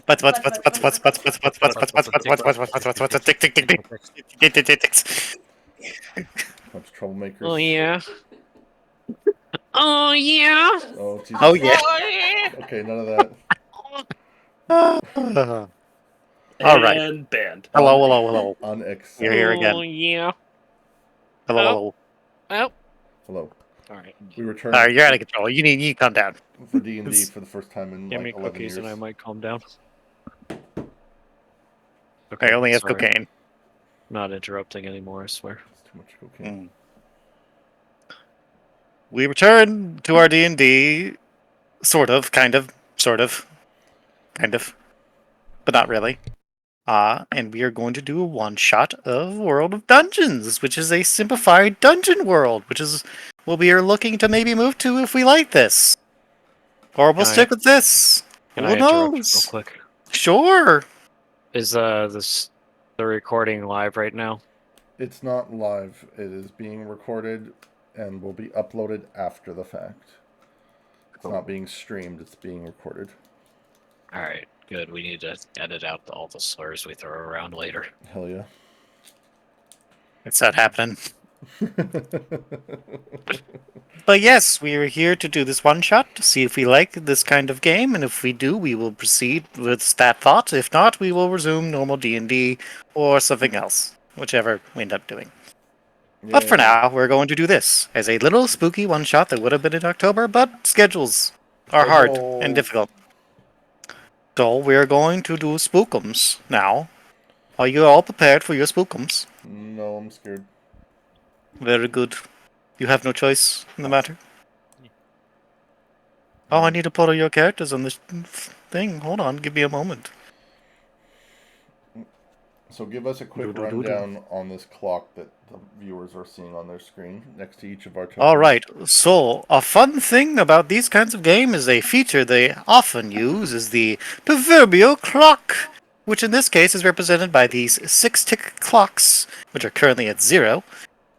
Tick tick tick tick. Bunch of troublemakers. Oh yeah. Oh yeah. Oh Jesus. Oh yeah. Okay, none of that. All right. And banned. Hello. Unacceptable. You're here again. Oh yeah. Hello. Oh. Hello. All right. We returned. All right, you're out of control. You need to calm down. For D&D for the first time in Give like me 11 cookies years. and I might calm down. I only have sorry. cocaine. Not interrupting anymore, I swear. It's too much cocaine. We return to our D&D, sort of, kind of, but not really. And we are going to do a one-shot of World of Dungeons, which is a simplified dungeon world, which is what we are looking to maybe move to if we like this. Or we'll stick with this. Can Who I interrupt real knows? quick? Sure. Is the recording live right now? It's not live. It is being recorded and will be uploaded after the fact. It's not being streamed. It's being recorded. All right, good. We need to edit out all the slurs we throw around later. Hell yeah. It's that happening. But yes, we are here to do this one shot to see if we like this kind of game, and if we do, we will proceed with that thought. If not, we will resume normal D&D or something else, whichever we end up doing. Yeah. But for now, we're going to do this as a little spooky one shot that would have been in October, but schedules are hard and difficult. So we're going to do spookums now. Are you all prepared for your spookums? No, I'm scared. Very good. You have no choice in the matter. Oh, I need to pull your characters on this thing. Hold on, give me a moment. So give us a quick rundown on this clock that the viewers are seeing on their screen next to each of our tokens. Alright, so a fun thing about these kinds of games is a feature they often use is the proverbial clock, which in this case is represented by these 6-tick clocks, which are currently at 0.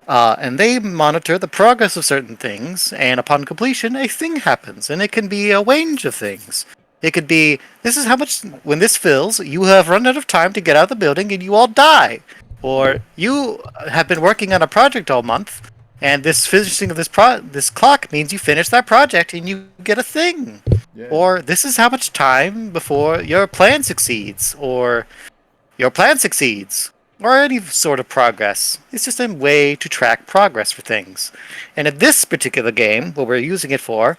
And they monitor the progress of certain things, and upon completion, a thing happens, and it can be a range of things. It could be, this is how much, when this fills, you have run out of time to get out of the building and you all die. Or you have been working on a project all month, and this finishing of this clock means you finish that project and you get a thing. Yeah. Or this is how much time before your plan succeeds, or your plan succeeds. Or any sort of progress. It's just a way to track progress for things. And in this particular game, what we're using it for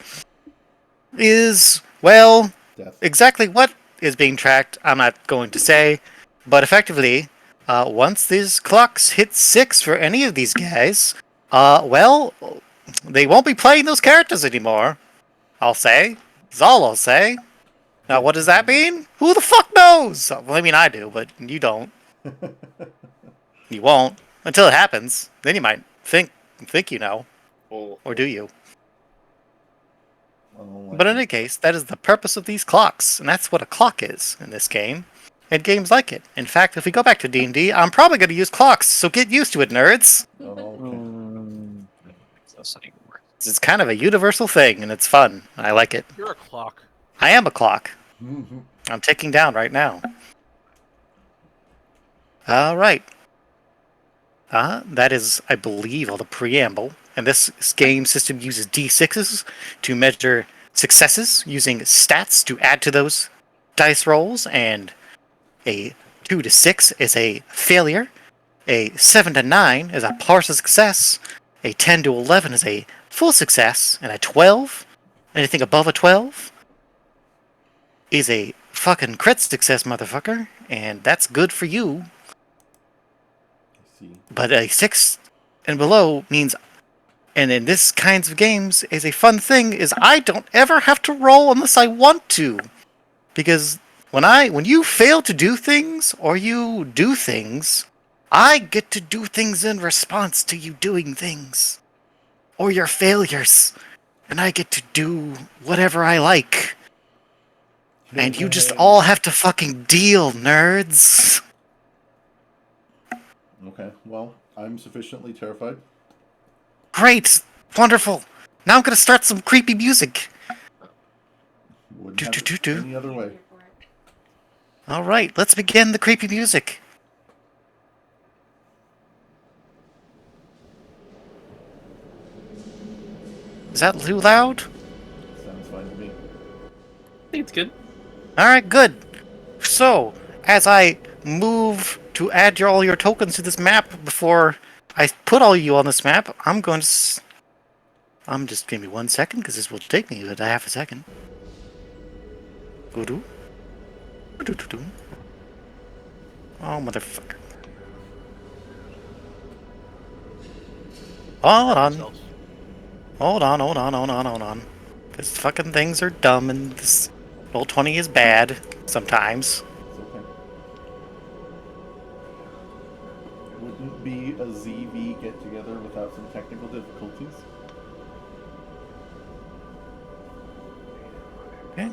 is, well, Death. exactly what is being tracked, I'm not going to say. But effectively, once these clocks hit 6 for any of these guys, well, they won't be playing those characters anymore. I'll say. That's all I'll say. Now, what does that mean? Who the fuck knows? Well, I mean, I do, but you don't. You won't until it happens. Then you might think you know, or do you? But in any case, that is the purpose of these clocks, and that's what a clock is in this game, and games like it. In fact, if we go back to D&D, I'm probably going to use clocks, so get used to it, nerds. Oh, okay. It's kind of a universal thing, and it's fun. I like it. You're a clock. I am a clock. Mm-hmm. I'm ticking down right now. All right. That is, I believe, all the preamble. And this game system uses D6s to measure successes, using stats to add to those dice rolls. And a 2 to 6 is a failure. A 7 to 9 is a partial success. A 10 to 11 is a full success. And a 12, anything above a 12, is a fucking crit success, motherfucker. And that's good for you. But a 6 and below means, and in this kinds of games, is a fun thing, is I don't ever have to roll unless I want to. Because when you fail to do things, or you do things, I get to do things in response to you doing things. Or your failures. And I get to do whatever I like. And you just all have to fucking deal, nerds. Okay, well, I'm sufficiently terrified. Great! Wonderful! Now I'm gonna start some creepy music. Wouldn't have it any other way. All right, let's begin the creepy music. Is that too loud? Sounds fine to me. I think it's good. All right, good. So, as I move to add all your tokens to this map before I put all you on this map, I'm going to... just give me 1 second, because this will take me about half a second. Doo-doo. Doo-doo-doo-doo. Oh, motherfucker. Hold on. Hold on. Because fucking things are dumb and this Roll20 is bad sometimes. It's okay. Wouldn't be a ZV get together without some technical difficulties. Okay.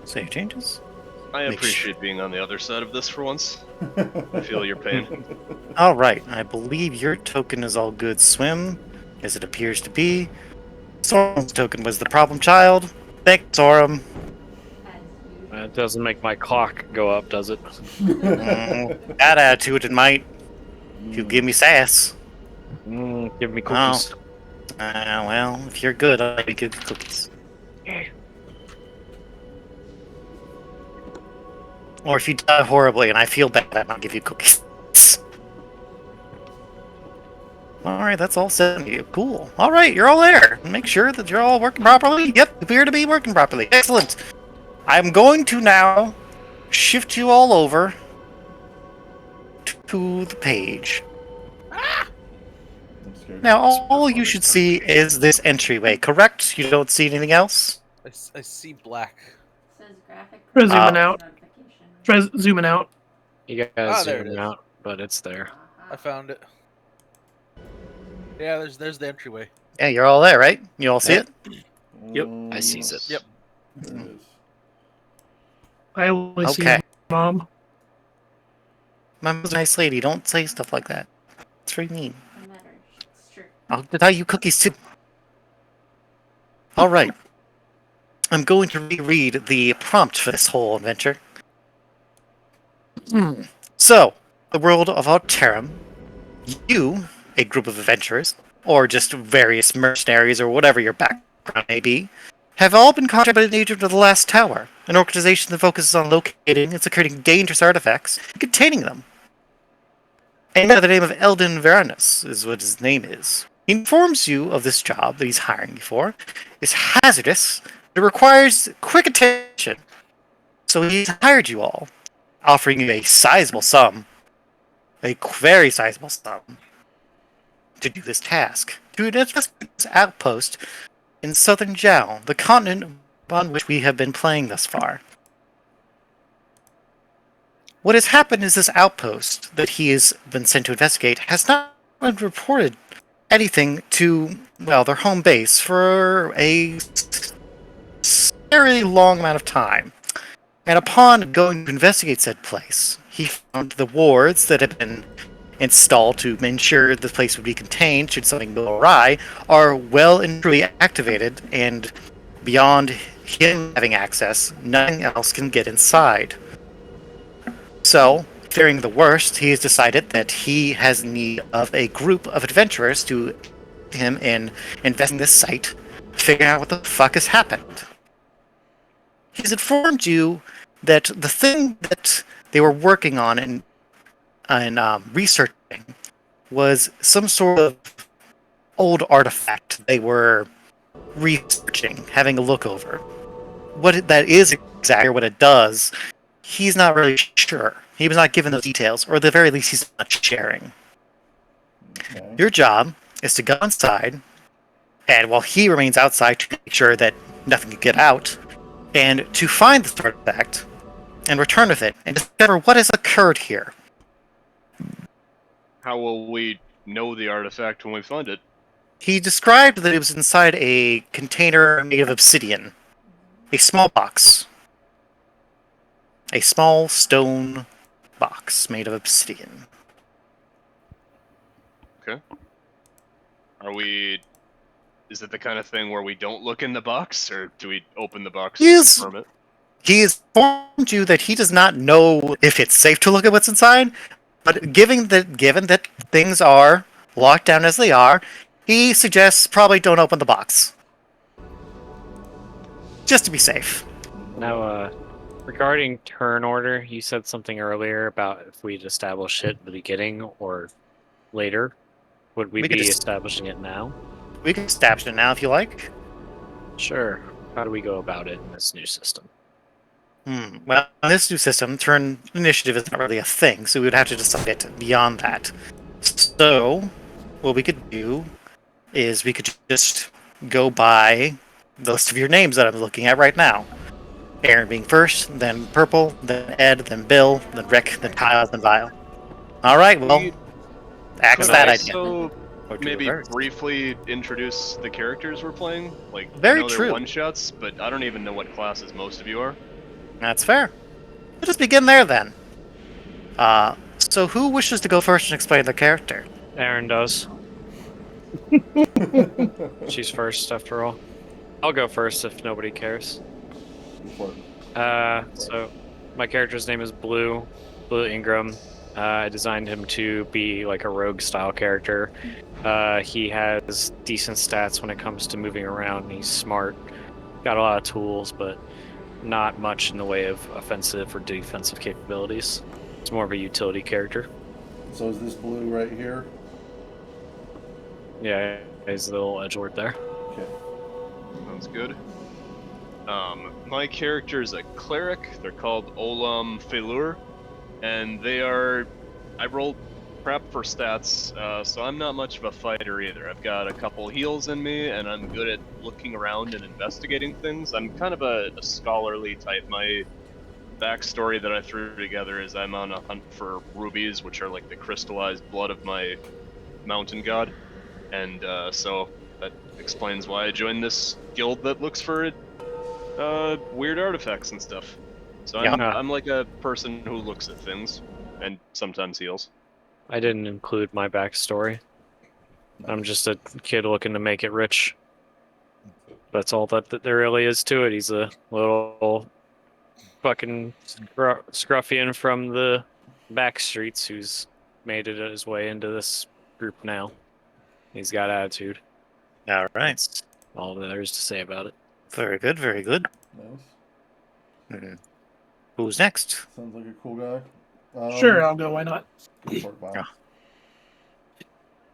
Save changes. I Make appreciate being on the other side of this for once. I feel your pain. Alright, I believe your token is all good, Swim, as it appears to be. Sorum's token was the problem child. Thanks, Sorum. It doesn't make my clock go up, does it? That attitude, it might. If you give me sass. Give me cookies. Well, if you're good, I'll give you cookies. Or if you die horribly and I feel bad, I'll give you cookies. Alright, that's all set of you. Cool. Alright, you're all there. Make sure that you're all working properly. Yep, appear to be working properly. Excellent. I'm going to now shift you all over to the page. I'm scared. Now, all you should see is this entryway, correct? You don't see anything else? I see black. Says graphic. Try zooming out. Notification. Try zooming out. You Ah, guys there it zoom is. out, but it's there. I found it. Yeah, there's the entryway. Yeah, you're all there, right? You all see Yeah. it? Yep. I sees it. Yep. There it is. I only see Okay. Mom. Mom's a nice lady. Don't say stuff like that. It's very mean. No matter. It's true. I'll tell you cookies too. Alright. I'm going to reread the prompt for this whole adventure. So, the world of Alteraam, you, a group of adventurers, or just various mercenaries or whatever your background may be, have all been contracted by the agent of the Last Tower, an organization that focuses on locating and securing dangerous artifacts and containing them. And by the name of Eldon Varanus is what his name is. He informs you of this job that he's hiring you for is hazardous, but it requires quick attention. So he's hired you all, offering you a sizable sum, a very sizable sum, to do this task. To investigate this outpost in southern Jiao, the continent upon which we have been playing thus far. What has happened is this outpost that he has been sent to investigate has not been reported anything to, well, their home base for a very long amount of time. And upon going to investigate said place, he found the wards that had been installed to ensure the place would be contained should something go awry are well and truly activated, and beyond him having access, nothing else can get inside. So, fearing the worst, he has decided that he has need of a group of adventurers to aid him in investing this site, figuring out what the fuck has happened. He's informed you that the thing that they were working on and researching was some sort of old artifact they were researching, having a look over. What that is exactly, or what it does, he's not really sure. He was not given those details, or at the very least, he's not sharing. Okay. Your job is to go inside, and while he remains outside to make sure that nothing can get out, and to find this artifact, and return with it, and discover what has occurred here. How will we know the artifact when we find it? He described that it was inside a container made of obsidian. A small box. A small stone box made of obsidian. Are we... Is it the kind of thing where we don't look in the box, or do we open the box Yes. to confirm it? He's informed you that he does not know if it's safe to look at what's inside, but given that things are locked down as they are, he suggests probably don't open the box. Just to be safe. Now, regarding turn order, you said something earlier about if we'd establish it at the beginning or later. Would we We could be just- establishing it now? We can establish it now if you like. Sure. How do we go about it in this new system? Well, in this new system, turn initiative is not really a thing, so we would have to decide it beyond that. So, what we could do is we could just go by the list of your names that I'm looking at right now. Aaron being first, then Purple, then Ed, then Bill, then Rick, then Kyle, then Vile. All right, well, We axe could that idea. also Or do maybe reverse. briefly introduce the characters we're playing. Like, Very I know true. they're one-shots, but I don't even know what classes most of you are. That's fair. We'll just begin there then. So who wishes to go first and explain the character? Aaron does. She's first, after all. I'll go first if nobody cares. Before- So my character's name is Blue Ingram. I designed him to be like a rogue style character. He has decent stats when it comes to moving around. He's smart, got a lot of tools, but not much in the way of offensive or defensive capabilities. It's more of a utility character. So is this blue right here? Yeah, he's the little edgelord there. Okay. Sounds good. My character is a cleric. They're called Olam Felur, and they are. I rolled crap for stats, so I'm not much of a fighter either. I've got a couple heals in me, and I'm good at looking around and investigating things. I'm kind of a scholarly type. My backstory that I threw together is I'm on a hunt for rubies, which are like the crystallized blood of my mountain god, and so that explains why I joined this guild that looks for weird artifacts and stuff. So I'm like a person who looks at things and sometimes heals. I didn't include my backstory. I'm just a kid looking to make it rich. That's all that there really is to it. He's a little fucking scruffian from the back streets who's made it his way into this group now. He's got attitude. All right. That's all there is to say about it. Very good, very good. Nice. Who's next? Sounds like a cool guy. Sure, I'll go. Why not? Go for it, Bob. Yeah.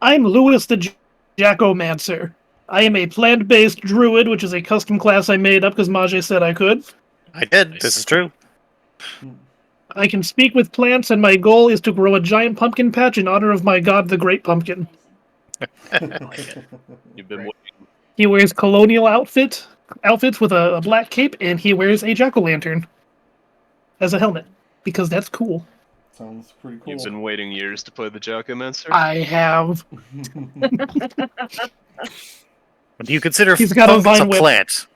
I'm Lewis the Jackomancer. I am a plant-based druid, which is a custom class I made up because Majay said I could. I did. Nice. This is true. I can speak with plants, and my goal is to grow a giant pumpkin patch in honor of my god, the Great Pumpkin. You've been waiting. He wears colonial outfits with a black cape, and he wears a jack-o'-lantern as a helmet, because that's cool. Sounds pretty cool. You've been waiting years to play the Jackomancer. I have. Do you consider He's got a fungus a vine whip. plant?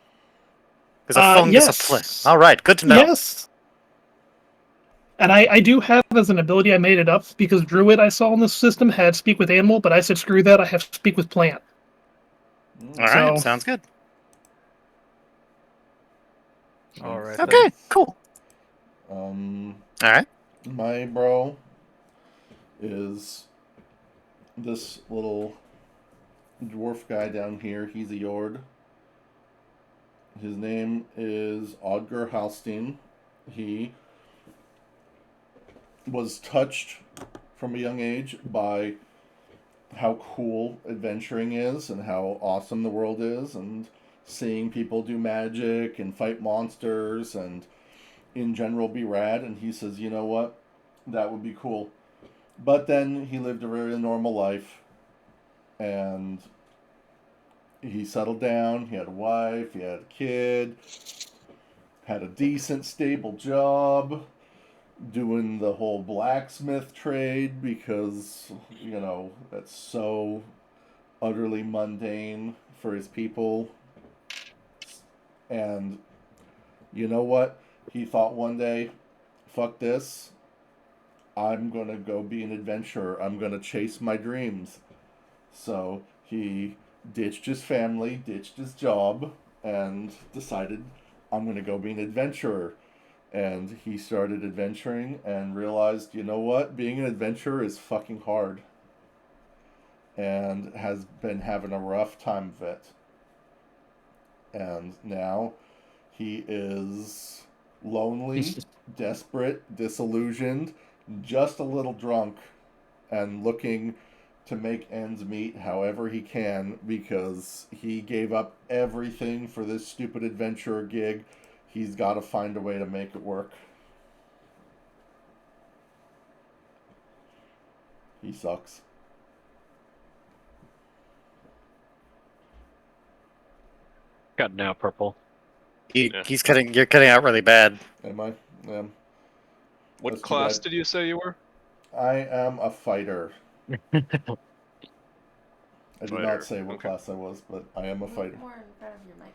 Is a fungus yes. a plant? All right, good to know. Yes. And I do have as an ability, I made it up, because Druid I saw in this system had Speak with Animal, but I said screw that, I have Speak with Plant. All right, So- sounds good. All right. Okay, cool. All All right. my bro is this little dwarf guy down here. He's a Yord. His name is Odger Halstein. He was touched from a young age by how cool adventuring is and how awesome the world is, and seeing people do magic and fight monsters and in general be rad. And he says, you know what, that would be cool. But then he lived a very normal life, and he settled down. He had a wife, he had a kid, had a decent stable job, doing the whole blacksmith trade, because, you know, that's so utterly mundane for his people. And you know what? He thought one day, fuck this, I'm gonna go be an adventurer. I'm gonna chase my dreams. So he ditched his family, ditched his job, and decided, I'm going to go be an adventurer. And he started adventuring and realized, you know what? Being an adventurer is fucking hard. And has been having a rough time of it. And now he is lonely, desperate, disillusioned, just a little drunk, and looking to make ends meet however he can because he gave up everything for this stupid adventurer gig. He's got to find a way to make it work. He sucks. Got now purple. He's cutting. You're cutting out really bad. Am I? Am. What That's too class bad. did you say you were? I am a fighter. I did Fighter, not say what okay. class I was, but I am a Move fighter. more in front of your mic.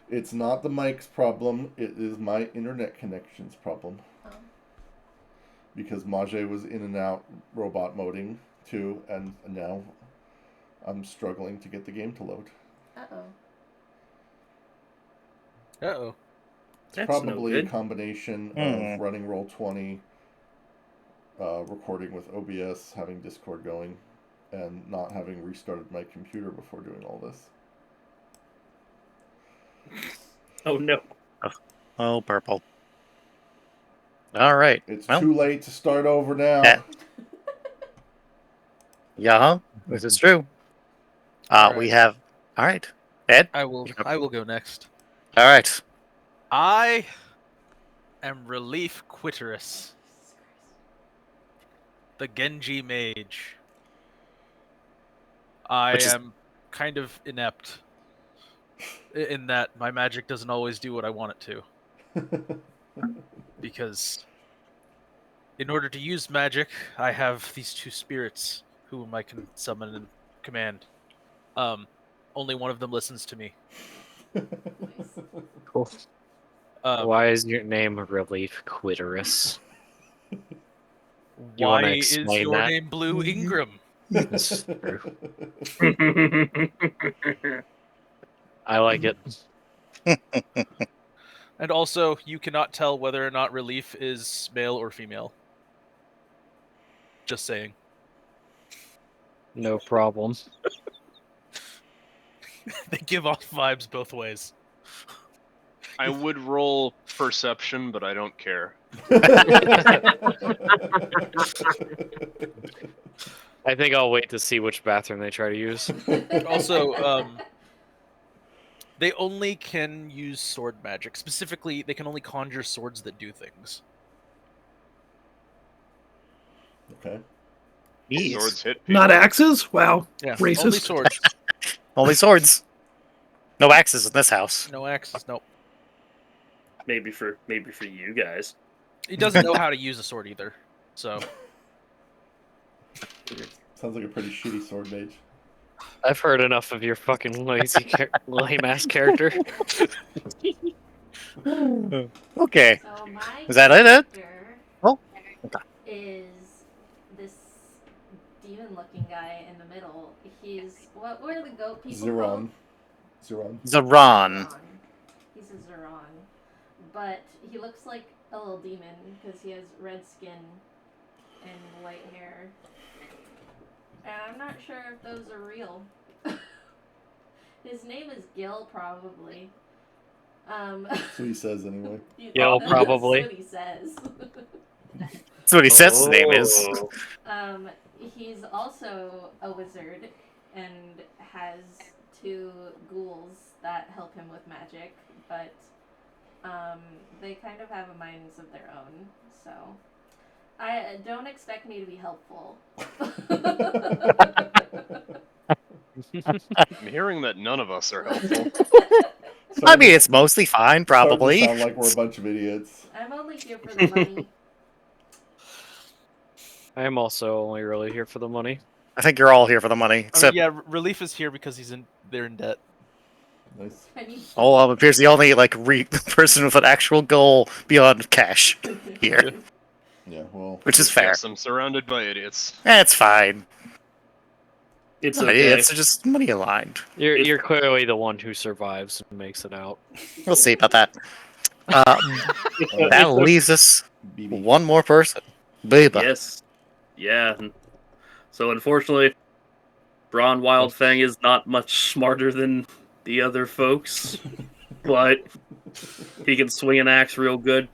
It's not the mic's problem, it is my internet connection's problem. Oh. Because Mage was in and out robot moding too, and now I'm struggling to get the game to load. Uh-oh. Uh-oh. It's That's probably no a good. combination of running Roll20, recording with OBS, having Discord going, and not having restarted my computer before doing all this. Oh no. Oh, purple. All right. It's Well, too late to start over now. Yeah. Yeah, this is true. All We right. have. All right, Ed. I will go next. All right. I am Relief Quitterus, the Genji mage. I Which is- am kind of inept in that my magic doesn't always do what I want it to. Because in order to use magic, I have these two spirits whom I can summon and command. Only one of them listens to me. Nice. Cool. Why is your name Relief Quitterus? You wanna Why is explain your that? name Blue Ingram? That's true. I like it. And also, you cannot tell whether or not Relief is male or female. Just saying. No problem. They give off vibes both ways. I would roll perception, but I don't care. I think I'll wait to see which bathroom they try to use. Also, they only can use sword magic. Specifically, they can only conjure swords that do things. Okay. Swords hit people. Not axes? Wow. Yeah, Racist. only swords. Only swords. No axes in this house. No axes. Nope. Maybe for you guys. He doesn't know how to use a sword either. So Sounds like a pretty shitty sword mage. I've heard enough of your fucking lame-ass character. Okay. So my Is that it, Ed? character Oh, okay. is this demon-looking guy in the middle. He's what are the goat people Zeron. called? Zeron. He's a Zeron, but he looks like a little demon because he has red skin and white hair. And I'm not sure if those are real. His name is Gil, probably. That's what he says anyway. Gil, that's probably. what he says. That's what he says his name is. Oh. He's also a wizard and has two ghouls that help him with magic, but they kind of have minds of their own, so I don't expect me to be helpful. I'm hearing that none of us are helpful. I mean, it's mostly fine, probably. Sound like we're a bunch of idiots. I'm only here for the money. I am also only really here for the money. I think you're all here for the money, except yeah, Relief is here because they're in debt. Nice. Olaf appears the only person with an actual goal beyond cash here, Yeah, well. which is fair. Yes, I'm surrounded by idiots. It's fine. It's No, okay. it's just money aligned. You're clearly the one who survives and makes it out. We'll see about that. It's That okay. leaves us BB. one more person. Biba. Yes. Yeah. So unfortunately, Braun Wildfang is not much smarter than the other folks, but he can swing an axe real good.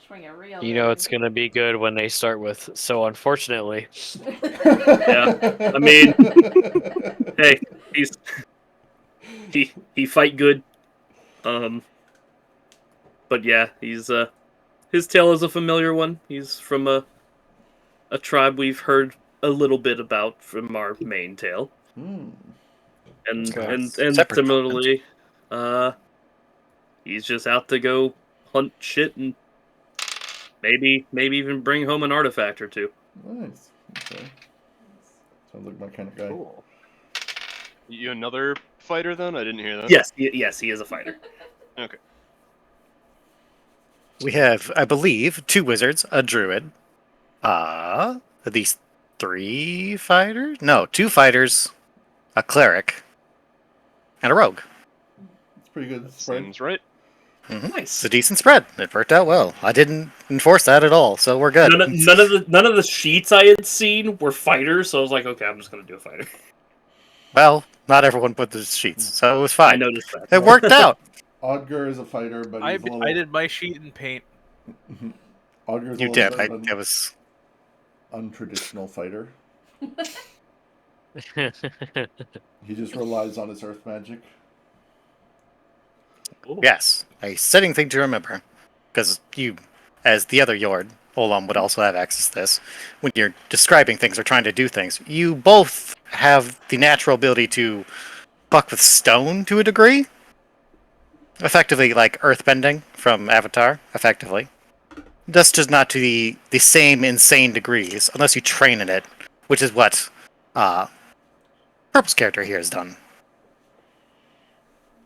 Swing it real You know good. it's gonna be good when they start with. So unfortunately, Yeah. I mean, hey, he fight good. But yeah, he's his tale is a familiar one. He's from a tribe we've heard a little bit about from our main tale. Hmm. And Okay. and Separate similarly, he's just out to go hunt shit and maybe even bring home an artifact or two. Nice. Okay. Sounds like my kind of guy. Cool. You another fighter then? I didn't hear that. Yes, he is a fighter. Okay. We have, I believe, 2 wizards, a druid. Are these 3 fighters? No, 2 fighters, a cleric, and a rogue. It's pretty good spread. Seems right. It's Nice. a decent spread. It worked out well. I didn't enforce that at all, so we're good. None of the sheets I had seen were fighters, so I was like, okay, I'm just gonna do a fighter. Well, not everyone put the sheets, so it was I fine. noticed that. It worked out. Odger is a fighter, but he's a little. I did my sheet in paint. Odger's a You little did. bit I, of an it was. untraditional fighter. He just relies on his earth magic. Yes, a setting thing to remember. Because you, as the other Yord, Olam would also have access to this. When you're describing things or trying to do things, you both have the natural ability to fuck with stone to a degree. Effectively, like earthbending from Avatar, effectively. That's just not to the same insane degrees, unless you train in it, which is what Purple's character here has done.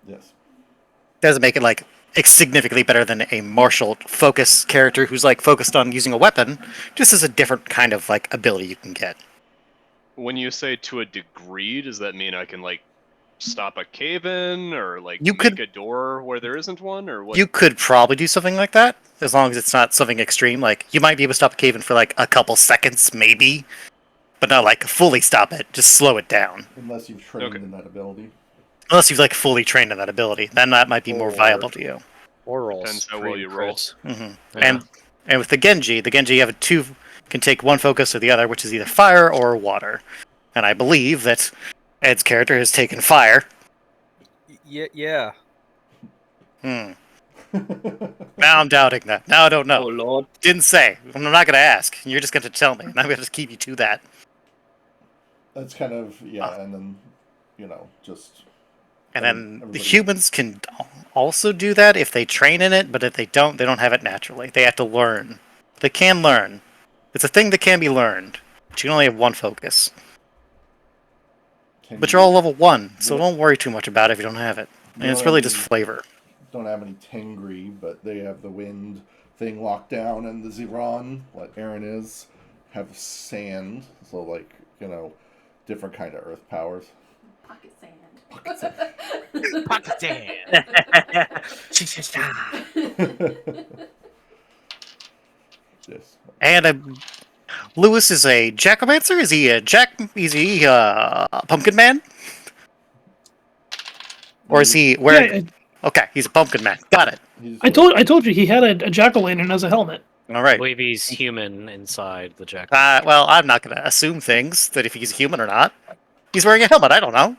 Yes. Doesn't make it like significantly better than a martial focus character who's like focused on using a weapon. Just as a different kind of like ability you can get. When you say to a degree, does that mean I can like stop a cave in or like You make could- a door where there isn't one or what? You could probably do something like that, as long as it's not something extreme. Like you might be able to stop a cave in for like a couple seconds, maybe, but not like fully stop it. Just slow it down. Unless you've trained Okay. in that ability. Unless you've like fully trained in that ability, then that might be more Or- viable to you. or rolls. Depends how well you roll. hmm Yeah. And with the Genji you have can take one focus or the other, which is either fire or water. And I believe that Ed's character has taken fire. Yeah. Hmm. Now I'm doubting that. Now I don't know. Oh lord. Didn't say. I'm not going to ask. You're just going to tell me, and I'm going to just keep you to that. That's kind of and then just. And then the everybody- humans can also do that if they train in it, but if they don't have it naturally. They have to learn. They can learn. It's a thing that can be learned, but you can only have one focus. Can But you- you're all level 1, so you don't worry too much about it if you don't have it. you And it's don't really have just any- flavor. Don't have any Tengri, but they have the wind thing locked down, and the Ziran, what Aaron is, have sand. So like different kind of earth powers. Pocket sand. Pocket sand. Pocket Yes. And Lewis is a Jackomancer? Is he a Pumpkin Man? Or is he wearing... Yeah, Okay, he's a Pumpkin Man. Got it. He's I told you he had a jack-o'-lantern as a helmet. All I right. believe he's human inside the jacket. Well, I'm not going to assume things, that if he's human or not. He's wearing a helmet, I don't know.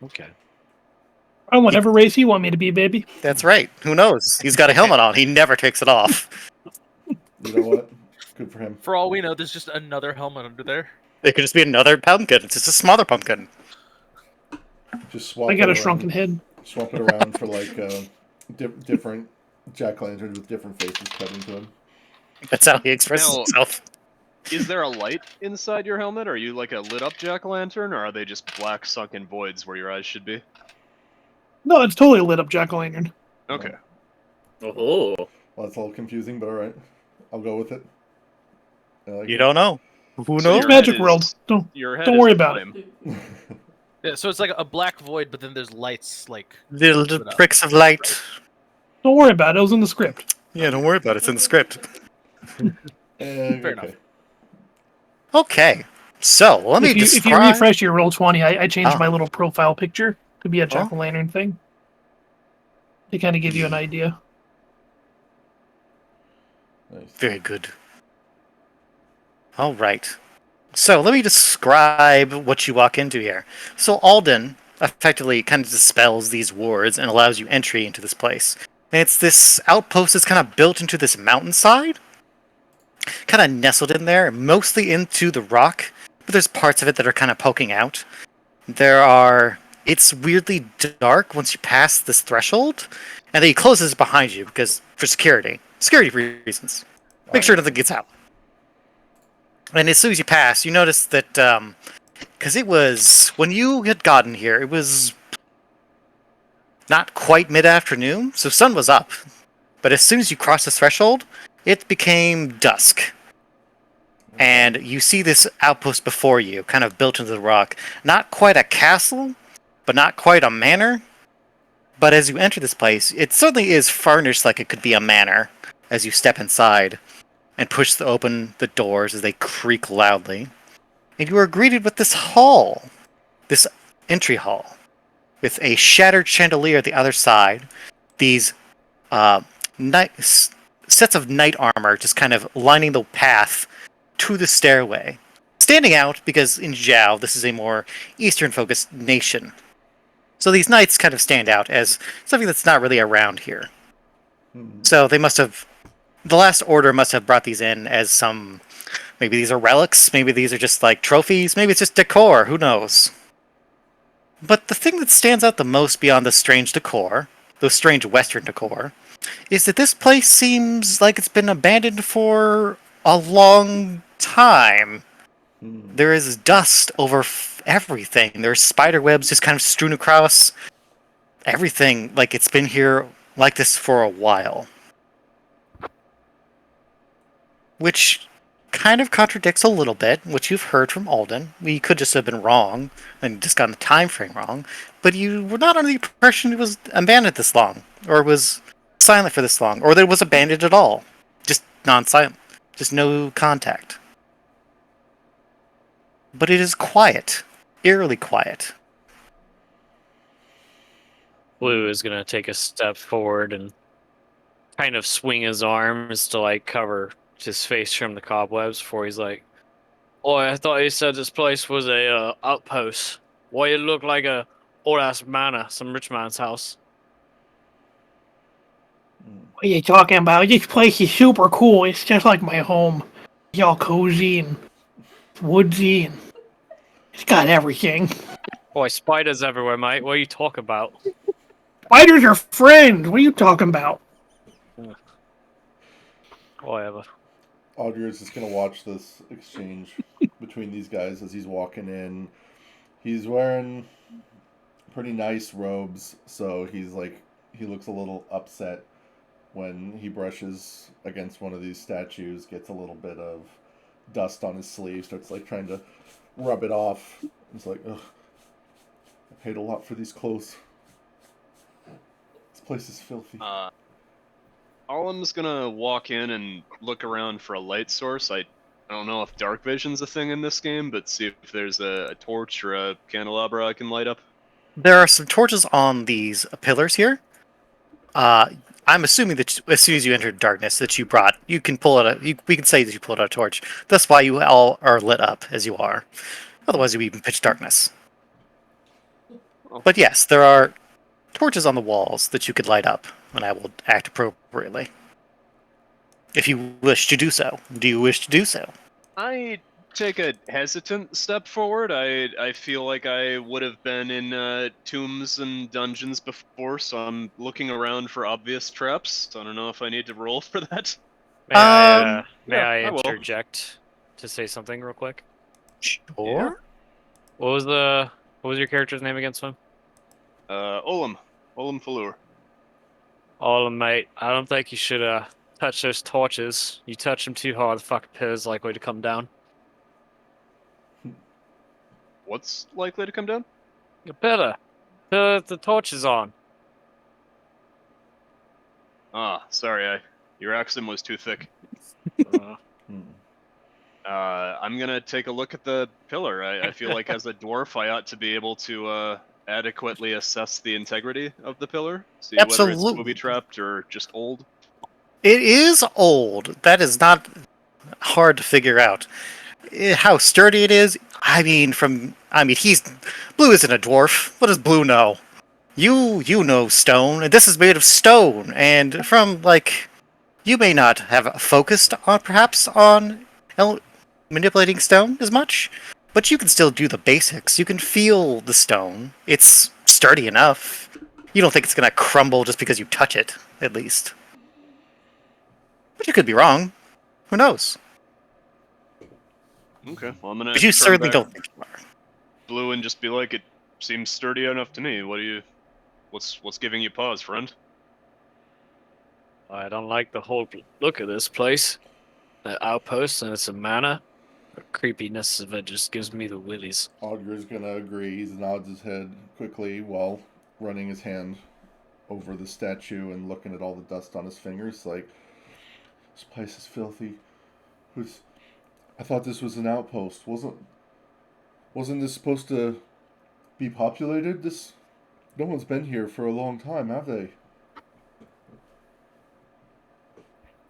Okay. I'm whatever race you want me to be, baby. That's right. Who knows? He's got a helmet on. He never takes it off. You know what? Good for him. For all we know, there's just another helmet under there. It could just be another pumpkin. It's just a smaller pumpkin. Just swap. I got it a around. shrunken head. Swap it around for like different jack-o'-lanterns with different faces cut into them. That's how he expresses Now- himself. Is there a light inside your helmet? Are you like a lit up jack-o'-lantern, or are they just black sunken voids where your eyes should be? No, it's totally a lit up jack-o'-lantern. Okay. Oh. Well, that's a little confusing, but all right. I'll go with it. I like You it. don't know. Who So knows? It's your Magic head World. is- Don't Your head don't is worry a about it. flame. Yeah, so it's like a black void, but then there's lights like Little lit up. pricks of light. Don't worry about it. It was in the script. Yeah, don't worry about it. It's in the script. Fair enough. Okay. Okay. So, let me If you describe... refresh your roll 20, I changed Oh. my little profile picture to be a Oh. jack-o'-lantern thing. To kind of give you an idea. Nice. Very good. All right. So let me describe what you walk into here. So Alden effectively kind of dispels these wards and allows you entry into this place. And it's this outpost that's kind of built into this mountainside, kind of nestled in there, mostly into the rock, but there's parts of it that are kind of poking out. It's weirdly dark once you pass this threshold, and then he closes behind you because for security reasons. Make sure nothing gets out. And as soon as you pass, you notice that, because it was, when you had gotten here, it was not quite mid-afternoon, so sun was up. But as soon as you cross the threshold, it became dusk. And you see this outpost before you, kind of built into the rock. Not quite a castle, but not quite a manor. But as you enter this place, it certainly is furnished like it could be a manor as you step inside and push open the doors as they creak loudly. And you are greeted with this hall, this entry hall, with a shattered chandelier at the other side, these sets of knight armor just kind of lining the path to the stairway. Standing out because in Zhao, this is a more Eastern-focused nation. So these knights kind of stand out as something that's not really around here. So they must have... The Last Order must have brought these in as some... Maybe these are relics, maybe these are just like trophies, maybe it's just decor, who knows? But the thing that stands out the most beyond the strange decor, the strange Western decor, is that this place seems like it's been abandoned for a long time. There is dust over everything. There's spider webs just kind of strewn across everything, like it's been here like this for a while. Which kind of contradicts a little bit what you've heard from Alden. We could just have been wrong and just gotten the time frame wrong, but you were not under the impression it was abandoned this long, or was silent for this long, or that it was abandoned at all. Just non-silent. Just no contact. But it is quiet. Eerily quiet. Blue is gonna take a step forward and kind of swing his arms to like cover his face from the cobwebs before he's like, "Oh, I thought you said this place was a outpost. Why it look like a old ass manor, some rich man's house?" What are you talking about? This place is super cool. It's just like my home. It's all cozy and woodsy, and it's got everything. Boy, spiders everywhere, mate. What are you talking about? Spiders are friends. What are you talking about? Whatever. Audrey is just gonna watch this exchange between these guys as he's walking in. He's wearing pretty nice robes, so he looks a little upset when he brushes against one of these statues, gets a little bit of dust on his sleeve, starts like trying to rub it off. He's like, ugh, I paid a lot for these clothes. This place is filthy. Olim's gonna walk in and look around for a light source. I don't know if dark vision's a thing in this game, but see if there's a torch or a candelabra I can light up. There are some torches on these pillars here. I'm assuming that as soon as you entered darkness that you can pull out we can say that you pulled out a torch. That's why you all are lit up as you are. Otherwise you would be in pitch darkness. But yes, there are torches on the walls that you could light up, and I will act appropriately. If you wish to do so. Do you wish to do so? I take a hesitant step forward. I feel like I would have been in tombs and dungeons before, so I'm looking around for obvious traps. I don't know if I need to roll for that. May I yeah, I will. interject to say something real quick? Sure. What was your character's name against him? Olam Falur. Oh, mate, I don't think you should touch those torches. You touch them too hard, the fucking pillar's likely to come down. What's likely to come down? The pillar. The torch is on. Ah, sorry, your accent was too thick. Hmm. I'm gonna take a look at the pillar. I feel like as a dwarf, I ought to be able to adequately assess the integrity of the pillar, see whether it's Absolutely. booby-trapped or just old. It is old. That is not hard to figure out. How sturdy it is. He's Blue isn't a dwarf. What does Blue know? You know stone, and this is made of stone. And from you may not have focused on perhaps on manipulating stone as much, but you can still do the basics. You can feel the stone. It's sturdy enough. You don't think it's gonna crumble just because you touch it, at least. But you could be wrong. Who knows? Okay, well I'm gonna But you turn certainly back don't think you are. Blue and just be like, it seems sturdy enough to me. What's giving you pause, friend? I don't like the whole look of this place. The outpost and it's a manor. The creepiness of it just gives me the willies. Audgar's gonna agree. He nods his head quickly while running his hand over the statue and looking at all the dust on his fingers. Like, this place is filthy. I thought this was an outpost. Wasn't this supposed to be populated? No one's been here for a long time, have they?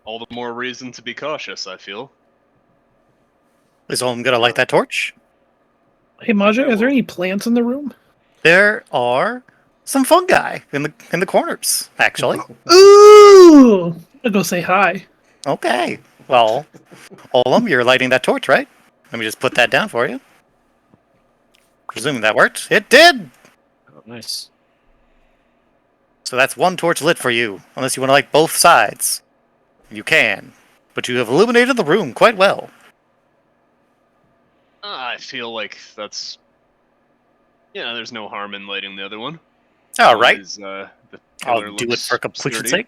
All the more reason to be cautious, I feel. Is Olm gonna light that torch? Hey, Maja, is there any plants in the room? There are some fungi in the corners, actually. Ooh! I'll go say hi. Okay. Well, Olm, you're lighting that torch, right? Let me just put that down for you. Presuming that worked. It did! Oh, nice. So that's one torch lit for you, unless you want to light both sides. You can. But you have illuminated the room quite well. I feel like that's... Yeah, there's no harm in lighting the other one. All right. The I'll pillar do it looks for completion's sturdy. sake.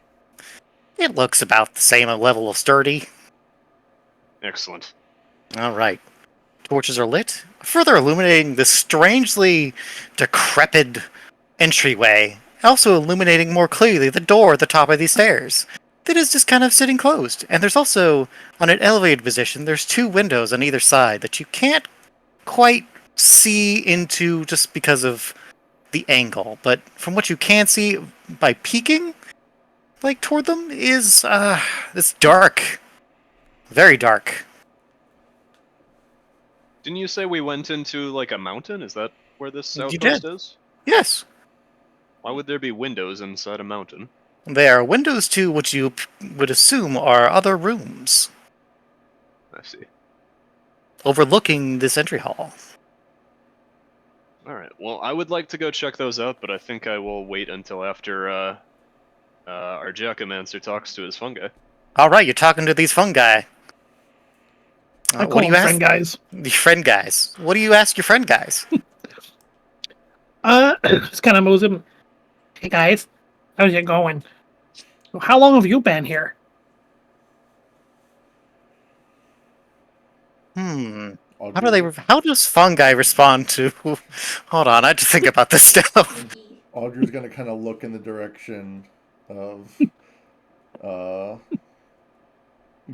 It looks about the same level of sturdy. Excellent. All right. Torches are lit, further illuminating this strangely decrepit entryway, also illuminating more clearly the door at the top of these stairs. That is just kind of sitting closed. And there's also, on an elevated position, there's two windows on either side that you can't quite see into just because of the angle. But from what you can see by peeking, toward them, is, it's dark. Very dark. Didn't you say we went into, like, a mountain? Is that where this You outpost did. is? Yes. Why would there be windows inside a mountain? There are windows to what you would assume are other rooms, I see. overlooking this entry hall. Alright, well, I would like to go check those out, but I think I will wait until after our Giacomancer talks to his fungi. All right, you're talking to these fungi. I What call do you them ask? friend guys. The friend guys. What do you ask your friend guys? Just kind of moves him. Hey guys, how's it going? How long have you been here? How does fungi respond to... Hold on, I have to think about this stuff. Funky. Audrey's gonna kind of look in the direction of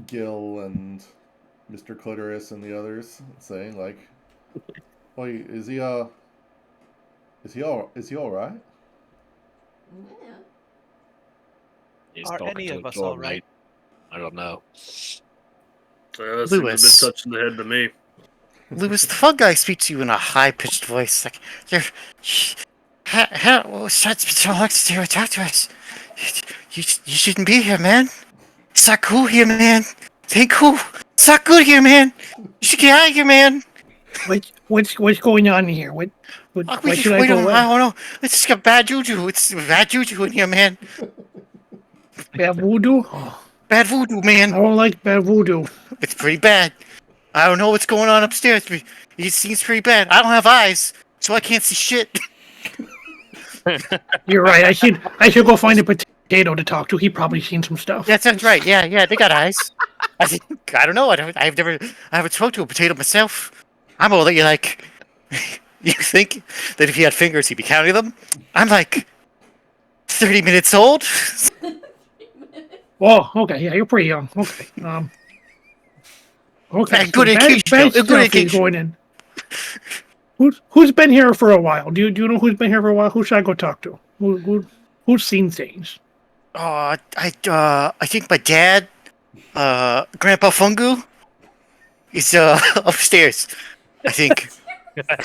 Gil and Mr. Clitoris and the others, saying like, "Oh, is he all right?" Yeah. He's Are talking any to of a us door, all right? mate. I don't know. Seems a Lewis. bit touched in the head to me. Lewis, the fungi speaks to you in a high-pitched voice, like, talk to us. You shouldn't be here, man. It's not cool here, man. It ain't cool. It's not good here, man. You should get out of here, man. What's going on here? Why should I go away? I don't know. It's just got bad juju. It's bad juju in here, man. Bad voodoo? Oh, Bad voodoo, I man. don't like bad voodoo. It's pretty bad. I don't know what's going on upstairs, but it seems pretty bad. I don't have eyes, so I can't see shit. You're right. I should go find a potato to talk to. He probably seen some stuff. That sounds right. Yeah, they got eyes. I don't know. I haven't spoke to a potato myself. I'm only You think that if he had fingers, he'd be counting them? I'm like 30 minutes old. Oh, okay. Yeah, you're pretty young. Okay. Okay. And So good bad education. Good stuff is education. going in. Who's been here for a while? Do you know who's been here for a while? Who should I go talk to? Who's seen things? I think my dad, Grandpa Fungu, is upstairs. I think. I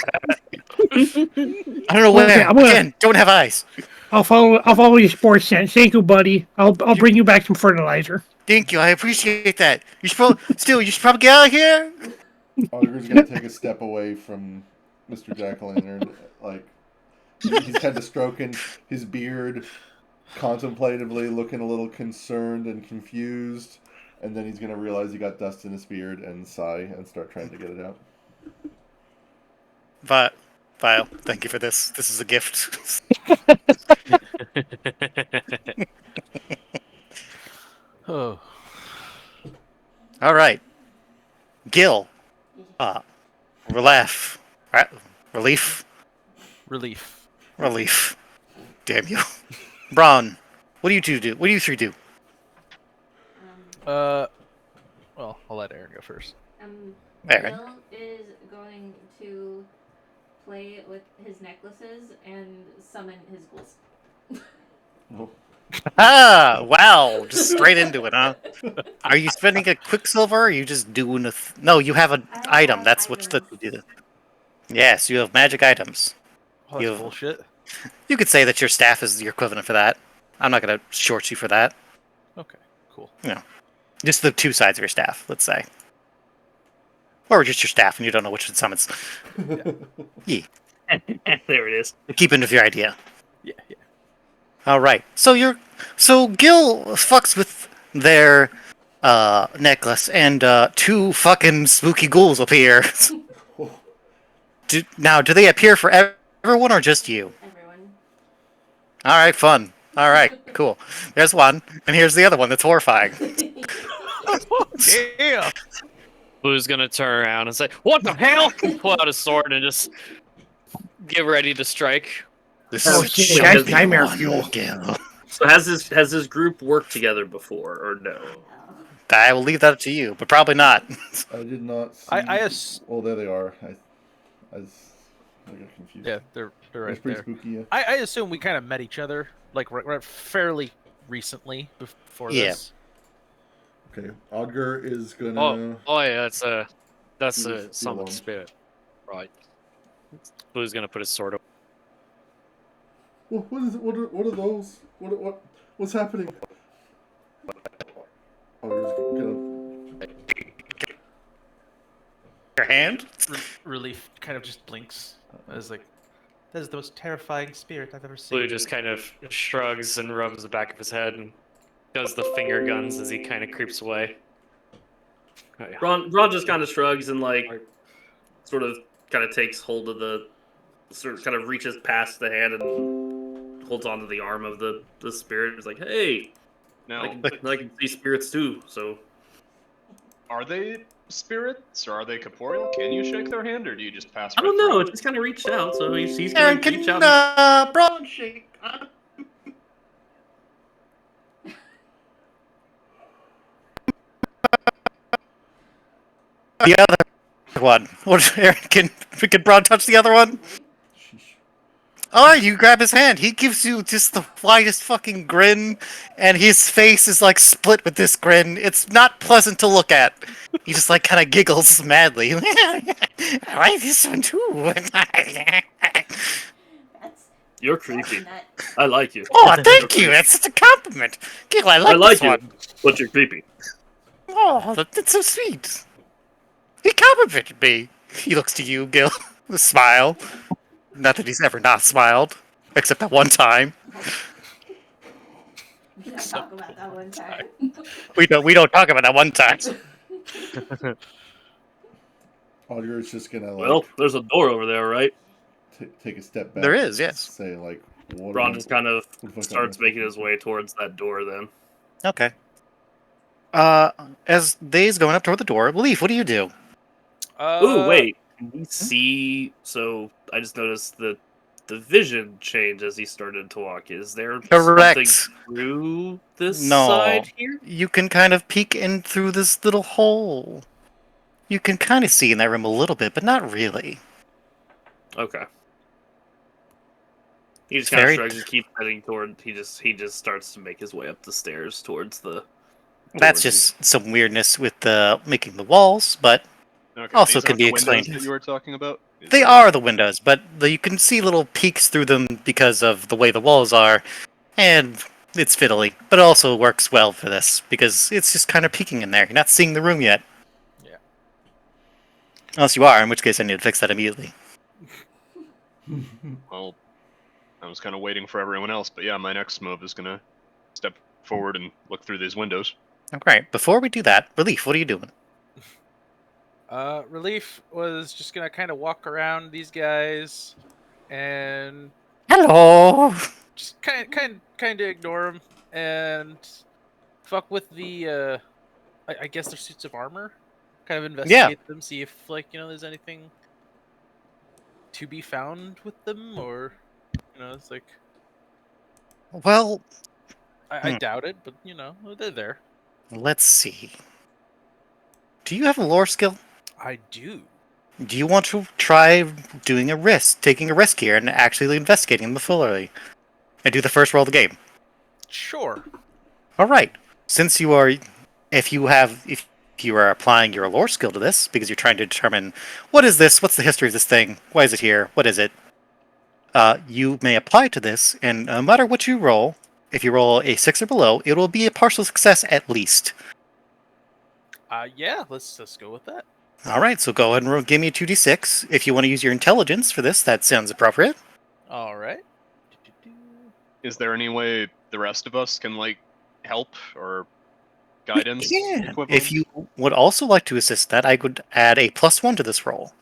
don't know where. Okay, Again, don't have eyes. I'll follow your sports sense. Thank you, buddy. I'll bring you back some fertilizer. Thank you. I appreciate that. You should probably get out of here. Auger's gonna take a step away from Mr. Jack-o'-lantern, like he's kind of stroking his beard, contemplatively, looking a little concerned and confused, and then he's gonna realize he got dust in his beard and sigh and start trying to get it out. Vile, thank you for this. This is a gift. Oh. All right, Gil. Relief. Relief. Damn you, Braun. What do you two do? What do you three do? Well, I'll let Aaron go first. Aaron. Bill is going to play with his necklaces and summon his ghouls. Oh. Ah, wow! Just straight into it, huh? Are you spending a Quicksilver? Or are you just doing a? No, you have an I item. have That's what items. you do. Yes, you have magic items. Oh, You that's have- bullshit. You could say that your staff is your equivalent for that. I'm not going to short you for that. Okay, cool. Just the two sides of your staff, let's say. Or just your staff and you don't know which one summons. Yeah. There it is. Keep in with your idea. Yeah. Alright. So Gil fucks with their necklace and two fucking spooky ghouls appear. Do they appear for everyone or just you? Everyone. Alright, fun. Alright, cool. There's one, and here's the other one that's horrifying. Damn. Blue's gonna turn around and say, "What the hell?" Pull out his sword and just get ready to strike. This Oh, is shit, a that's nightmare one, fuel. Gil. So has this group worked together before or no? I will leave that up to you, but probably not. I did not see... Oh, there they are. I got confused. Yeah, they're It's right pretty there. spooky, yeah. I assume we kind of met each other like fairly recently before Yeah. this. Okay, Auger is gonna... Oh yeah, that's Leave a the summon alone. spirit, right? Blue's gonna put his sword away. What is it? What are those? What's happening? Auger's gonna... Your hand? Relief kind of just blinks. As like, that is the most terrifying spirit I've ever seen. Blue just kind of shrugs and rubs the back of his head and does the finger guns as he kind of creeps away. Oh, yeah. Ron just kind of shrugs and like sort of kind of takes hold of the sort of kind of reaches past the hand and holds onto the arm of the spirit. He's like, "Hey, Now, I can see spirits too." So are they spirits or are they corporeal? Can you shake their hand or do you just pass? I don't right know. through It just kind of reached out, so he's Aaron, gonna reach can out. Braun shake? The other one. What? Aaron, can Braun touch the other one? Sheesh. Alright, you grab his hand. He gives you just the widest fucking grin, and his face is like split with this grin. It's not pleasant to look at. He just like kind of giggles madly. I like this one too. That's You're creepy. nut. I like you. Oh, thank you. That's such a compliment. Giggle, I like, I like this you, one. but you're creepy. Oh, that's so sweet. He complimented me. He looks to you, Gil, with a smile. Not that he's ever not smiled, except that one time. We don't talk about that one time. We don't talk about that one time. Auger is just gonna like Well, there's a door over there, right? take a step back. There is, yes. Say like, what? Ron just kind of what the fuck starts happened? making his way towards that door. Then Okay. As Day's going up toward the door, Leaf, what do you do? ooh, wait. Can we see? So I just noticed the vision change as he started to walk. Is there something Correct. through this No. side here? You can kind of peek in through this little hole. You can kind of see in that room a little bit, but not really. Okay. He just It's kind of very. shrugs and keeps heading toward. He just starts to make his way up the stairs towards the. That's Towards his. just some weirdness with the making the walls, but Okay, also these can aren't be the windows explained. that you were talking about. These They are are the windows, but you can see little peeks through them because of the way the walls are, and it's fiddly. But it also works well for this because it's just kind of peeking in there. You're not seeing the room yet. Yeah. Unless you are, in which case I need to fix that immediately. well. I was kind of waiting for everyone else, but yeah, my next move is gonna step forward and look through these windows. Okay, before we do that, Relief, what are you doing? Relief was just gonna kind of walk around these guys and Hello! just kind of ignore them and fuck with the I guess their suits of armor. Kind of Yeah, investigate them, see if there's anything to be found with them, or it's like well, I doubt it, but they're there. let's see. Do you have a lore skill? I do. Do you want to try taking a risk here and actually investigating them fully? And do the first roll of the game? Sure. Alright. Since you are if you are applying your lore skill to this, because you're trying to determine what is this, what's the history of this thing, why is it here, what is it, you may apply to this, and no matter what you roll, if you roll a 6 or below, it will be a partial success at least. Yeah. Let's go with that. Alright, so go ahead and give me a 2d6. If you want to use your intelligence for this, that sounds appropriate. All right. Is there any way the rest of us can help or guidance Yeah. equivalent? If you would also like to assist that, I would add a +1 to this roll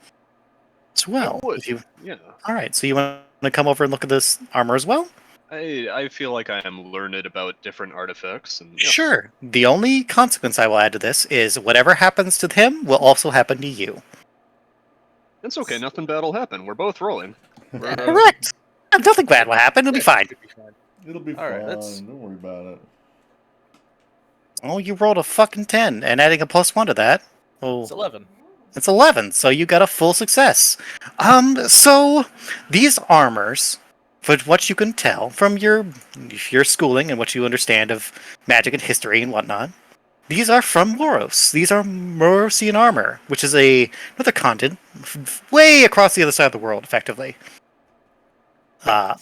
as I well. would. If you Yeah. Alright, so you want to come over and look at this armor as well? I feel like I am learned about different artifacts, and yes. Sure. The only consequence I will add to this is whatever happens to him will also happen to you. It's okay. Nothing bad will happen. We're both rolling. Correct. Nothing bad will happen. It'll be fine. Should be fine. It'll be All right, fine. let's- Don't worry about it. Oh, you rolled a fucking 10, and adding a +1 to that. Oh, It's 11. it's 11, so you got a full success. So these armors, for what you can tell from your schooling and what you understand of magic and history and whatnot, these are from Moros. These are Morosian armor, which is another continent way across the other side of the world, effectively. Where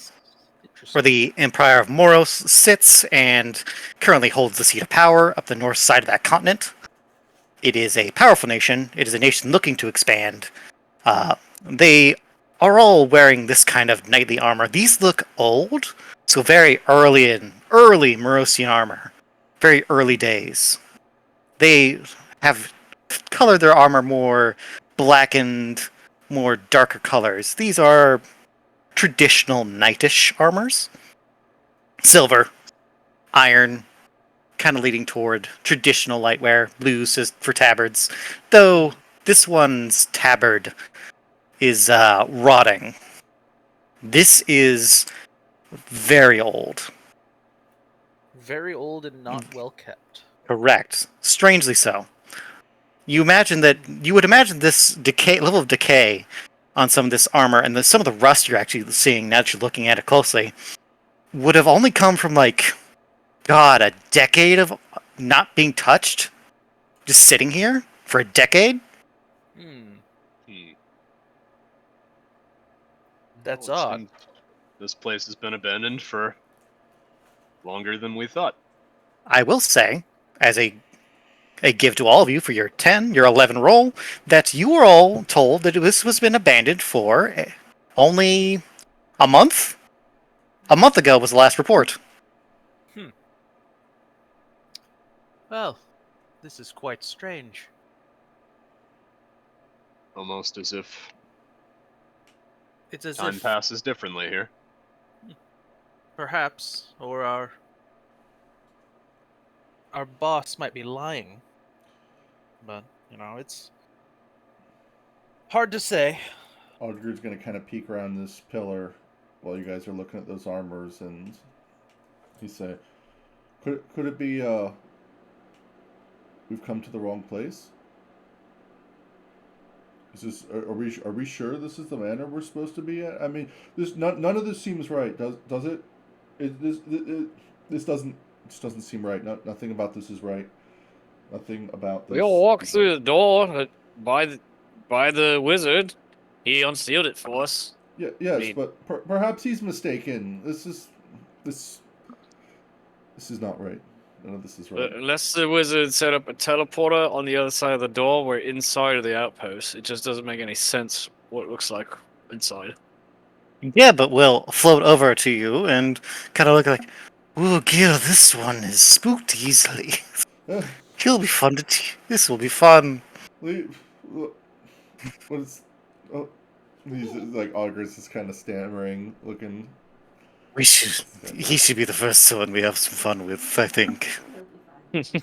Interesting. the Empire of Moros sits and currently holds the seat of power up the north side of that continent. It is a powerful nation. It is a nation looking to expand. They are all wearing this kind of knightly armor. These look old, so very early Morosian armor. Very early days. They have colored their armor more blackened, more darker colors. These are traditional knightish armors. Silver, iron, kind of leading toward traditional lightwear. Blues is for tabards. Though this one's tabard is rotting. This is very old. Very old and not well kept. Correct. Strangely so. You would imagine this level of decay on some of this armor and some of the rust you're actually seeing now that you're looking at it closely would have only come from a decade of not being touched, just sitting here for a decade. Hmm. Hmm. That's Well, it odd. seems this place has been abandoned for longer than we thought. I will say, as a give to all of you for your 11 roll, that you were all told that this has been abandoned for only a month. A month ago was the last report. Well, this is quite strange. Almost as if It's as time if passes differently here. perhaps, or our boss might be lying. But it's Hard to say. Audrey's gonna kind of peek around this pillar while you guys are looking at those armors, and he say, "Could it be we've come to the wrong place? Is this are we sure this is the manor we're supposed to be at? I mean, none of this seems right. Does it? This doesn't seem right. Nothing about this is right. Nothing about this. We all walked through the door by the wizard. He unsealed it for us. Yeah, yes, mean- but perhaps he's mistaken. This is not right. None of this is right. Unless the wizard set up a teleporter on the other side of the door, we're inside of the outpost. It just doesn't make any sense what it looks like inside. Yeah, but we'll float over to you and kind of look like, ooh, Gil, this one is spooked easily. He'll be fun this will be fun. What is? Oh, he's like Augur's is kind of stammering, looking. He should be the first one we have some fun with, I think. He'll be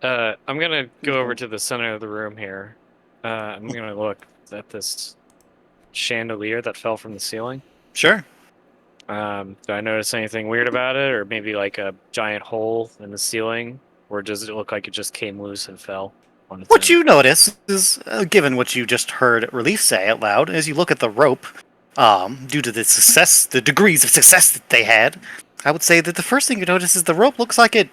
fine. I'm gonna go over to the center of the room here. I'm gonna look at this chandelier that fell from the ceiling. Sure. Do I notice anything weird about it, or maybe like a giant hole in the ceiling, or does it look like it just came loose and fell on its What own? you notice is, given what you just heard Relief say out loud, as you look at the rope, due to the degrees of success that they had, I would say that the first thing you notice is the rope looks like it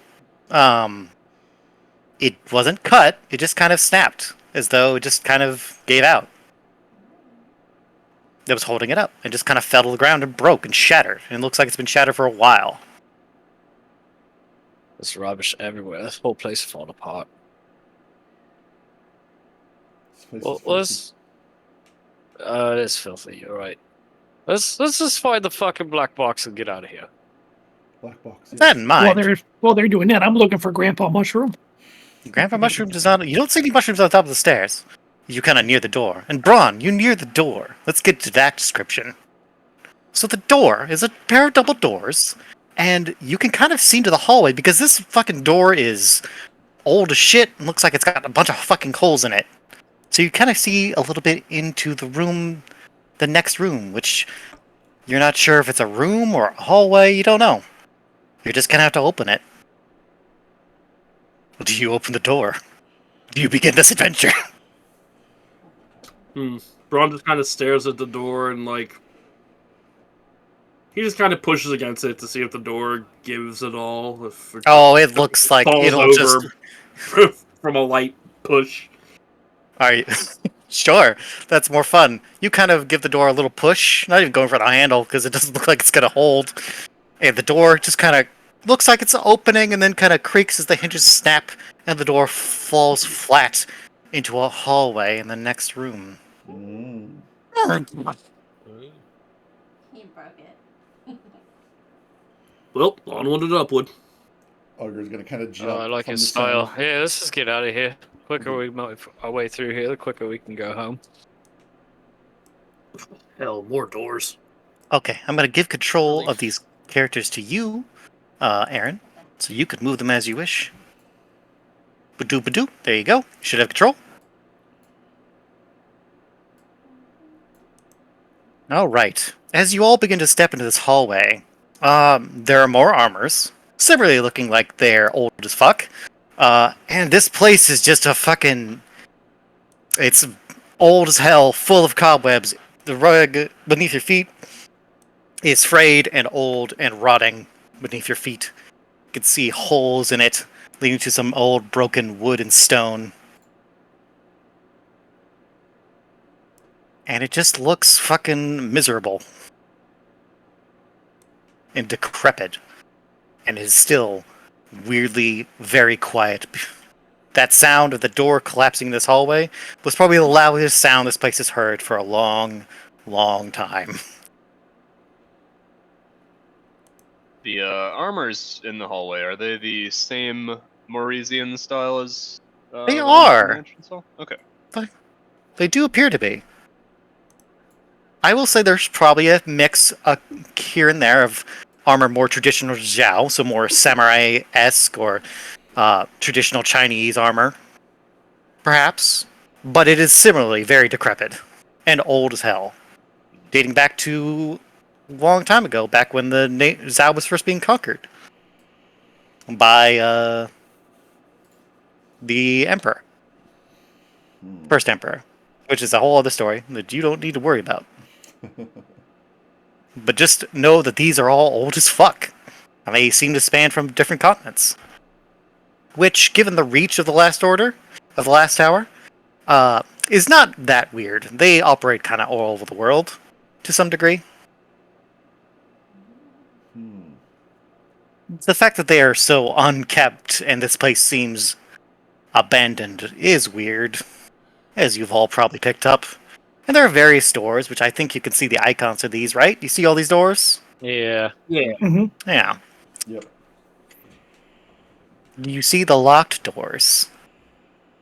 wasn't cut, it just kind of snapped, as though it just kind of gave out. That was holding it up, and just kind of fell to the ground and broke and shattered, and it looks like it's been shattered for a while. There's rubbish everywhere. This whole place is falling apart. This place Well, is filthy. it is filthy. You're right. Let's just find the fucking black box and get out of here. Black box. With that in mind, While they're doing that, I'm looking for Grandpa Mushroom. Grandpa Mushroom does not. You don't see any mushrooms on the top of the stairs. You kind of near the door. And Braun, you near the door. Let's get to that description. So the door is a pair of double doors, and you can kind of see into the hallway because this fucking door is old as shit and looks like it's got a bunch of fucking holes in it. So you kind of see a little bit into the room, the next room, which you're not sure if it's a room or a hallway. You don't know. You're just gonna have to open it. Do you open the door? Do you begin this adventure? Braun just kind of stares at the door and he just kind of pushes against it to see if the door gives at all. If it Oh, it looks like falls it'll over just. from a light push. Are you sure? That's more fun. You kind of give the door a little push, not even going for the handle because it doesn't look like it's gonna hold. And the door just kind of looks like it's opening and then kind of creaks as the hinges snap, and the door falls flat into a hallway in the next room. Mm. He broke it. Well, onward and upward. Augur's gonna kind of jump. I like from his the style. sound. Yeah, let's just get out of here. Quicker we move our way through here, the quicker we can go home. Hell, more doors. Okay, I'm gonna give control of these characters to you, Aaron, so you can move them as you wish. Badoo badoo. There you go. You should have control. All right. As you all begin to step into this hallway, there are more armors, similarly looking like they're old as fuck. And this place is just a fucking... It's old as hell, full of cobwebs. The rug beneath your feet is frayed and old and rotting beneath your feet. You can see holes in it, leading to some old broken wood and stone. And it just looks fucking miserable. And decrepit. And is still weirdly very quiet. That sound of the door collapsing in this hallway was probably the loudest sound this place has heard for a long, long time. The armors in the hallway, are they the same Mauresian style as They the ones in are. the entrance hall? Okay. They do appear to be. I will say there's probably a mix here and there of armor more traditional Zhao, so more samurai-esque or traditional Chinese armor, perhaps. but it is similarly very decrepit and old as hell, dating back to a long time ago, back when the Zhao was first being conquered by the Emperor, first Emperor, which is a whole other story that you don't need to worry about. But just know that these are all old as fuck, and they seem to span from different continents. Which, given the reach of the Last Order, of the Last Tower, is not that weird. They operate kind of all over the world, to some degree. The fact that they are so unkept and this place seems abandoned is weird, as you've all probably picked up. And there are various doors, which I think you can see the icons of these, right? You see all these doors? Yeah. Yeah. Yeah. Yep. You see the locked doors.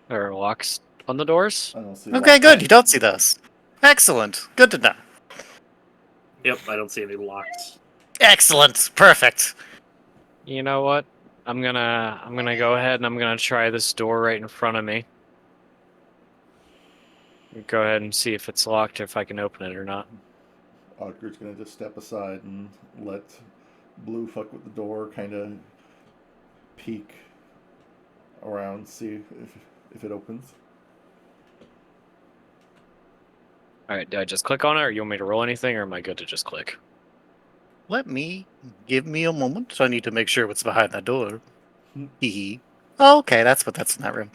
There are locks on the doors. I don't see. Okay, lock- good. You don't see those. Excellent. Good to know. Yep, I don't see any locks. Excellent. Perfect. You know what? I'm gonna go ahead and I'm gonna try this door right in front of me. Go ahead and see if it's locked, if I can open it or not. Ogre's gonna just step aside and let Blue fuck with the door, kind of peek around, see if it opens. Alright, do I just click on it, or you want me to roll anything, or am I good to just click? Give me a moment. I need to make sure what's behind that door. Hmm. Hee. Oh, okay, that's that's in that room.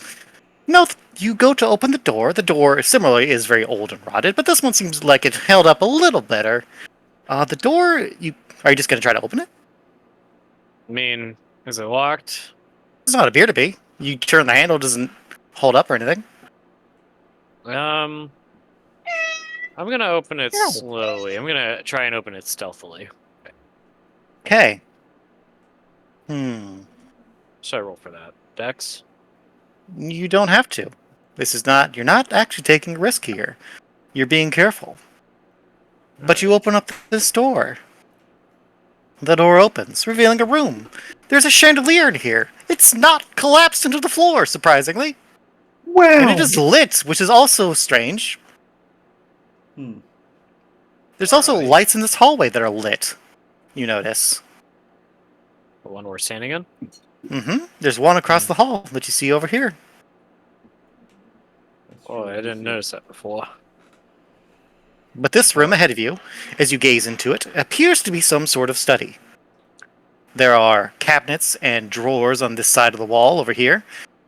No, you go to open the door. The door, similarly, is very old and rotted, but this one seems like it held up a little better. The door, are you just gonna try to open it? I mean, is it locked? Does not appear to be. You turn the handle, doesn't hold up or anything. I'm gonna open it Yeah. slowly. I'm gonna try and open it stealthily. Okay. Should I roll for that? Dex? You don't have to. You're not actually taking a risk here. You're being careful. But you open up this door. The door opens, revealing a room. There's a chandelier in here. It's not collapsed into the floor, surprisingly. Wow. And it is lit, which is also strange. There's also Alright. lights in this hallway that are lit, you notice. The one we're standing in? There's one across the hall that you see over here. That's Oh, true, I didn't see. notice that before. But this room ahead of you, as you gaze into it, appears to be some sort of study. There are cabinets and drawers on this side of the wall over here.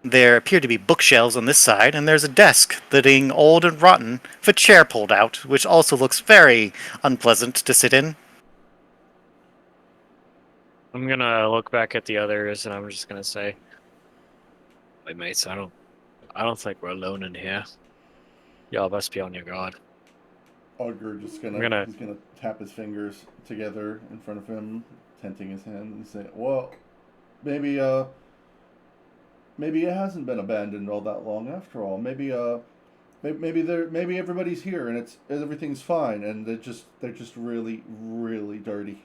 There appear to be bookshelves on this side, and there's a desk that being old and rotten, with a chair pulled out, which also looks very unpleasant to sit in. I'm gonna look back at the others, and I'm just gonna say, "Wait, mates, I don't think we're alone in here. Y'all must be on your guard." Ogre just I'm gonna- he's gonna tap his fingers together in front of him, tenting his hand, and say, "Well, maybe maybe it hasn't been abandoned all that long after all. Maybe maybe everybody's here and everything's fine, and they're just really really dirty.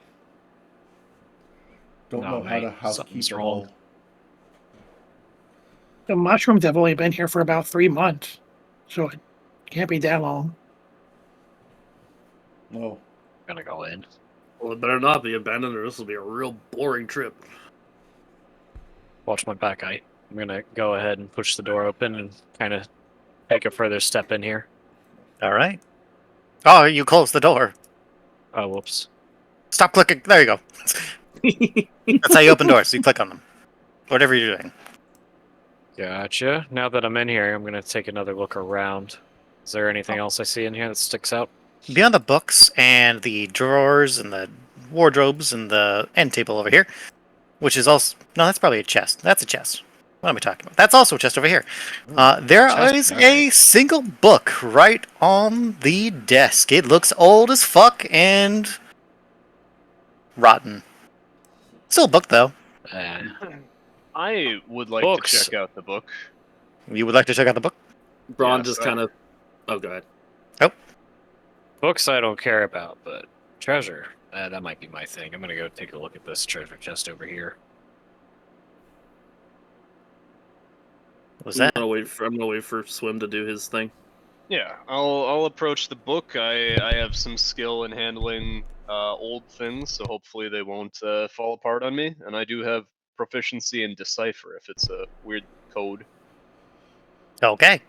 Don't No, know how to mate, housekeep something's at wrong. all." The mushrooms have only been here for about 3 months, so it can't be that long. Oh, I'm gonna go in. Well, it better not be abandoned, or this will be a real boring trip. Watch my back eye. I'm gonna go ahead and push the door open and kind of take a further step in here. All right. Oh, you closed the door. Oh, whoops. Stop clicking. There you go. That's how you open doors. You click on them. Whatever you're doing. Gotcha. Now that I'm in here, I'm gonna take another look around. Is there anything else I see in here that sticks out? Beyond the books and the drawers and the wardrobes and the end table over here, which is also... No, that's probably a chest. That's a chest. What am I talking about? That's also a chest over here. There chest, is alright. a single book right on the desk. It looks old as fuck and rotten. Still a book, though. I would like Books. to check out the book. You would like to check out the book? Braun Yeah, just so- kind of. Oh, go ahead. Books I don't care about, but treasure, that might be my thing. I'm gonna go take a look at this treasure chest over here. What was that? I'm gonna wait for Swim to do his thing. Yeah, I'll approach the book. I have some skill in handling old things, so hopefully they won't fall apart on me. And I do have proficiency in decipher if it's a weird code. Okay.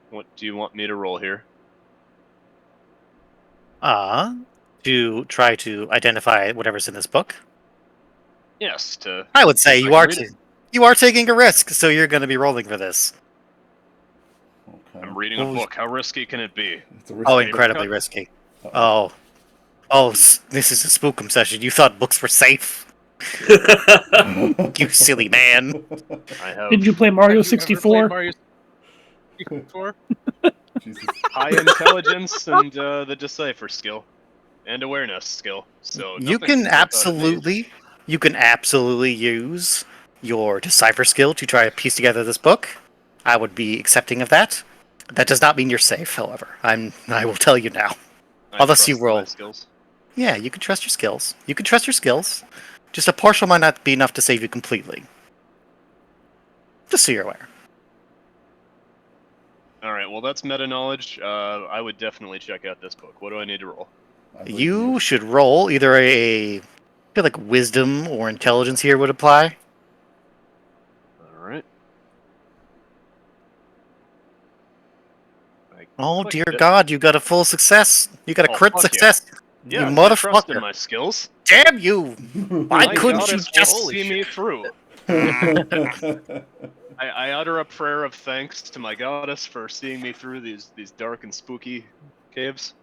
What do you want me to roll here? To try to identify whatever's in this book. Yes, to. I would say I can read it. you are taking a risk, so you're going to be rolling for this. Okay. I'm reading What a was- book. How risky can it be? It's a risky Oh, book. incredibly risky. Uh-oh. This is a spookum session. You thought books were safe? You silly man. I have Did you play Mario Have you ever played 64? Mario 64? Jesus. high intelligence and the decipher skill and awareness skill. So You nothing can jump out at me. absolutely use your decipher skill to try to piece together this book. I would be accepting of that. That does not mean you're safe, however. I will tell you now. I Unless you trust my roll. skills. Yeah, you can trust your skills. You can trust your skills. Just a partial might not be enough to save you completely. Just so you're aware. All right, well that's meta knowledge. I would definitely check out this book. What do I need to roll? I believe You should roll either I feel like wisdom or intelligence here would apply. All right. I Oh clicked dear it. God, you got a full success. You got a Oh, crit fuck success. Yeah, you 'cause I trust in motherfucker. my skills. Damn you! Why My couldn't you goddess just... will Holy see shit. me through. I utter a prayer of thanks to my goddess for seeing me through these dark and spooky caves.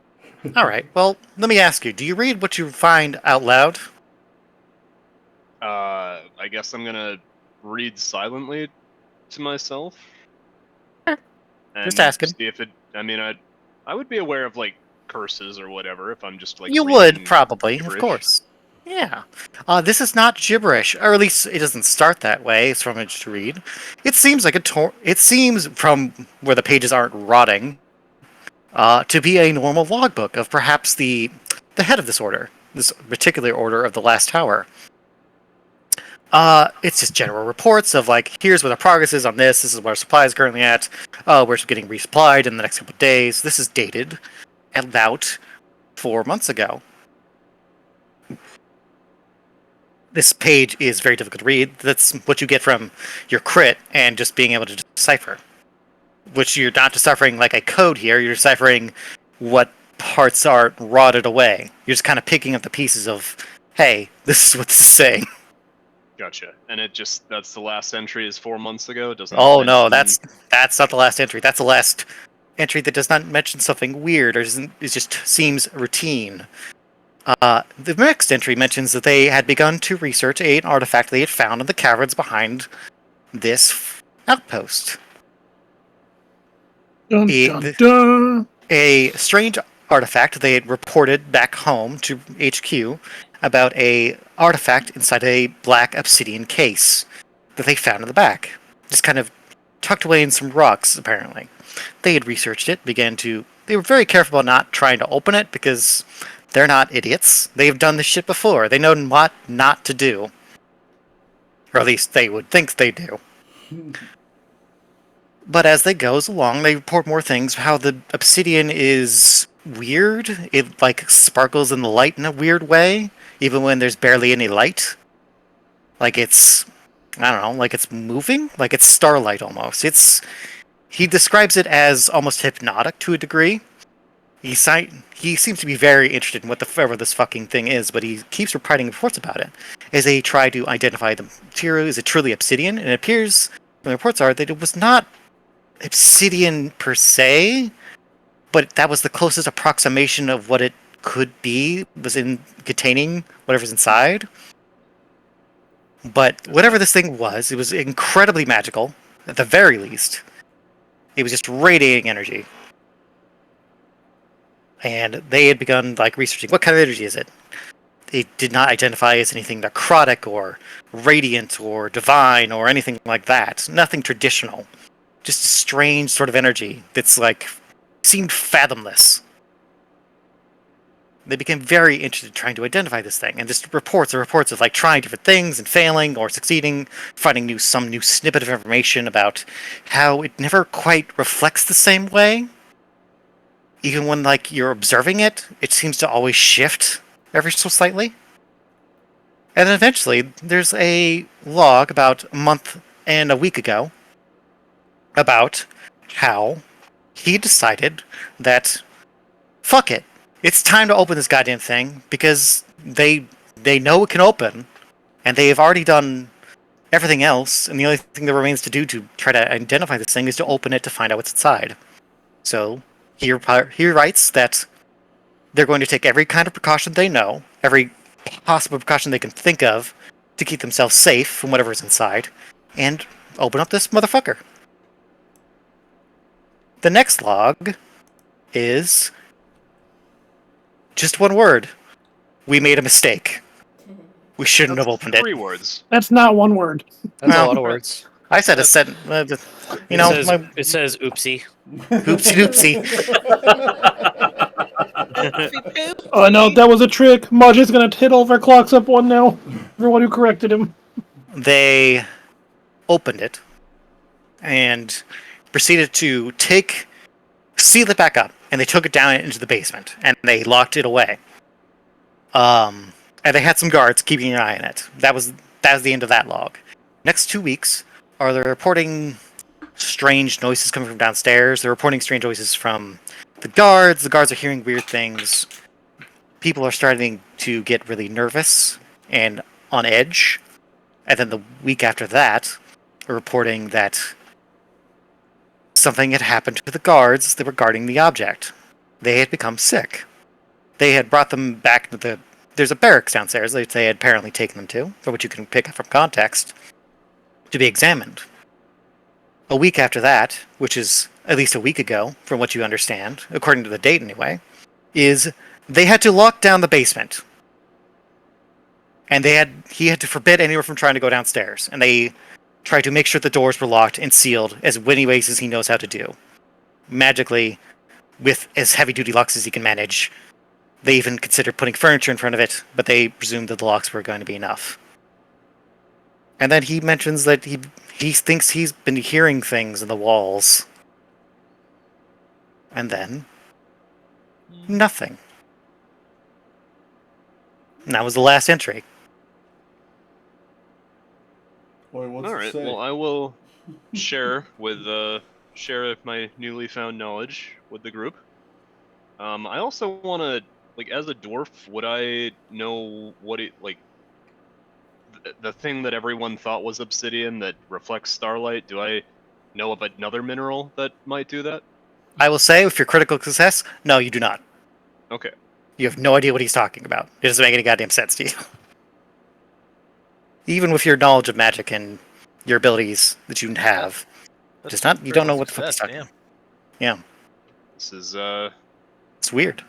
Alright, well, let me ask you, do you read what you find out loud? I guess I'm gonna read silently to myself. Sure. And Just asking. see if it. I mean, I would be aware of like curses or whatever if I'm just like. You reading would, probably, of gibberish. course. Yeah. This is not gibberish, or at least it doesn't start that way. It's from it to read. It seems like it seems from where the pages aren't rotting, to be a normal logbook of perhaps the head of this order, this particular order of the Last Tower. It's just general reports of like, here's where the progress is on this. This is where our supply is currently at. We're getting resupplied in the next couple of days. This is dated about 4 months ago. This page is very difficult to read. That's what you get from your crit and just being able to decipher. Which you're not deciphering like a code here. You're deciphering what parts are rotted away. You're just kind of picking up the pieces of, hey, this is what this is saying. Gotcha. And that's the last entry is 4 months ago. It doesn't. Oh no, mention- that's not the last entry. That's the last entry that does not mention something weird or it just seems routine. The next entry mentions that they had begun to research an artifact they had found in the caverns behind this outpost. Dun, It- dun, dun. A strange artifact they had reported back home to HQ about a artifact inside a black obsidian case that they found in the back, just kind of tucked away in some rocks. Apparently, they had researched it. They were very careful about not trying to open it because they're not idiots. They've done this shit before. They know what not to do, or at least they would think they do. But as they goes along, they report more things. How the obsidian is weird. It like sparkles in the light in a weird way, even when there's barely any light. Like it's, I don't know, like it's moving, like it's starlight almost. He describes it as almost hypnotic to a degree. He seems to be very interested in whatever this fucking thing is, but he keeps reporting reports about it. As they try to identify the material, is it truly obsidian? And it appears, the reports are, that it was not obsidian per se, but that was the closest approximation of what it could be, was in containing whatever's inside. But whatever this thing was, it was incredibly magical, at the very least. It was just radiating energy. And they had begun like researching what kind of energy is it. They did not identify as anything necrotic or radiant or divine or anything like that. Nothing traditional. Just a strange sort of energy that's like seemed fathomless. They became very interested in trying to identify this thing, and just reports of like trying different things and failing or succeeding, finding some new snippet of information about how it never quite reflects the same way. Even when like you're observing it, it seems to always shift ever so slightly. And then eventually, there's a log about a month and a week ago about how he decided that fuck it, it's time to open this goddamn thing because they know it can open, and they have already done everything else, and the only thing that remains to do to try to identify this thing is to open it to find out what's inside. So he writes that they're going to take every kind of precaution they know, every possible precaution they can think of to keep themselves safe from whatever's inside, and open up this motherfucker. The next log is just one word. We made a mistake. We shouldn't have opened it. 3 words. That's not one word. That's Well, a lot of words. I said a sentence. You know, It says oopsie. oopsie Oh no, that was a trick. Mudge gonna hit all of our clocks up one now. Everyone who corrected him. They opened it and proceeded to seal it back up, and they took it down into the basement and they locked it away. And they had some guards keeping an eye on it. That was the end of that log. Next 2 weeks are they reporting strange noises coming from downstairs. They're reporting strange noises from the guards. The guards are hearing weird things. People are starting to get really nervous and on edge. And then the week after that, are reporting that something had happened to the guards that were guarding the object. They had become sick. They had brought them back to the... There's a barracks downstairs that they had apparently taken them to, for which you can pick up from context, to be examined. A week after that, which is at least a week ago, from what you understand, according to the date anyway, is they had to lock down the basement. And he had to forbid anyone from trying to go downstairs. And they tried to make sure the doors were locked and sealed as many ways as he knows how to do. Magically, with as heavy-duty locks as he can manage. They even considered putting furniture in front of it, but they presumed that the locks were going to be enough. And then he mentions that he thinks he's been hearing things in the walls. And then... nothing. And that was the last entry. Boy, what's All it right. say? Well, I will share my newly found knowledge with the group. I also want to, like, as a dwarf, would I know what it, like, the thing that everyone thought was obsidian that reflects starlight? Do I know of another mineral that might do that? I will say, with your critical success, no, you do not. Okay. You have no idea what he's talking about. It doesn't make any goddamn sense to you. Even with your knowledge of magic and your abilities that you have, you don't know what the fuck he's talking about. Yeah. This is, It's weird.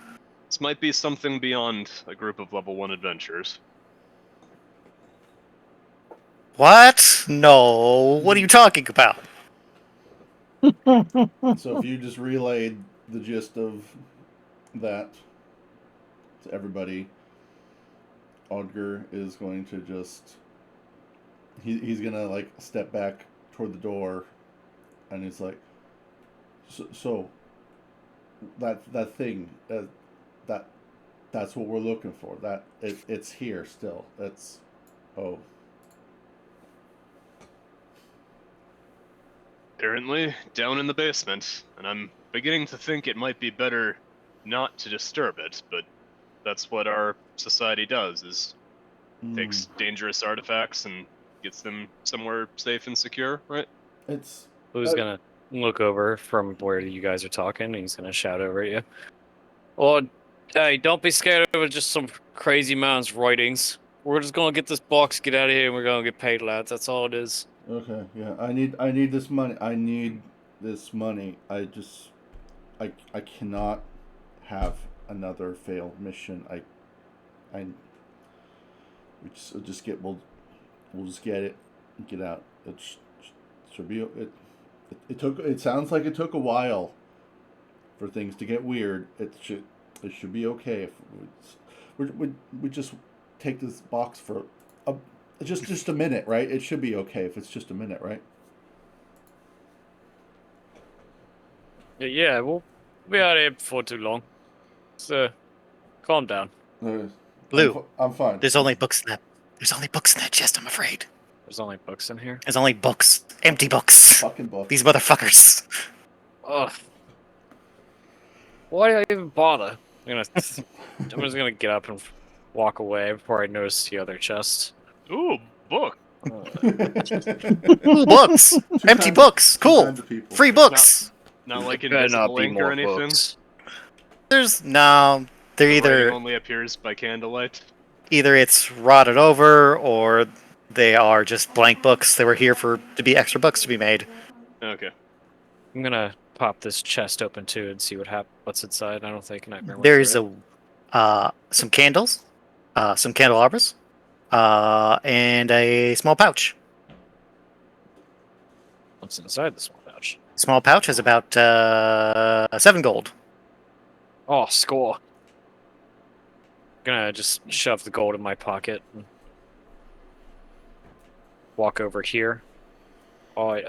this might be something beyond a group of level 1 adventurers. What? No. What are you talking about? So if you just relayed the gist of that to everybody, Odger is going to just... He's going to, like, step back toward the door, and he's like, so that thing, that's what we're looking for. It's here still. Oh. Apparently, down in the basement, and I'm beginning to think it might be better not to disturb it, but that's what our society does, is takes dangerous artifacts and gets them somewhere safe and secure, right? It's... Who's gonna look over from where you guys are talking, and he's gonna shout over at you. Oh, hey, don't be scared of just some crazy man's writings. We're just gonna get this box, get out of here, and we're gonna get paid, lads. That's all it is. Okay, yeah. I need this money. I need this money. I cannot have another failed mission. We'll just get it and get out. It should be it sounds like it took a while for things to get weird. It It should be okay if we just take this box for just a minute, right? It should be okay if it's just a minute, right? Yeah, we'll be out here before too long. So, calm down. Blue, I'm fine. there's only books in that. There's only books in that chest, I'm afraid. There's only books in here. There's only books. Empty books. Fucking book. These motherfuckers. Ugh. Why do I even bother? I'm just gonna get up and walk away before I notice the other chest. Ooh, book. Ooh, books. Empty books. Cool. Free books. Not like Better not invisible be ink or more anything. books. There's no. They're The writing either only appears by candlelight. it's rotted over or they are just blank books. They were here to be extra books to be made. Okay. I'm gonna pop this chest open too and see what's inside. I don't think Nightmare. There's some candles, some candelabras, and a small pouch. What's inside the small pouch? Small pouch has about 7 gold. Oh, score. Gonna just shove the gold in my pocket and walk over here. Alright,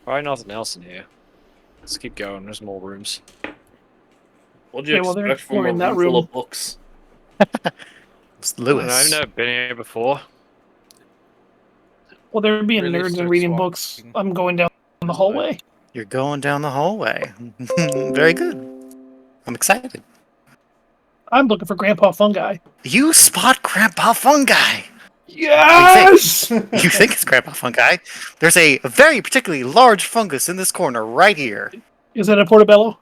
probably nothing else in here. Let's keep going. There's more rooms. What'd you Yeah, well, they're expect from a exploring that room full room. of books? It's Lewis. I've never been here before. Well, they're being Really nerds and starts reading walking. books. I'm going down the hallway. You're going down the hallway. Very good. I'm excited. I'm looking for Grandpa Fungi. You spot Grandpa Fungi. Yes! You think it's Grandpa Fungi. There's a very particularly large fungus in this corner right here. Is that a portobello?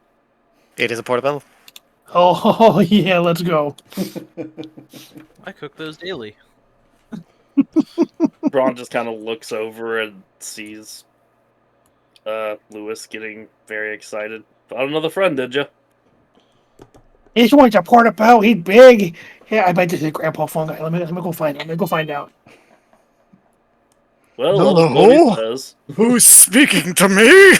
It is a portobello. Oh, yeah, let's go. I cook those daily. Braun just kind of looks over and sees Lewis getting very excited. Found another friend, did you? This one's a portobello. He's big. Yeah, I bet this is Grandpa Fungi. Let me go find out. Let me go find out. Well, Hello? that's what he says. Who's speaking to me?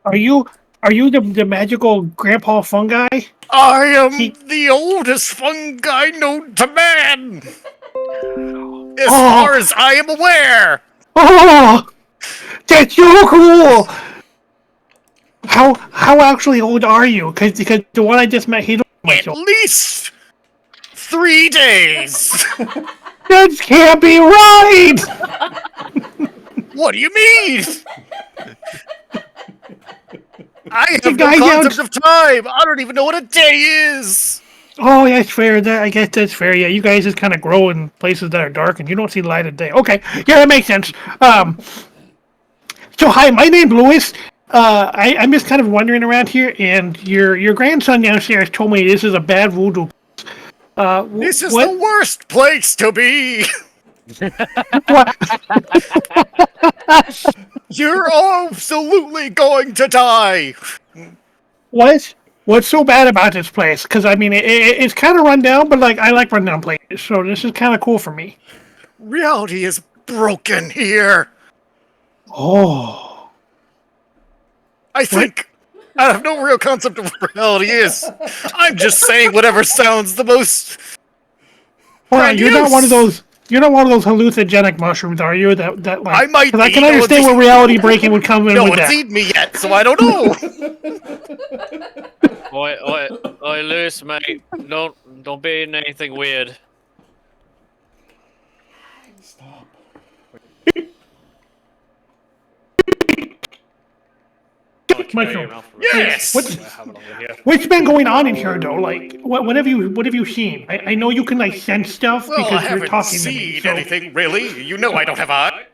Are you the magical Grandpa Fungi? I am the oldest fungi known to man. As far as I am aware. Oh, that's so cool. How actually old are you? Because the one I just met, he looked At least 3 days. that can't be right. What do you mean? I have no guy concept of time. I don't even know what a day is. Oh, that's fair. I guess that's fair. Yeah, you guys just kind of grow in places that are dark and you don't see the light of day. Okay, yeah, that makes sense. So hi, my name's Lewis. I'm just kind of wandering around here, and your grandson downstairs told me this is a bad voodoo. This is the worst place to be. What? You're absolutely going to die. What? What's so bad about this place? Because I mean, it's kind of run down, but like I like rundown places, so this is kind of cool for me. Reality is broken here. Oh. I think I have no real concept of what reality is. I'm just saying whatever sounds the most. Well, you're not one of those. You're not one of those hallucinogenic mushrooms, are you? That like. I might Because I be. can No understand one's- where reality breaking would come in No with one's that. eaten me yet, so I don't know. Oi, Lewis, mate. Don't be in anything weird. Stop. Mushroom. Yes. What's been going on in here, though? Like, what have you seen? I know you can like sense stuff Well, I because you're haven't talking to me. seen So. anything really. You know I don't have eyes.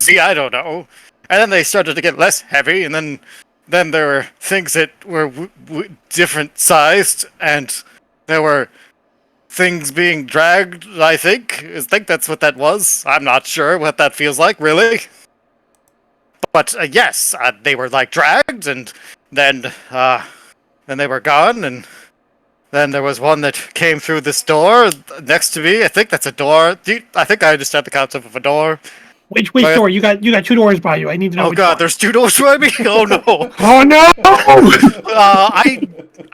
See, I don't know. And then they started to get less heavy, and then there were things that were different sized, and there were things being dragged. I think that's what that was. I'm not sure what that feels like, really. But yes, they were like dragged, and then they were gone, and Then there was one that came through this door next to me. I think that's a door. I think I understand the concept of a door. Which But- door? You got 2 doors by you. I need to know Oh which god, one. there's 2 doors by me? Oh no! Oh no!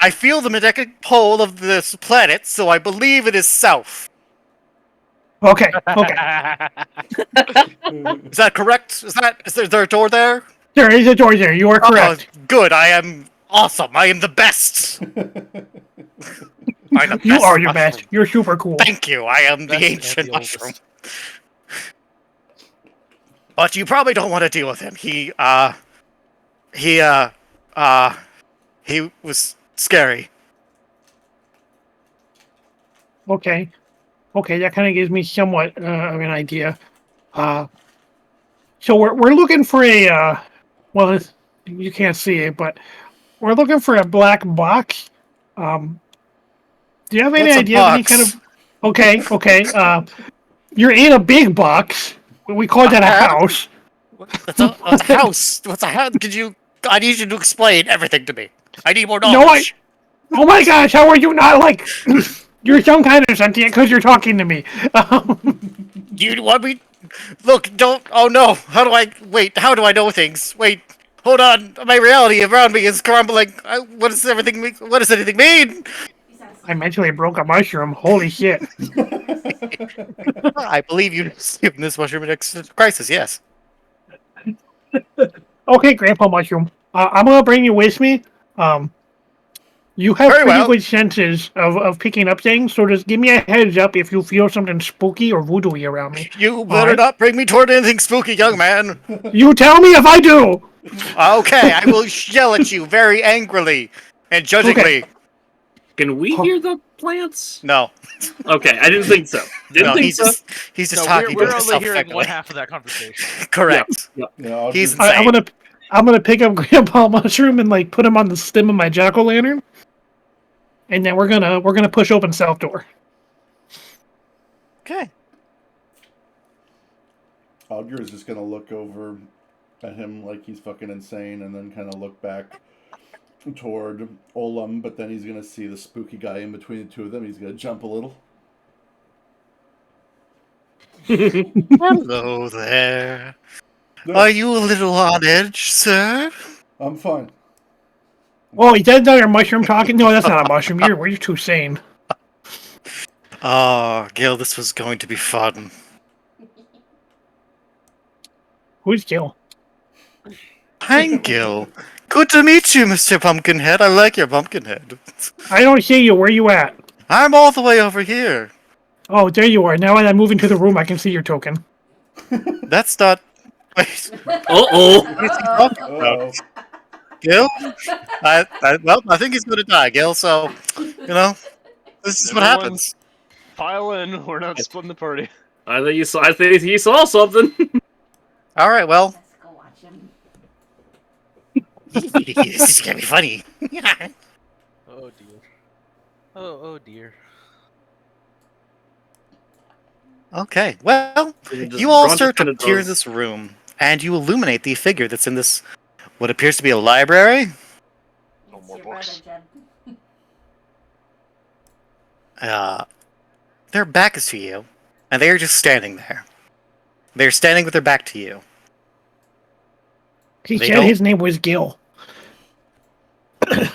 I feel the magnetic pole of this planet, so I believe it is south. Okay. Is that correct? Is there a door there? There is a door there. You are correct. Oh, good. I am awesome. I am the best. I'm the You best are your mushroom. best. You're super cool. Thank you. I am the Best and ancient the mushroom. oldest. But you probably don't want to deal with him. He was scary. Okay, that kind of gives me somewhat of an idea. So we're looking for a well, you can't see it, but we're looking for a black box. Do you have any What's a idea of any kind box? of? Okay. You're in a big box. We call that a house. That's a house. What's a house? I need you to explain everything to me. I need more No, knowledge. Oh my gosh! How are you not like? You're some kind of sentient because you're talking to me. You want me? Look, don't. Oh no. How do I? Wait. How do I know things? Wait. Hold on. My reality around me is crumbling. What does everything mean? What does anything mean? I mentally broke a mushroom. Holy shit! I believe you in this mushroom crisis. Yes. Okay, Grandpa Mushroom. I'm gonna bring you with me. You have Very pretty well. good senses of picking up things, so just give me a heads up if you feel something spooky or voodoo-y around me. You better Alright. not bring me toward anything spooky, young man. You tell me if I do. Okay, I will yell at you very angrily and judgingly. Can we hear the plants? No, Okay, I didn't think so. Didn't no, think he's so. just No, talking we're to only himself hearing effectively. one half of that conversation. Correct. Yep. Yeah, I'll He's just- insane. I'm gonna pick up Grandpa Mushroom and like put him on the stem of my jack-o'-lantern, and then we're gonna push open south door. Okay. Alger is just gonna look over at him like he's fucking insane, and then kind of look back toward Olam. But then he's gonna see the spooky guy in between the two of them. He's gonna jump a little. Hello there. No, Are you a little on edge, sir? I'm fine. Oh, is that another mushroom talking? No, that's not a mushroom. You're too sane. Oh, Gil, this was going to be fun. Who's Gil? Hi, Gil. Good to meet you, Mr. Pumpkinhead. I like your pumpkinhead. I don't see you. Where you at? I'm all the way over here. Oh, there you are. Now that I move into the room, I can see your token. That's not. Wait, Uh-oh. Oh, Gil? I think he's gonna die, Gil, so, this is what happens. File in. We're not splitting the party. I think he saw something. Alright, well, Let's go watch him. this is gonna be funny. Oh dear. Oh dear. Okay, well, you all start to appear in this room, and you illuminate the figure that's in this, what appears to be a library. No It's more your brother, books. Jeb. Their back is to you, and they are just standing there. They're standing with their back to you. He They said don't- his name was Gil.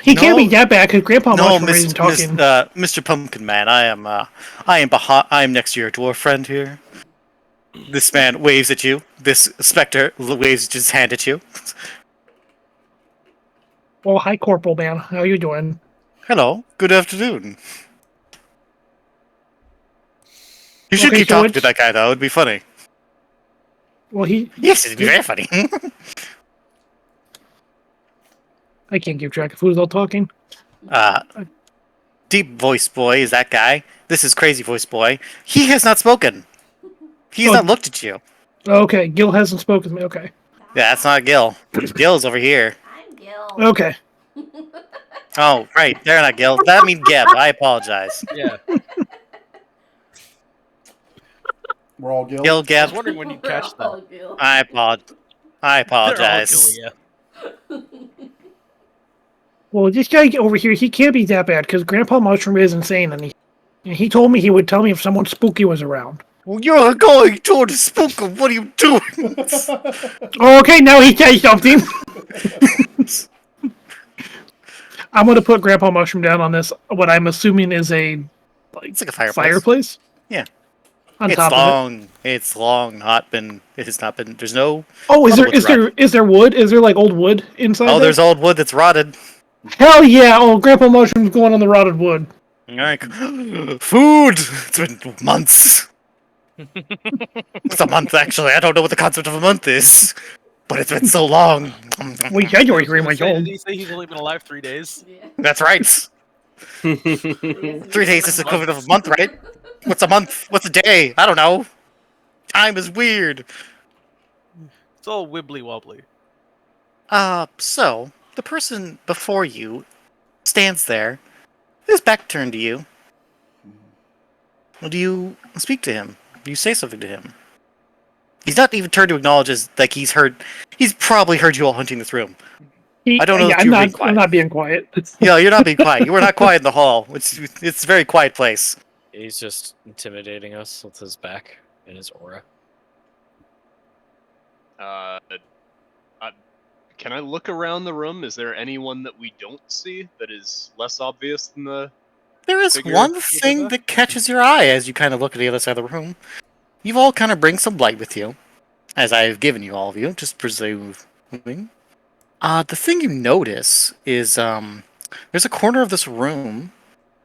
He can't be No. that bad because Grandpa No, Mushroom isn't talking. Mr. Pumpkin Man, I am next to your dwarf friend here. This man waves at you. This specter waves his hand at you. Oh, hi, Corporal Man. How you doing? Hello. Good afternoon. You should Okay, keep so talking to it's- that guy, though. It'd be funny. Well, Yes, it'd be very funny. I can't keep track of who's all talking. Deep Voice Boy is that guy. This is Crazy Voice Boy. He has not spoken. He's Oh. not looked at you. Okay, Gil hasn't spoken to me. Okay. Yeah, that's not Gil. Gil's over here. I'm Gil. Okay. Oh, right. They're not Gil. That means Geb. I apologize. Yeah. we're all guilty. Gil, I Geb. was wondering when you'd catch Oh, that. Gil. I They're all apologize. Gil, yeah. Well, this guy over here, he can't be that bad because Grandpa Mushroom is insane, and he told me he would tell me if someone spooky was around. Well, you're going toward the spooker. What are you doing? Okay, now he says something. I'm gonna put Grandpa Mushroom down on this. What I'm assuming is It's like a fireplace. fireplace. Yeah. On It's top of long. It's long. It has not been. There's no. it. Oh, is Probably what's is there wood? Is there like old wood inside? Oh, there? there's old wood that's rotted. Hell yeah! Oh, Grandpa Mushroom's going on the rotted wood. All right. Food. It's been months. It's a month, actually. I don't know what the concept of a month is, but it's been so long. We January 3 Did months he old. say he's only been alive 3 days? Yeah. That's right. He 3 days is the equivalent of a month, right? What's a month? What's a day? I don't know. Time is weird. It's all wibbly wobbly. So, the person before you stands there, his back turned to you. Do you speak to him? Do you say something to him? He's not even turned to acknowledge as like he's probably heard you all hunting this room. I don't know if you're being quiet. I'm not being quiet. Yeah, you're not being quiet. You were not quiet in the hall. It's a very quiet place. He's just intimidating us with his back and his aura. Can I look around the room? Is there anyone that we don't see that is less obvious than the... There is Figure one it thing out. that catches your eye as you kind of look at the other side of the room. You've all kind of bring some light with you, as I've given you all of you, just presuming. The thing you notice is there's a corner of this room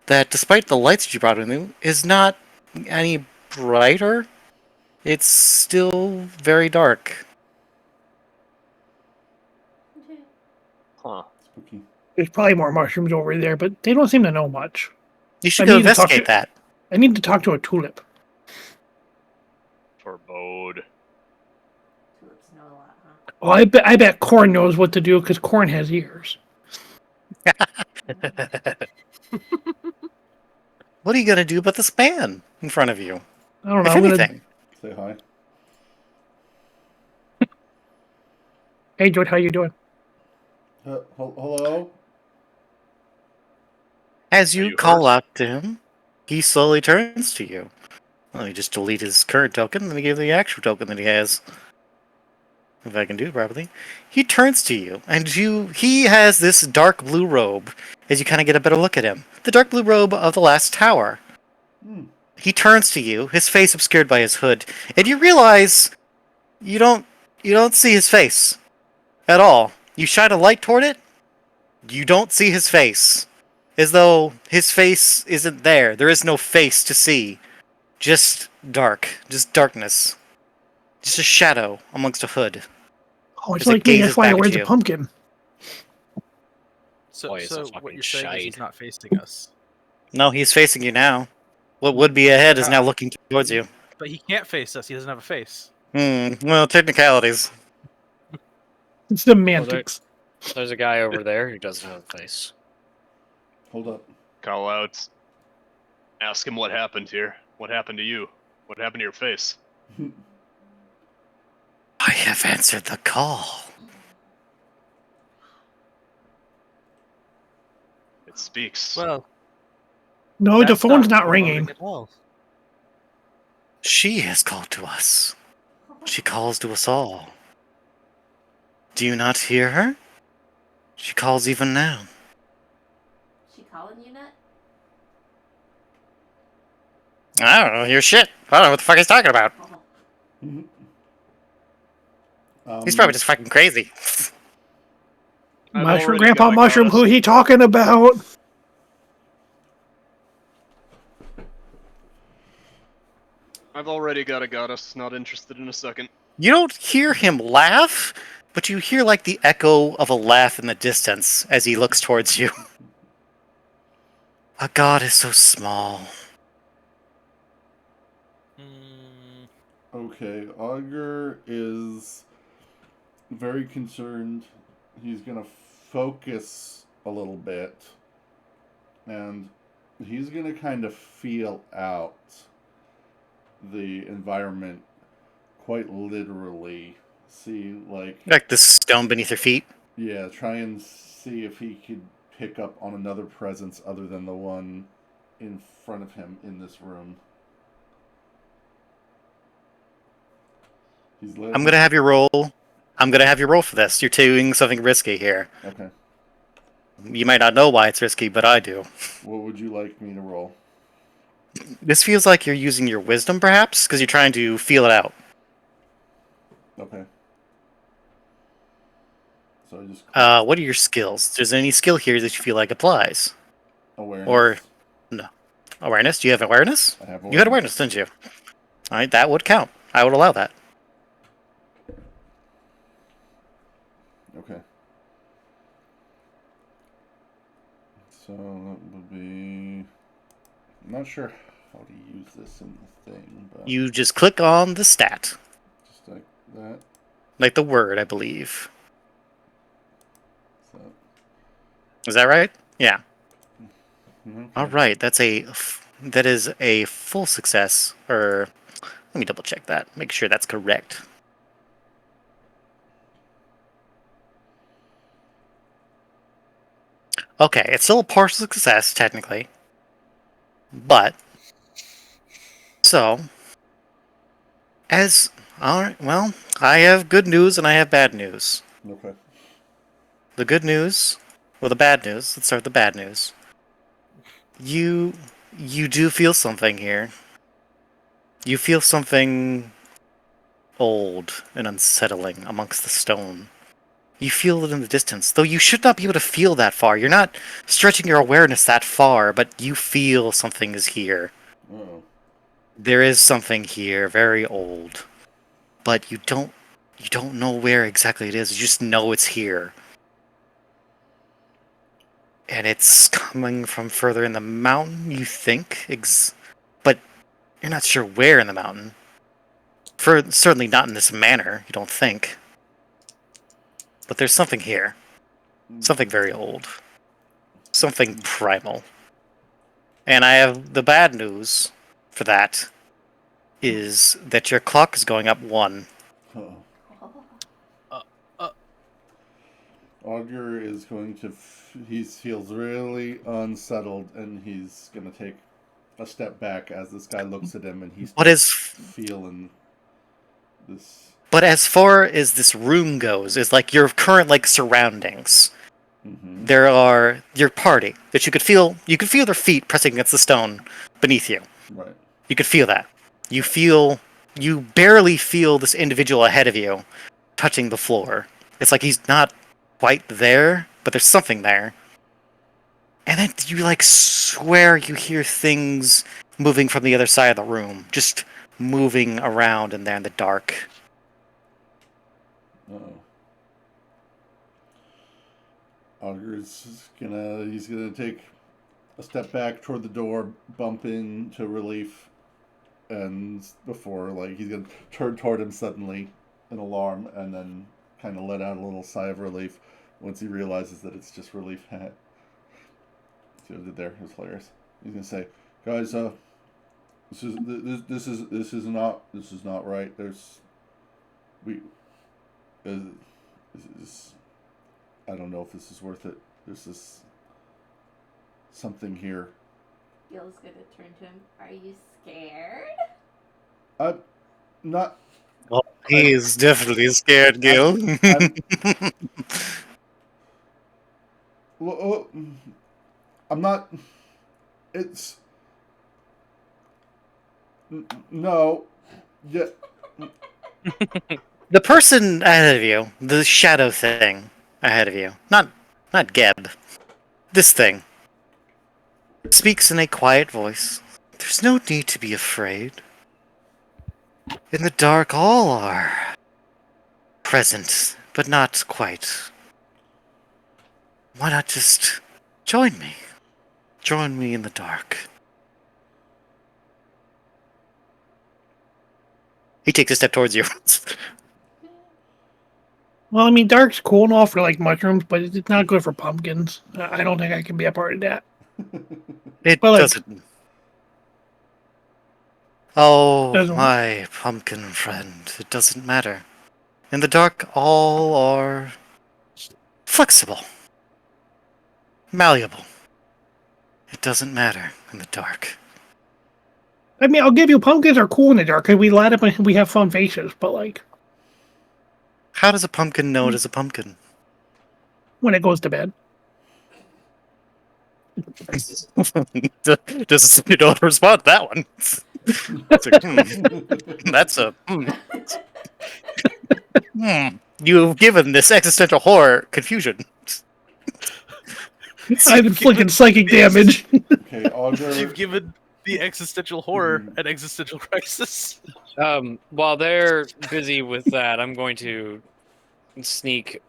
that, despite the lights that you brought in you, is not any brighter. It's still very dark. Huh. Spooky. There's probably more mushrooms over there, but they don't seem to know much. You should I go need to talk investigate to- that. I need to talk to a tulip. Forebode. Tulips know a lot, huh? Oh, I bet Corn knows what to do because Corn has ears. What are you gonna do about the span in front of you? I don't know. If I'm gonna, anything. Say hi. hey, George, how you doing? Hello? As Are you you call hurt? out to him, he slowly turns to you. Well, he just delete his current token, and then give the actual token that he has. If I can do it properly. He turns to you, and he has this dark blue robe, as you kind of get a better look at him. The dark blue robe of the last tower. Hmm. He turns to you, his face obscured by his hood, and you realize you don't see his face at all. You shine a light toward it, you don't see his face. As though his face isn't there. There is no face to see. Just dark. Just darkness. Just a shadow amongst a hood. Oh, it's As it like me. gazes That's why I back at wear the you. pumpkin. So, Boy, he's a so what fucking you're saying is he's shite. not facing us. No, he's facing you now. What would be ahead is now looking towards you. But he can't face us. He doesn't have a face. Well, technicalities. It's semantics. There's a guy over there who doesn't have a face. Hold up. Call out. Ask him what happened here. What happened to you? What happened to your face? I have answered the call. It speaks. Well, No, the that's phone's not promoting ringing. at all. She has called to us. She calls to us all. Do you not hear her? She calls even now. She calling you nut? I don't know, hear shit. I don't know what the fuck he's talking about. Oh. He's probably just fucking crazy. I've Mushroom, already Grandpa got a Mushroom, goddess. who he talking about? I've already got a goddess. Not interested in a second. You don't hear him laugh, but you hear like the echo of a laugh in the distance as he looks towards you. A god is so small. Mm, Okay, Augur is very concerned. He's gonna focus a little bit, and he's gonna kind of feel out the environment quite literally. See, like, Like the stone beneath your feet. yeah, try and see if he could pick up on another presence other than the one in front of him in this room. I'm gonna have you roll. I'm gonna have you roll for this. You're doing something risky here. Okay. You might not know why it's risky, but I do. What would you like me to roll? This feels like you're using your wisdom, perhaps, because you're trying to feel it out. Okay. So I just What are your skills? Is there any skill here that you feel like applies? awareness. Or no awareness? Do you have awareness? I have awareness. You had awareness, didn't you? All right, that would count. I would allow that. Okay. So that would be. I'm not sure how to use this in the thing, but You just click on the stat, just like that. like the word, I believe. So. Is that right? Yeah. Okay. All right, that is a full success. Or let me double check that. Make sure that's correct. Okay, it's still a partial success technically, but so as all right. Well, I have good news and I have bad news. Okay. The good news, well, the bad news. Let's start with the bad news. You do feel something here. You feel something old and unsettling amongst the stone. You feel it in the distance, though you should not be able to feel that far. You're not stretching your awareness that far, but you feel something is here. Oh. There is something here, very old, but you don't know where exactly it is. You just know it's here. And it's coming from further in the mountain, you think, but you're not sure where in the mountain. Certainly not in this manner, you don't think. But there's something here. Something very old. Something primal. And I have the bad news for that is that your clock is going up 1. Oh. Uh, uh, Augur is going to. He feels really unsettled, and he's going to take a step back as this guy looks at him, and he's feeling this. But as far as this room goes, is like your current like surroundings. Mm-hmm. There are your party that you could feel. You could feel their feet pressing against the stone beneath you. Right. You could feel that. You barely feel this individual ahead of you touching the floor. It's like he's not quite there, but there's something there. And then you like swear you hear things moving from the other side of the room, just moving around in there in the dark. Uh-oh. Augur's he's gonna take a step back toward the door, bump into relief, and before he's gonna turn toward him suddenly in alarm, and then kind of let out a little sigh of relief once he realizes that it's just relief. See what I did there? It was hilarious. He's gonna say, "Guys, this is not right. I don't know if this is worth it. There's this something here." Gil's gonna turn to him. Are you scared? I'm not. Well, he is definitely scared, Gil. I'm not. It's. No. Yeah. The person ahead of you, the shadow thing ahead of you, not Geb, this thing, speaks in a quiet voice. There's no need to be afraid. In the dark, all are present, but not quite. Why not just join me? Join me in the dark. He takes a step towards you. Well, I mean, dark's cool and all for like mushrooms, but it's not good for pumpkins. I don't think I can be a part of that. It Well, like- doesn't. Oh, Doesn't what? my pumpkin friend, it doesn't matter. In the dark, all are flexible. malleable. It doesn't matter in the dark. I mean, I'll give you, pumpkins are cool in the dark, because we light up and we have fun faces, but, like, How does a pumpkin know it is a pumpkin? when it goes to bed. Just you don't respond to that one. It's like, that's a. You've given this existential horror confusion. I've inflicted psychic damage. Okay, Augur. You've given the existential horror an existential crisis. While they're busy with that, I'm going to sneak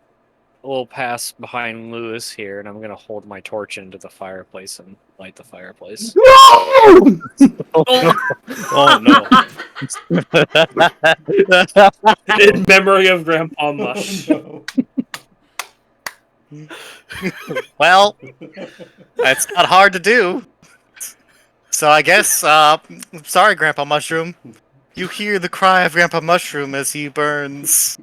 a little past behind Lewis here, and I'm going to hold my torch into the fireplace and light the fireplace. No! Oh no! In memory of Grandpa Mush. Oh, Well, that's not hard to do. So I guess, sorry, Grandpa Mushroom. You hear the cry of Grandpa Mushroom as he burns.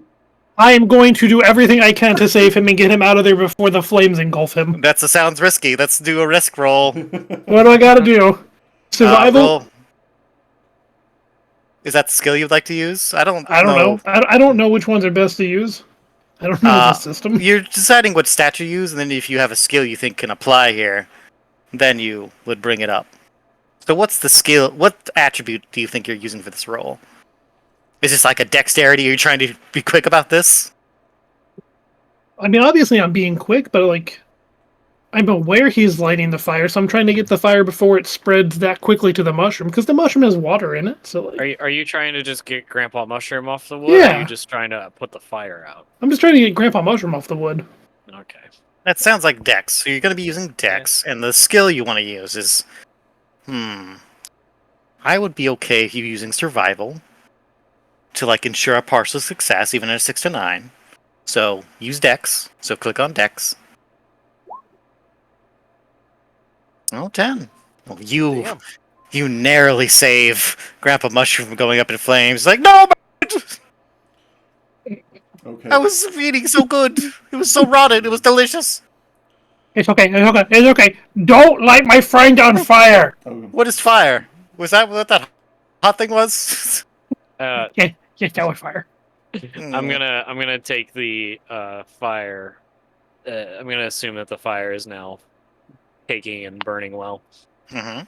I am going to do everything I can to save him and get him out of there before the flames engulf him. That sounds risky. Let's do a risk roll. What do I gotta do? Survival? Roll. Is that the skill you'd like to use? I don't know. I don't know which ones are best to use. I don't know the system. You're deciding what stat you use, and then if you have a skill you think can apply here, then you would bring it up. So what's the skill? What attribute do you think you're using for this roll? Is this like a dexterity? Are you trying to be quick about this? I mean, obviously I'm being quick, but, like, I'm aware he's lighting the fire, so I'm trying to get the fire before it spreads that quickly to the mushroom, because the mushroom has water in it, so, like... Are you trying to just get Grandpa Mushroom off the wood? Or Yeah. are you just trying to put the fire out? I'm just trying to get Grandpa Mushroom off the wood. Okay. That sounds like dex. So you're going to be using dex, and the skill you want to use is... I would be okay if you're using survival to, like, ensure a partial success, even at a 6 to 9. So use dex. So click on dex. Oh, 10. Well, Damn. you narrowly save Grandpa Mushroom from going up in flames. Like, no, okay. I was eating so good. It was so rotten. It was delicious. It's okay, it's okay. Don't light my friend on fire! Okay. What is fire? Was that what that hot thing was? Yes, that was fire. I'm gonna take the fire. I'm gonna assume that the fire is now taking and burning well. Mm-hmm.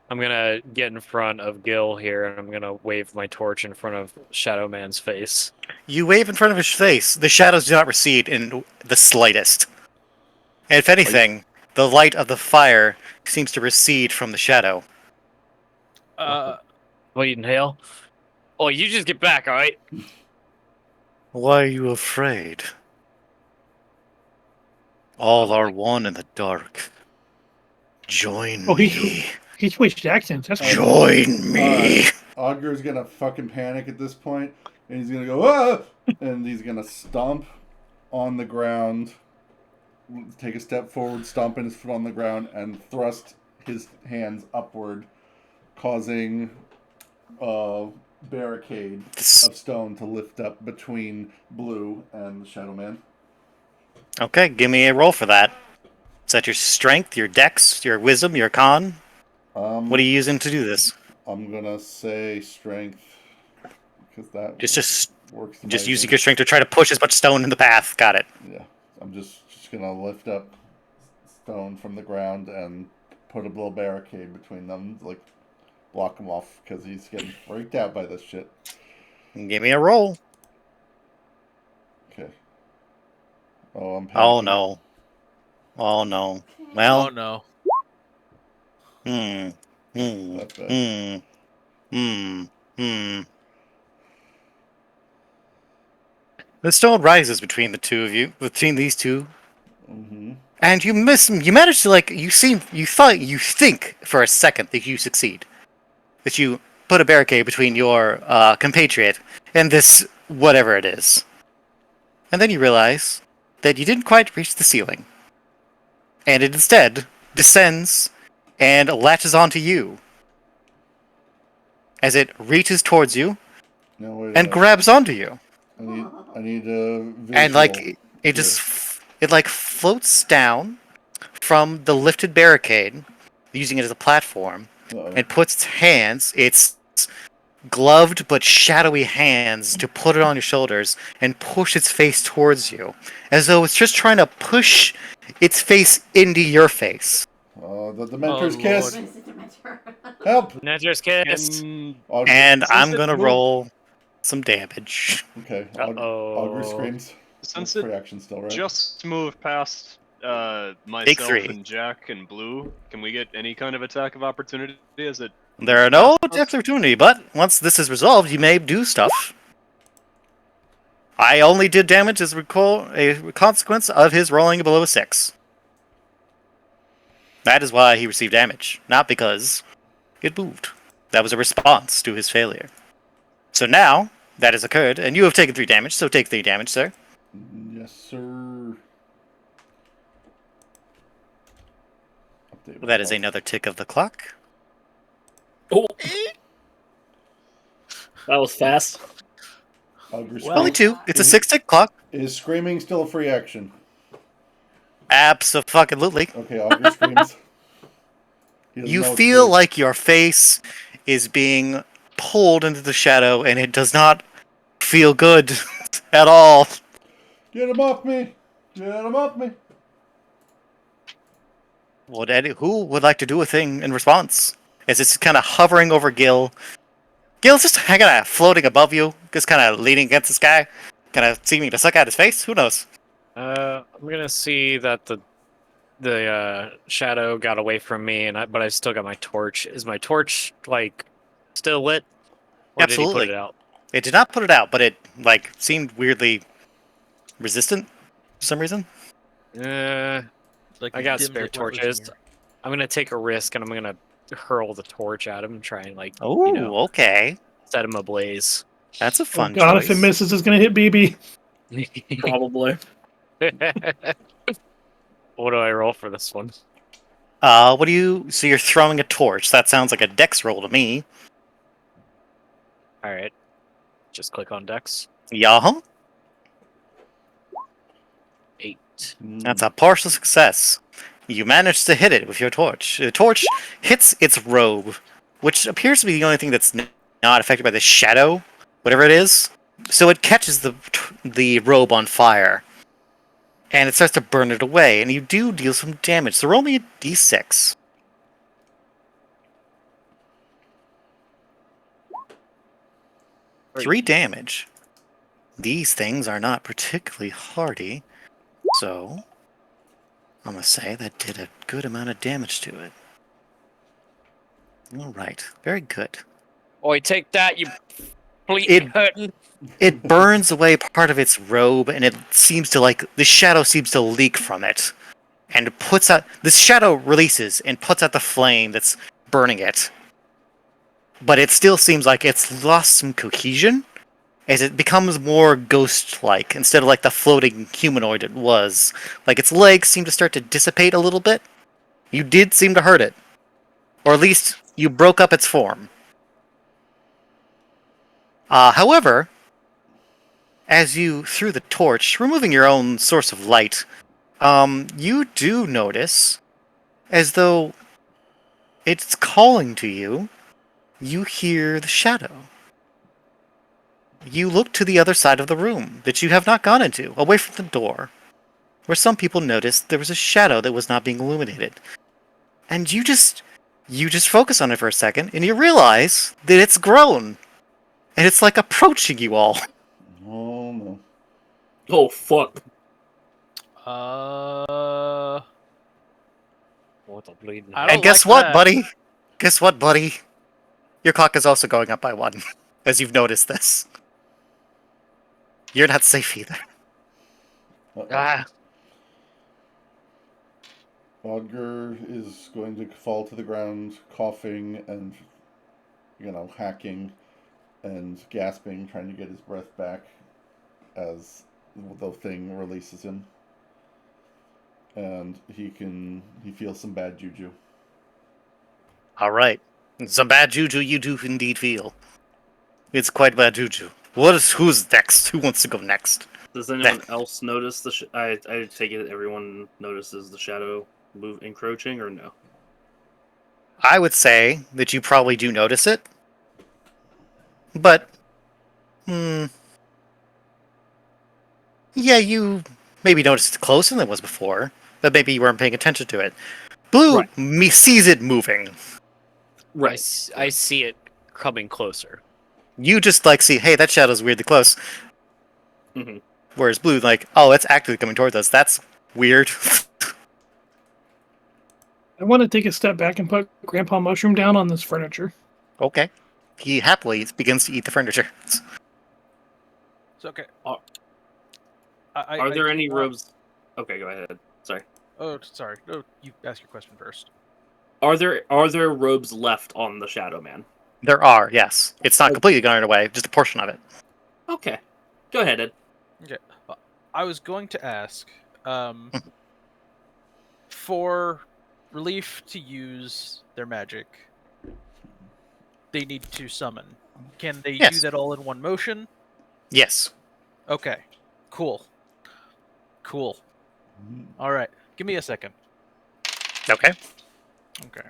I'm gonna get in front of Gil here, and I'm gonna wave my torch in front of Shadow Man's face. You wave in front of his face. The shadows do not recede in the slightest. And if anything, the light of the fire seems to recede from the shadow. Wait, inhale. Oh, you just get back, all right? Why are you afraid? All are one in the dark. Join me. He switched accents. That's good. Join me. Augur's gonna fucking panic at this point, and he's gonna go, ah! And he's gonna stomp on the ground, take a step forward, stomp his foot on the ground, and thrust his hands upward, causing a barricade of stone to lift up between Blue and the Shadow Man. Okay, give me a roll for that. Is that your strength, your dex, your wisdom, your con? What are you using to do this? I'm gonna say strength, because that Just works. Just using your strength to try to push as much stone in the path. Got it. Yeah, I'm just gonna lift up stone from the ground and put a little barricade between them, like block him off, because he's getting freaked out by this shit. Give me a roll. Okay. Oh, I'm panicking. Oh no. Oh no. Well. Oh no. That's bad. The stone rises between the two of you, between these two, Mm-hmm. and you manage to, like, you think for a second that you succeed, that you put a barricade between your compatriot and this whatever it is, and then you realize that you didn't quite reach the ceiling, and it instead descends and latches onto you as it reaches towards you No, wait. and grabs onto you. I need a visual. And like it just it like floats down from the lifted barricade, using it as a platform, Uh-oh. and puts its gloved but shadowy hands to put it on your shoulders and push its face towards you, as though it's just trying to push its face into your face. The Mentor's Oh, Kiss. Lord. Is it my turn? Help! Nature's kiss. Can Augur, And Since I'm it gonna moved- roll some damage. okay, Uh-oh. Augur screams. since That's it free action still, right? just moved past myself three. and Jack and Blue, can we get any kind of attack of opportunity as it There are moves no past us? attacks of opportunity, but once this is resolved, you may do stuff. I only did damage as a consequence of his rolling below a 6. That is why he received damage, not because it moved. That was a response to his failure. So now, that has occurred, and you have taken 3 damage, so take 3 damage, sir. Yes, sir. Update That is my another tick of the clock. Oh, that was fast. Augur Well- Only screams. 2. It's a 6-tick clock. Is screaming still a free action? Absolutely. Okay, Augur screams. He doesn't You know what to feel do. like your face is being pulled into the shadow, and it does not feel good at all. Get him off me! Get him off me! Who would like to do a thing in response? As it's kind of hovering over Gil. Gil's just kind of floating above you, just kind of leaning against this guy, kind of seeming to suck out his face. Who knows? I'm gonna see that the shadow got away from me, but I still got my torch. Is my torch like still lit? Or did he Absolutely. put it out? It did not put it out, but it seemed weirdly resistant for some reason. It's like I he got dimmed spare it when it was torches. near. I'm gonna take a risk, and I'm gonna hurl the torch at him and try and Oh, okay. set him ablaze. That's a Oh fun god, choice. if it misses, it's gonna hit BB. Probably. What do I roll for this one? What do you? So you're throwing a torch. That sounds like a dex roll to me. All right, just click on Dex. Yeah. 8. That's a partial success. You managed to hit it with your torch. The torch hits its robe, which appears to be the only thing that's not affected by the shadow, whatever it is. So it catches the robe on fire, and it starts to burn it away, and you do deal some damage. So roll me a d6. Three. 3 damage. These things are not particularly hardy, so I'm gonna say that did a good amount of damage to it. Alright, very good. Oi, take that, you fleet It- hurting. It burns away part of its robe, and it seems to the shadow seems to leak from it. And puts out, the shadow releases and puts out the flame that's burning it. But it still seems like it's lost some cohesion, as it becomes more ghost-like, instead of like the floating humanoid it was. Like its legs seem to start to dissipate a little bit. You did seem to hurt it. Or at least, you broke up its form. However, as you threw the torch, removing your own source of light, you do notice, as though it's calling to you, you hear the shadow. You look to the other side of the room that you have not gone into, away from the door, where some people noticed there was a shadow that was not being illuminated. And you just focus on it for a second, and you realize that it's grown. And it's like approaching you all. Oh no. Oh fuck. What the bleeding? I don't And guess like what, that. buddy? Guess what, buddy? Your clock is also going up by 1, as you've noticed this. You're not safe either. Uh-oh. Ah, Augur is going to fall to the ground, coughing and, hacking and gasping, trying to get his breath back as the thing releases him. And he feels some bad juju. Alright. Some bad juju you do indeed feel. It's quite bad juju. Who's next? Who wants to go next? Does anyone else notice I take it everyone notices the shadow move encroaching or no? I would say that you probably do notice it, but yeah, you maybe noticed it closer than it was before, but maybe you weren't paying attention to it. Blue Right. sees it moving. I see it coming closer. You just like see, hey, that shadow's weirdly close. Hmm. Whereas Blue, like, oh, it's actively coming towards us. That's weird. I want to take a step back and put Grandpa Mushroom down on this furniture. Okay. He happily begins to eat the furniture. So okay. Are I there do any want- robes? Okay, go ahead. Sorry. Oh, sorry. No, you ask your question first. Are there robes left on the Shadow Man? There are, yes. It's not completely gone away, just a portion of it. Okay. Go ahead, Ed. Okay. I was going to ask, for relief to use their magic, they need to summon. Can they do Yes. that all in one motion? Yes. Okay. Cool. All right. Give me a second. Okay. Okay.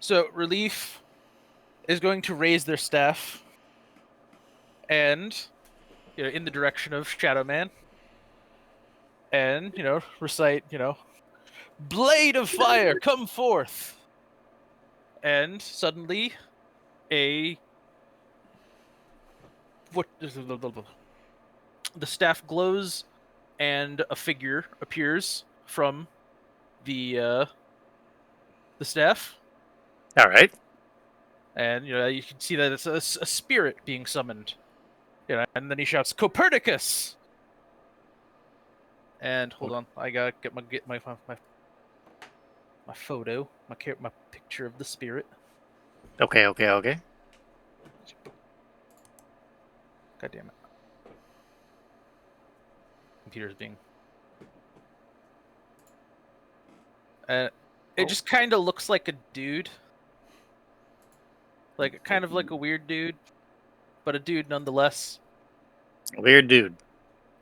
So relief is going to raise their staff and in the direction of Shadow Man. And, recite, Blade of fire, come forth! And suddenly the staff glows and a figure appears from the staff. All right. And you can see that it's a spirit being summoned. And then he shouts, Copernicus! And hold on, I gotta get my photo, my picture of the spirit. Okay. God damn it. Computer's being. It just kind of looks like a dude. Like, kind of like a weird dude, but a dude nonetheless. Weird dude.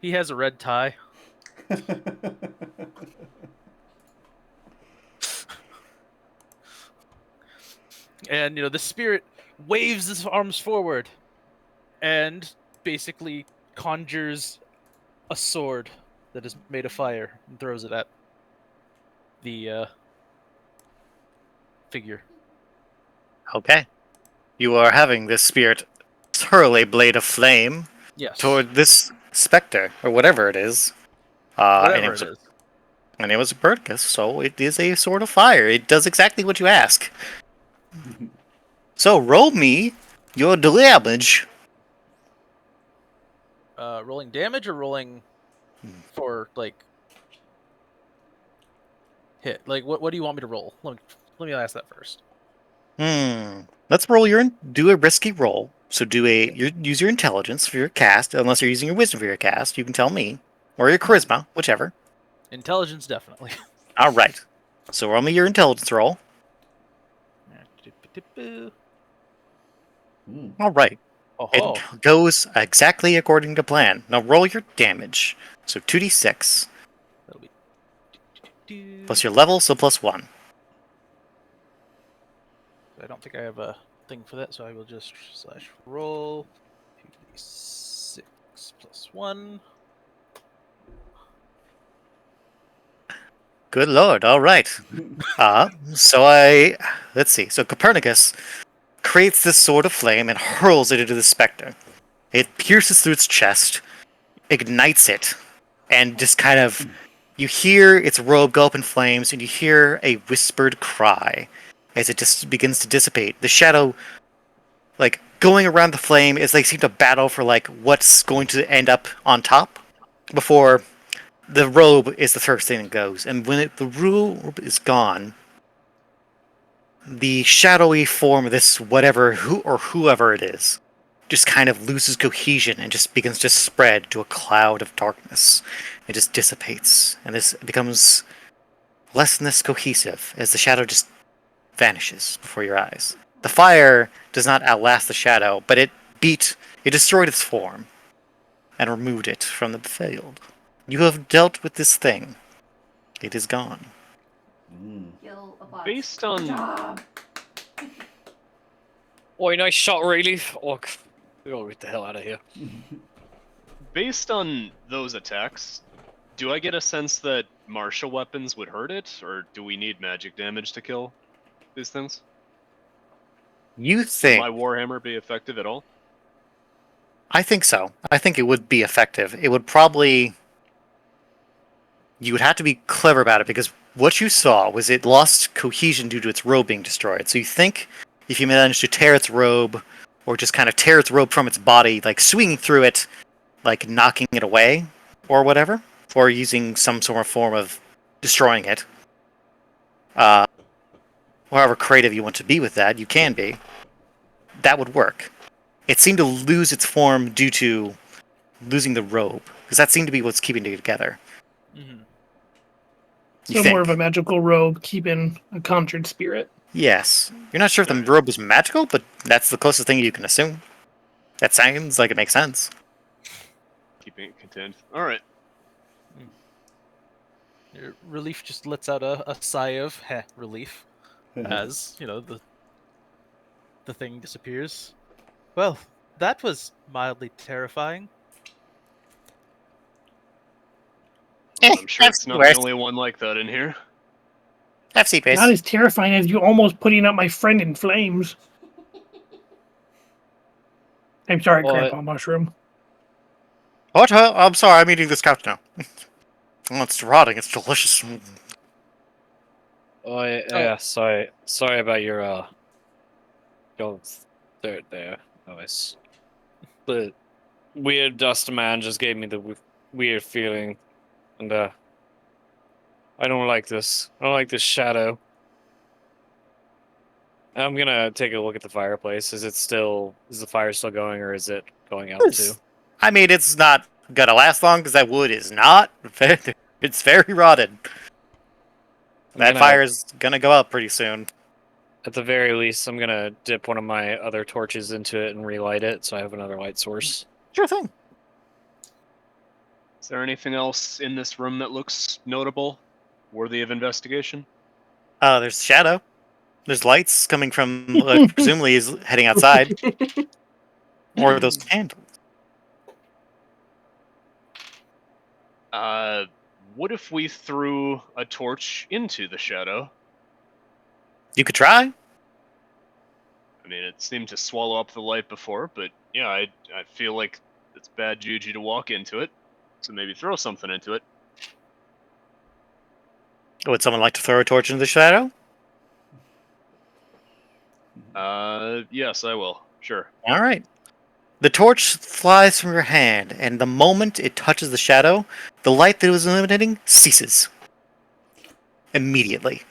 He has a red tie. And, the spirit waves his arms forward and basically conjures a sword that is made of fire and throws it at the figure. Okay. You are having this spirit hurl a blade of flame Yes. toward this specter, or whatever it is. Whatever it is. And it was a Birdcus, so it is a sword of fire. It does exactly what you ask. So roll me your damage. Rolling damage or rolling for, hit? Like, what do you want me to roll? Let me ask that first. Let's do a risky roll. So use your intelligence for your cast, unless you're using your wisdom for your cast. You can tell me, or your charisma, whichever. Intelligence, definitely. All right. So roll me your intelligence roll. All right. Oh. It goes exactly according to plan. Now roll your damage. So 2d6 That'll be plus your level, so +1. I don't think I have a thing for that, so I will just /roll 2d6 +1. Good lord. All right. Let's see. So Copernicus creates this sword of flame and hurls it into the specter. It pierces through its chest, ignites it, and just kind of, you hear its robe go up in flames, and you hear a whispered cry as it just begins to dissipate. The shadow, going around the flame as they seem to battle for, what's going to end up on top before the robe is the first thing that goes. And when the robe is gone, the shadowy form of this whoever it is just kind of loses cohesion and just begins to spread to a cloud of darkness. It just dissipates, and this becomes less and less cohesive as the shadow just vanishes before your eyes. The fire does not outlast the shadow, but it destroyed its form and removed it from the field. You have dealt with this thing. It is gone. Kill a bot. Based on- Good job. Oi, nice shot, really. Oh, we gotta get the hell out of here. Based on those attacks, do I get a sense that martial weapons would hurt it, or do we need magic damage to kill these things? You Would think... my warhammer be effective at all? I think so. I think it would be effective. It would probably... You would have to be clever about it, because what you saw was it lost cohesion due to its robe being destroyed. So you think if you managed to tear its robe, or just kind of tear its robe from its body, like swinging through it, like knocking it away, or whatever, or using some sort of form of destroying it, however creative you want to be with that, you can be, that would work. It seemed to lose its form due to losing the robe, because that seemed to be what's keeping it together. Mhm. You So more of think. a magical robe keeping a conjured spirit. Yes. You're not sure if the robe was magical, but that's the closest thing you can assume. That sounds like it makes sense. Keeping it contained. Alright. Relief just lets out a sigh of relief as, the thing disappears. Well, that was mildly terrifying. I'm sure it's not the only one like that in here. Have seat base. Not as terrifying as you almost putting up my friend in flames. I'm sorry, What? Grandpa Mushroom. What? I'm sorry, I'm eating this couch now. Oh, it's rotting. It's delicious. Oh, yeah, sorry about your third there. Nice. The weird dust man just gave me the weird feeling, and I don't like this. I don't like this shadow. I'm gonna take a look at the fireplace. Is the fire still going, or is it going out too? I mean, it's not gonna last long because that wood is not. It's very rotted. That fire is gonna go out pretty soon. At the very least, I'm gonna dip one of my other torches into it and relight it, so I have another light source. Sure thing. Is there anything else in this room that looks notable? Worthy of investigation? There's shadow. There's lights coming from presumably is heading outside. Or those candles. What if we threw a torch into the shadow? You could try. I mean, it seemed to swallow up the light before, but yeah, I feel like it's bad juju to walk into it, so maybe throw something into it. Would someone like to throw a torch into the shadow? Yes, I will. Sure. All right. The torch flies from your hand, and the moment it touches the shadow, the light that it was illuminating ceases. Immediately.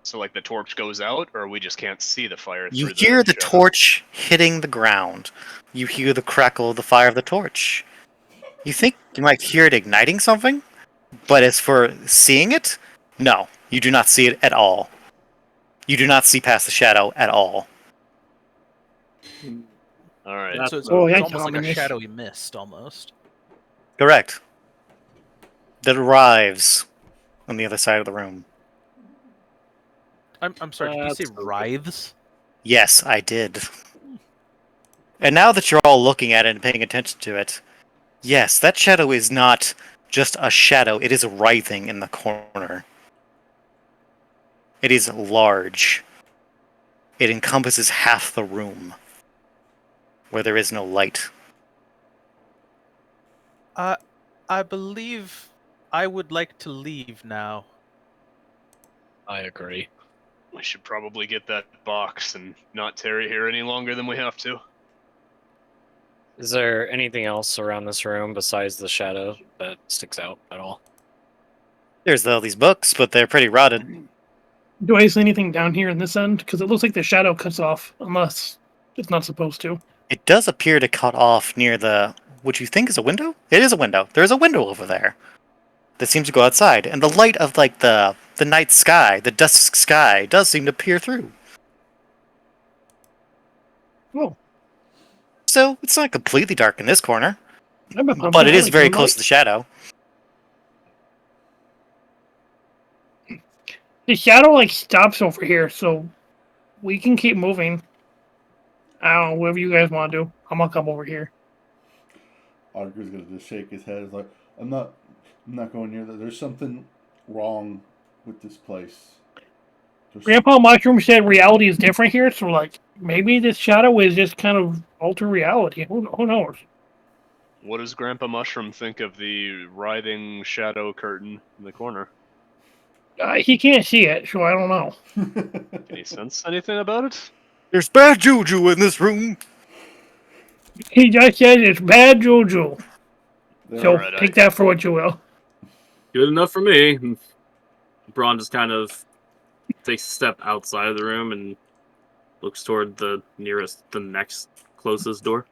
So, like, the torch goes out, or we just can't see the fire You through hear the shadow? torch hitting the ground. You hear the crackle of the fire of the torch. You think you might hear it igniting something, but as for seeing it, no, you do not see it at all. You do not see past the shadow at all. Alright. So it's, Oh, it's yeah, almost like a ominous. shadowy mist, almost. Correct. That arrives on the other side of the room. I'm sorry, did you say writhes? Yes, I did. And now that you're all looking at it and paying attention to it, yes, that shadow is not just a shadow, it is writhing in the corner. It is large. It encompasses half the room, where there is no light. I believe I would like to leave now. I agree. We should probably get that box and not tarry here any longer than we have to. Is there anything else around this room besides the shadow that sticks out at all? There's all these books, but they're pretty rotted. Do I see anything down here in this end? Because it looks like the shadow cuts off, unless it's not supposed to. It does appear to cut off near the... what you think is a window? It is a window. There's a window over there that seems to go outside, and the light of like the night sky, the dusk sky, does seem to peer through. Oh. So it's not completely dark in this corner. But it is very close to the shadow. The shadow like stops over here, so we can keep moving. I don't know, whatever you guys want to do. I'm gonna come over here. Arger's gonna just shake his head. He's like, I'm not going near that. There's something wrong with this place. Grandpa Mushroom said reality is different here, so like maybe this shadow is just kind of alter reality. Who knows? What does Grandpa Mushroom think of the writhing shadow curtain in the corner? He can't see it, so I don't know. Can he sense anything about it? There's bad juju in this room. He just said it's bad juju. So Alright, take that for what you will. Good enough for me. Braun just kind of takes a step outside of the room and looks toward the next closest door.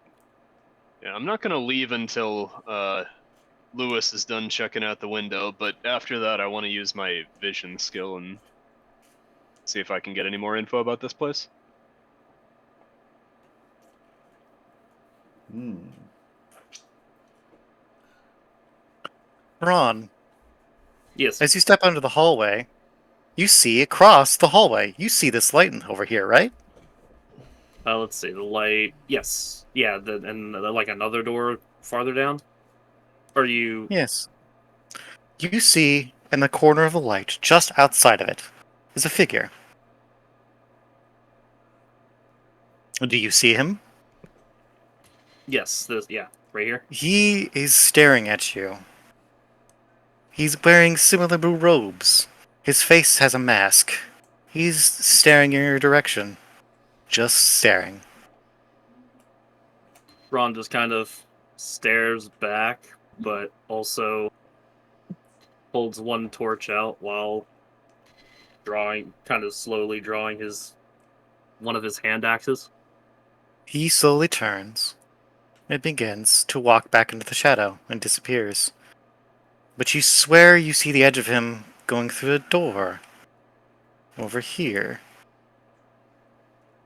Yeah, I'm not gonna leave until Lewis is done checking out the window, but after that I want to use my vision skill and see if I can get any more info about this place. Ron, Yes. as you step onto the hallway, you see across the hallway. You see this light over here, right? Let's see. The light. Yes. Yeah. Like another door farther down. Or you? Yes. You see in the corner of the light, just outside of it, is a figure. Do you see him? Yes. Yeah. Right here. He is staring at you. He's wearing similar blue robes. His face has a mask. He's staring in your direction. Just staring. Ron just kind of stares back, but also holds one torch out while slowly drawing one of his hand axes. He slowly turns and begins to walk back into the shadow and disappears. But you swear you see the edge of him going through a door. Over here.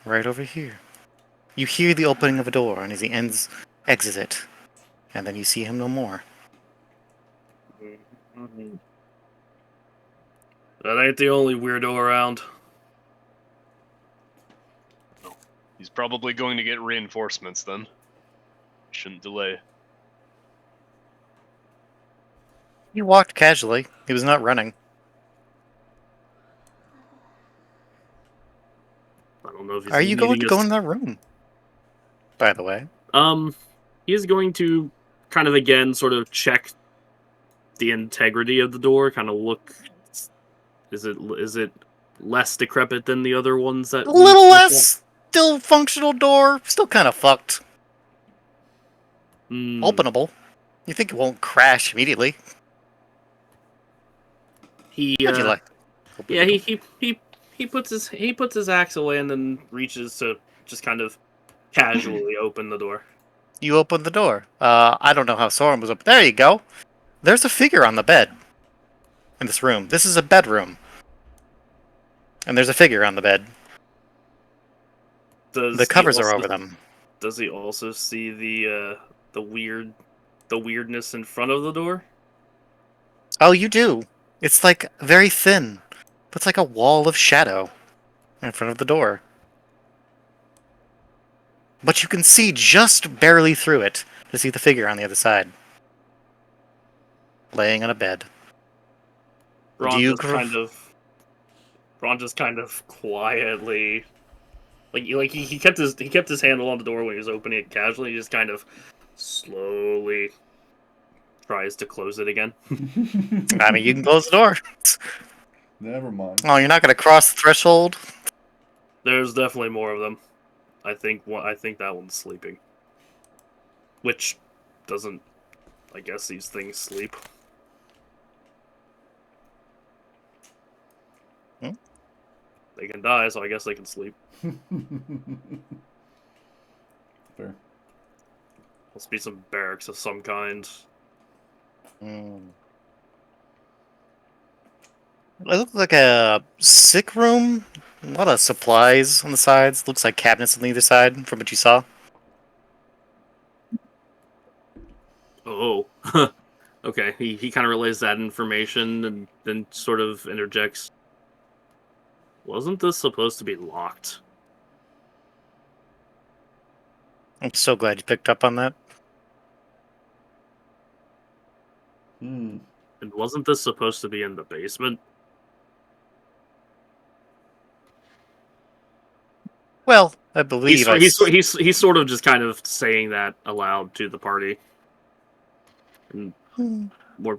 Right over here. You hear the opening of a door, and as he exits it, and then you see him no more. Mm-hmm. That ain't the only weirdo around. He's probably going to get reinforcements then. Shouldn't delay. He walked casually. He was not running. I don't know if he's Are you going needing to go in that room? By the way. He is going to kind of again sort of check the integrity of the door, kind of look. Is it less decrepit than the other ones that A little less. Still functional door. Still kind of fucked. Openable. You think it won't crash immediately? How'd you like? Yeah, he puts his axe away and then reaches to just kind of casually open the door. You open the door. I don't know how Soren was open. There you go. There's a figure on the bed. In this room. This is a bedroom. And there's a figure on the bed. The covers are over them. Does he also see the weirdness in front of the door? Oh, you do. It's like very thin. It's like a wall of shadow in front of the door. But you can see just barely through it to see the figure on the other side. Laying on a bed. Ron just kind of quietly, he kept his handle on the door when he was opening it casually. He just kind of slowly tries to close it again. I mean, you can close the door. Never mind. Oh, you're not going to cross the threshold? There's definitely more of them. I think that one's sleeping. Which doesn't. I guess these things sleep. They can die, so I guess they can sleep. Fair. Must be some barracks of some kind. It looks like a sick room. A lot of supplies on the sides. Looks like cabinets on either side, from what you saw. Oh. Okay, he kind of relays that information and then sort of interjects. Wasn't this supposed to be locked? I'm so glad you picked up on that. Hmm. And wasn't this supposed to be in the basement? Well, I believe He's sort of just kind of saying that aloud to the party. And more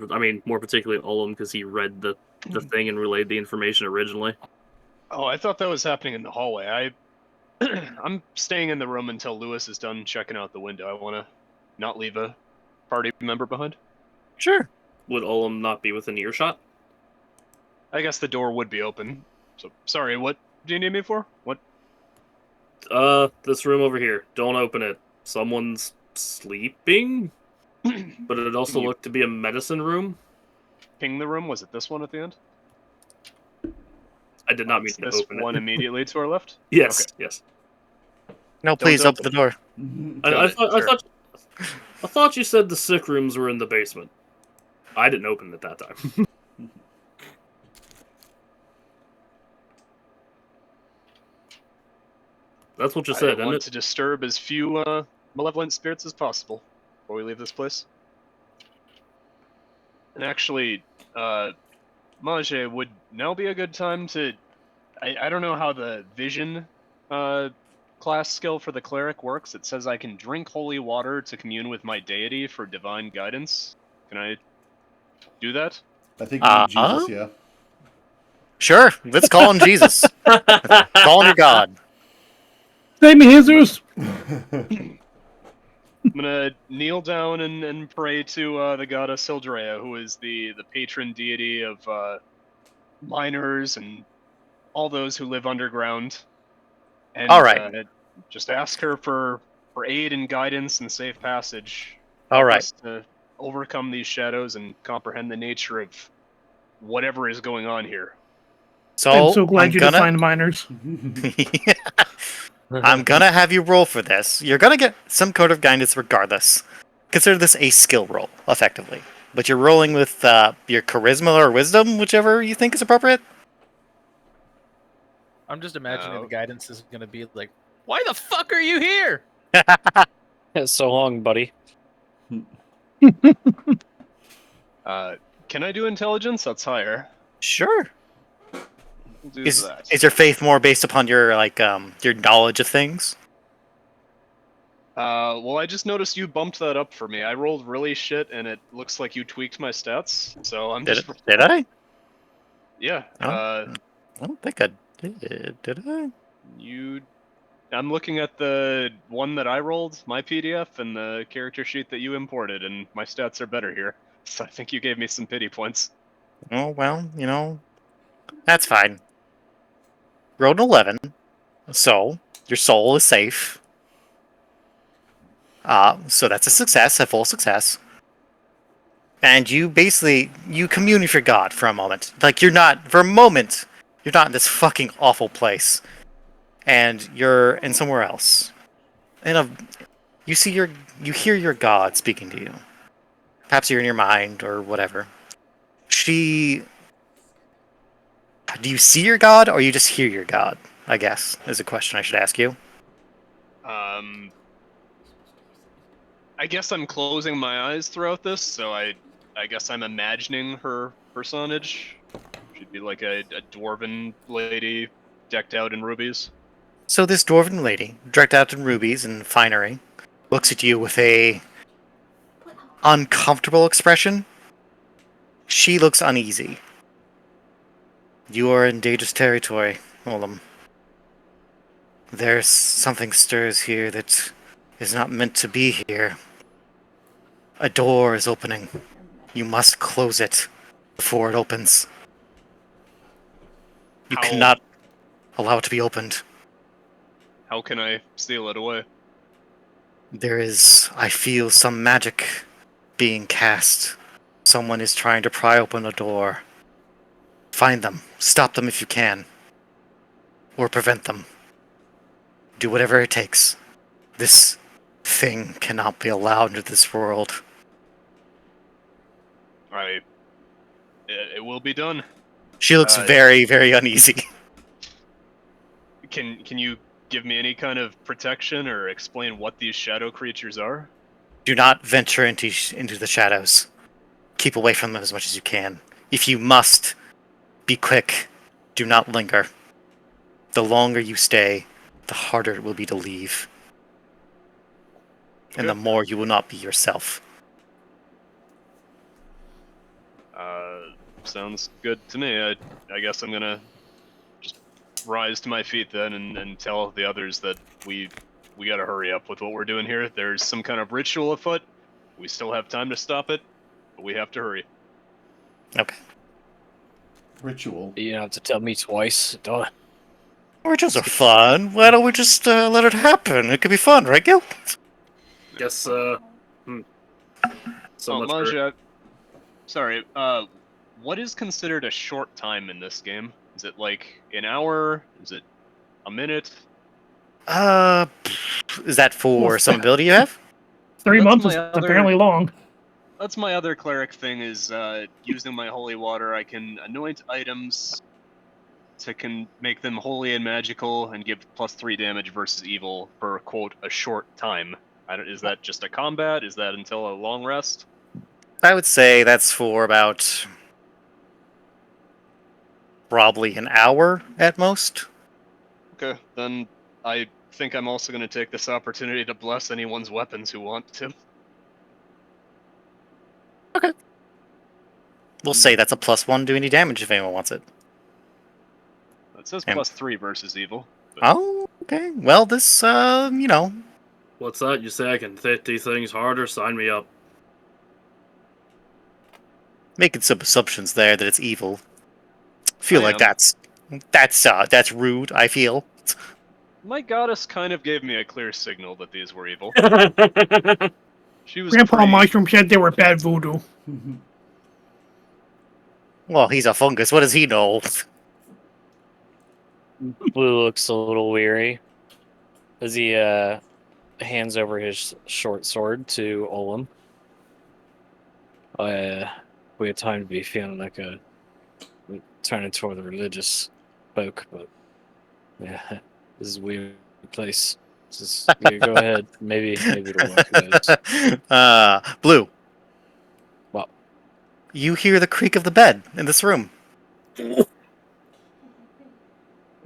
particularly Olem, because he read the thing and relayed the information originally. Oh, I thought that was happening in the hallway. I'm staying in the room until Lewis is done checking out the window. I want to not leave a party member behind. Sure. Would Olem not be within earshot? I guess the door would be open. So, sorry, what do you need me for? What? This room over here. Don't open it. Someone's sleeping? But it also Can you looked to be a medicine room. ping the room? Was it this one at the end? I did not mean It's to this open one it. immediately to our left? Yes, Okay. yes. No, please Don't open the door. I thought you said the sick rooms were in the basement. I didn't open it that time. That's what you said, I isn't want it? to disturb as few malevolent spirits as possible before we leave this place. And actually, Mage, would now be a good time to... I don't know how the vision class skill for the cleric works. It says I can drink holy water to commune with my deity for divine guidance. Can I do that? I think you need Jesus, yeah. Sure. Let's call on Jesus. Call on your God. Say me, Jesus. I'm gonna kneel down and pray to the goddess Sildrea, who is the patron deity of miners and all those who live underground. And All right. just ask her for aid and guidance and safe passage. All Help right. us to overcome these shadows and comprehend the nature of whatever is going on here. So I'm so glad I'm you gonna defined minors. I'm gonna have you roll for this. You're gonna get some code of guidance regardless. Consider this a skill roll, effectively. But you're rolling with your charisma or wisdom, whichever you think is appropriate. I'm just imagining Oh. the guidance is going to be like, "Why the fuck are you here?" So long, buddy. Can I do intelligence? That's higher. Sure. We'll do Is that. your faith more based upon your your knowledge of things? Well, I just noticed you bumped that up for me. I rolled really shit, and it looks like you tweaked my stats. So I'm Did just... I? Yeah. Oh. I don't think I did. Did I? I'm looking at the one that I rolled, my PDF, and the character sheet that you imported, and my stats are better here. So I think you gave me some pity points. Oh well, that's fine. Rolled an 11, so your soul is safe. So that's a success, a full success. And you commune with your God for a moment. Like you're not in this fucking awful place, and you're in somewhere else. You hear your God speaking to you. Perhaps you're in your mind or whatever. Do you see your God, or you just hear your God? I guess is a question I should ask you. I guess I'm closing my eyes throughout this, so I guess I'm imagining her personage. She'd be like a dwarven lady decked out in rubies. So this dwarven lady, decked out in rubies and finery, looks at you with a uncomfortable expression. She looks uneasy. You are in dangerous territory, Olam. There's something stirs here that is not meant to be here. A door is opening. You must close it before it opens. You How- cannot allow it to be opened. How can I steal it away? I feel some magic being cast. Someone is trying to pry open a door. Find them. Stop them if you can. Or prevent them. Do whatever it takes. This thing cannot be allowed into this world. It will be done. She looks Uh, very, very uneasy. Can you give me any kind of protection or explain what these shadow creatures are? Do not venture into the shadows. Keep away from them as much as you can. If you must, be quick. Do not linger. The longer you stay, the harder it will be to leave. And the Okay. more you will not be yourself. Sounds good to me. I guess I'm gonna just rise to my feet then and tell the others that we gotta hurry up with what we're doing here. There's some kind of ritual afoot. We still have time to stop it, but we have to hurry. Okay. Ritual. You don't have to tell me twice. Duh. Rituals are fun. Why don't we just let it happen? It could be fun, right, Gil? Guess so much for Manja, sorry. What is considered a short time in this game? Is it like an hour? Is it a minute? Is that for Well, some ability you have? 3 That's months my is other- apparently long. That's my other cleric thing is using my holy water. I can anoint items to make them holy and magical and give +3 damage versus evil for, quote, a short time. Is that just a combat? Is that until a long rest? I would say that's for about probably an hour at most. Okay, then I think I'm also going to take this opportunity to bless anyone's weapons who want to. We'll say that's a +1 to any damage if anyone wants it. It says And- +3 versus evil. Oh, okay. Well, this, What's that? You say I can hit these things harder? Sign me up. making some assumptions there that it's evil. Feel I like am. that's rude, I feel. My goddess kind of gave me a clear signal that these were evil. She was Grandpa pretty... Mushroom said they were bad voodoo. Well, he's a fungus. What does he know? Blue looks a little weary as he hands over his short sword to Olam. We had time to be feeling like turning toward the religious folk, but yeah, this is a weird place. Yeah, go ahead. Maybe it'll work. Who knows? Blue. What? You hear the creak of the bed in this room.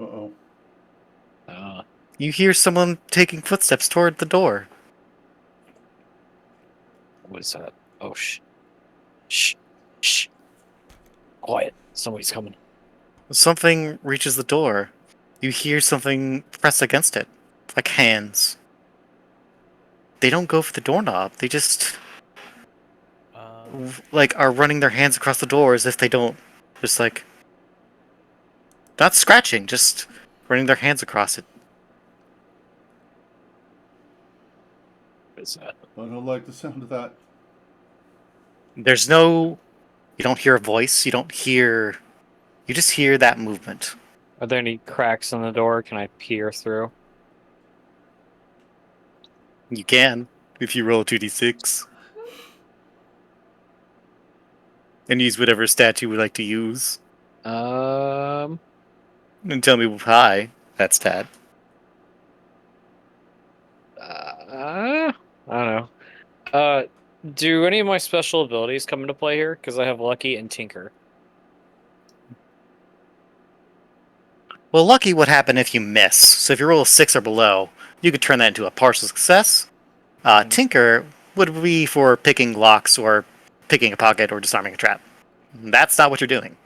Uh-oh. You hear someone taking footsteps toward the door. What is that? Oh, shh. Quiet. Somebody's coming. Something reaches the door. You hear something press against it, like hands. They don't go for the doorknob. They just like are running their hands across the door as if they don't, just like not scratching, just running their hands across it. What is that? I don't like the sound of that. There's no, you don't hear a voice. You just hear that movement. Are there any cracks in the door? Can I peer through? You can if you roll a 2d6 and use whatever stat you would like to use, Um, and tell me hi. That's stat. I don't know. Do any of my special abilities come into play here? Because I have Lucky and Tinker. Well, lucky would happen if you miss. So if you roll a 6 or below, you could turn that into a partial success. Tinker would be for picking locks or picking a pocket or disarming a trap. That's not what you're doing.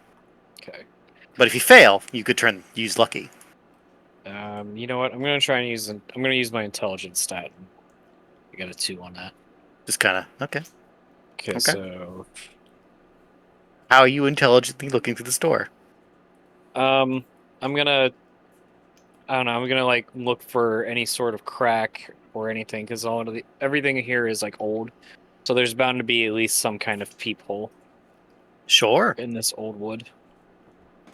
Okay. But if you fail, you could use lucky. You know what? I'm gonna try and use. I'm gonna use my intelligence stat. I got a 2 on that. Just kind of okay. Okay, so How are you intelligently looking through this door? I'm gonna. I don't know. I'm gonna like look for any sort of crack or anything because everything here is like old, so there's bound to be at least some kind of peephole Sure. in this old wood.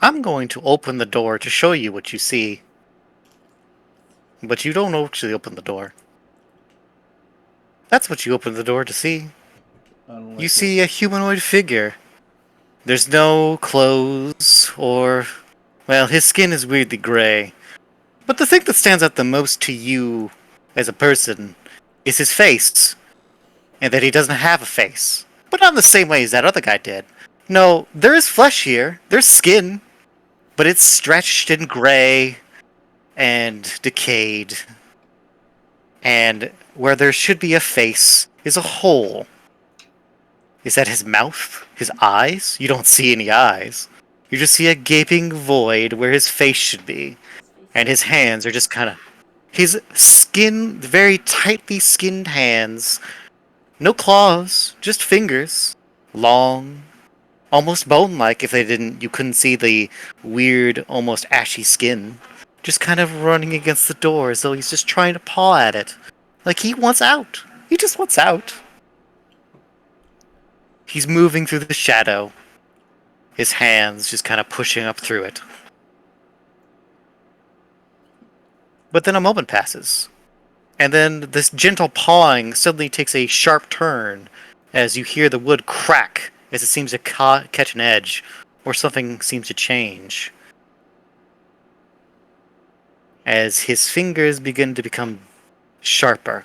I'm going to open the door to show you what you see. But you don't actually open the door. That's what you open the door to see. I don't like You it. see a humanoid figure. There's no clothes or... Well, his skin is weirdly gray. But the thing that stands out the most to you as a person is his face. And that he doesn't have a face. But not in the same way as that other guy did. No, there is flesh here. There's skin. But it's stretched and gray and decayed. And where there should be a face is a hole. Is that his mouth? His eyes? You don't see any eyes. You just see a gaping void where his face should be. And his hands are just kind of... His skin, very tightly skinned hands. No claws, just fingers. Long, almost bone-like if you couldn't see the weird, almost ashy skin. Just kind of running against the door as though he's just trying to paw at it. Like he wants out. He just wants out. He's moving through the shadow. His hands just kind of pushing up through it. But then a moment passes. And then this gentle pawing suddenly takes a sharp turn as you hear the wood crack as it seems to catch an edge, or something seems to change. As his fingers begin to become sharper.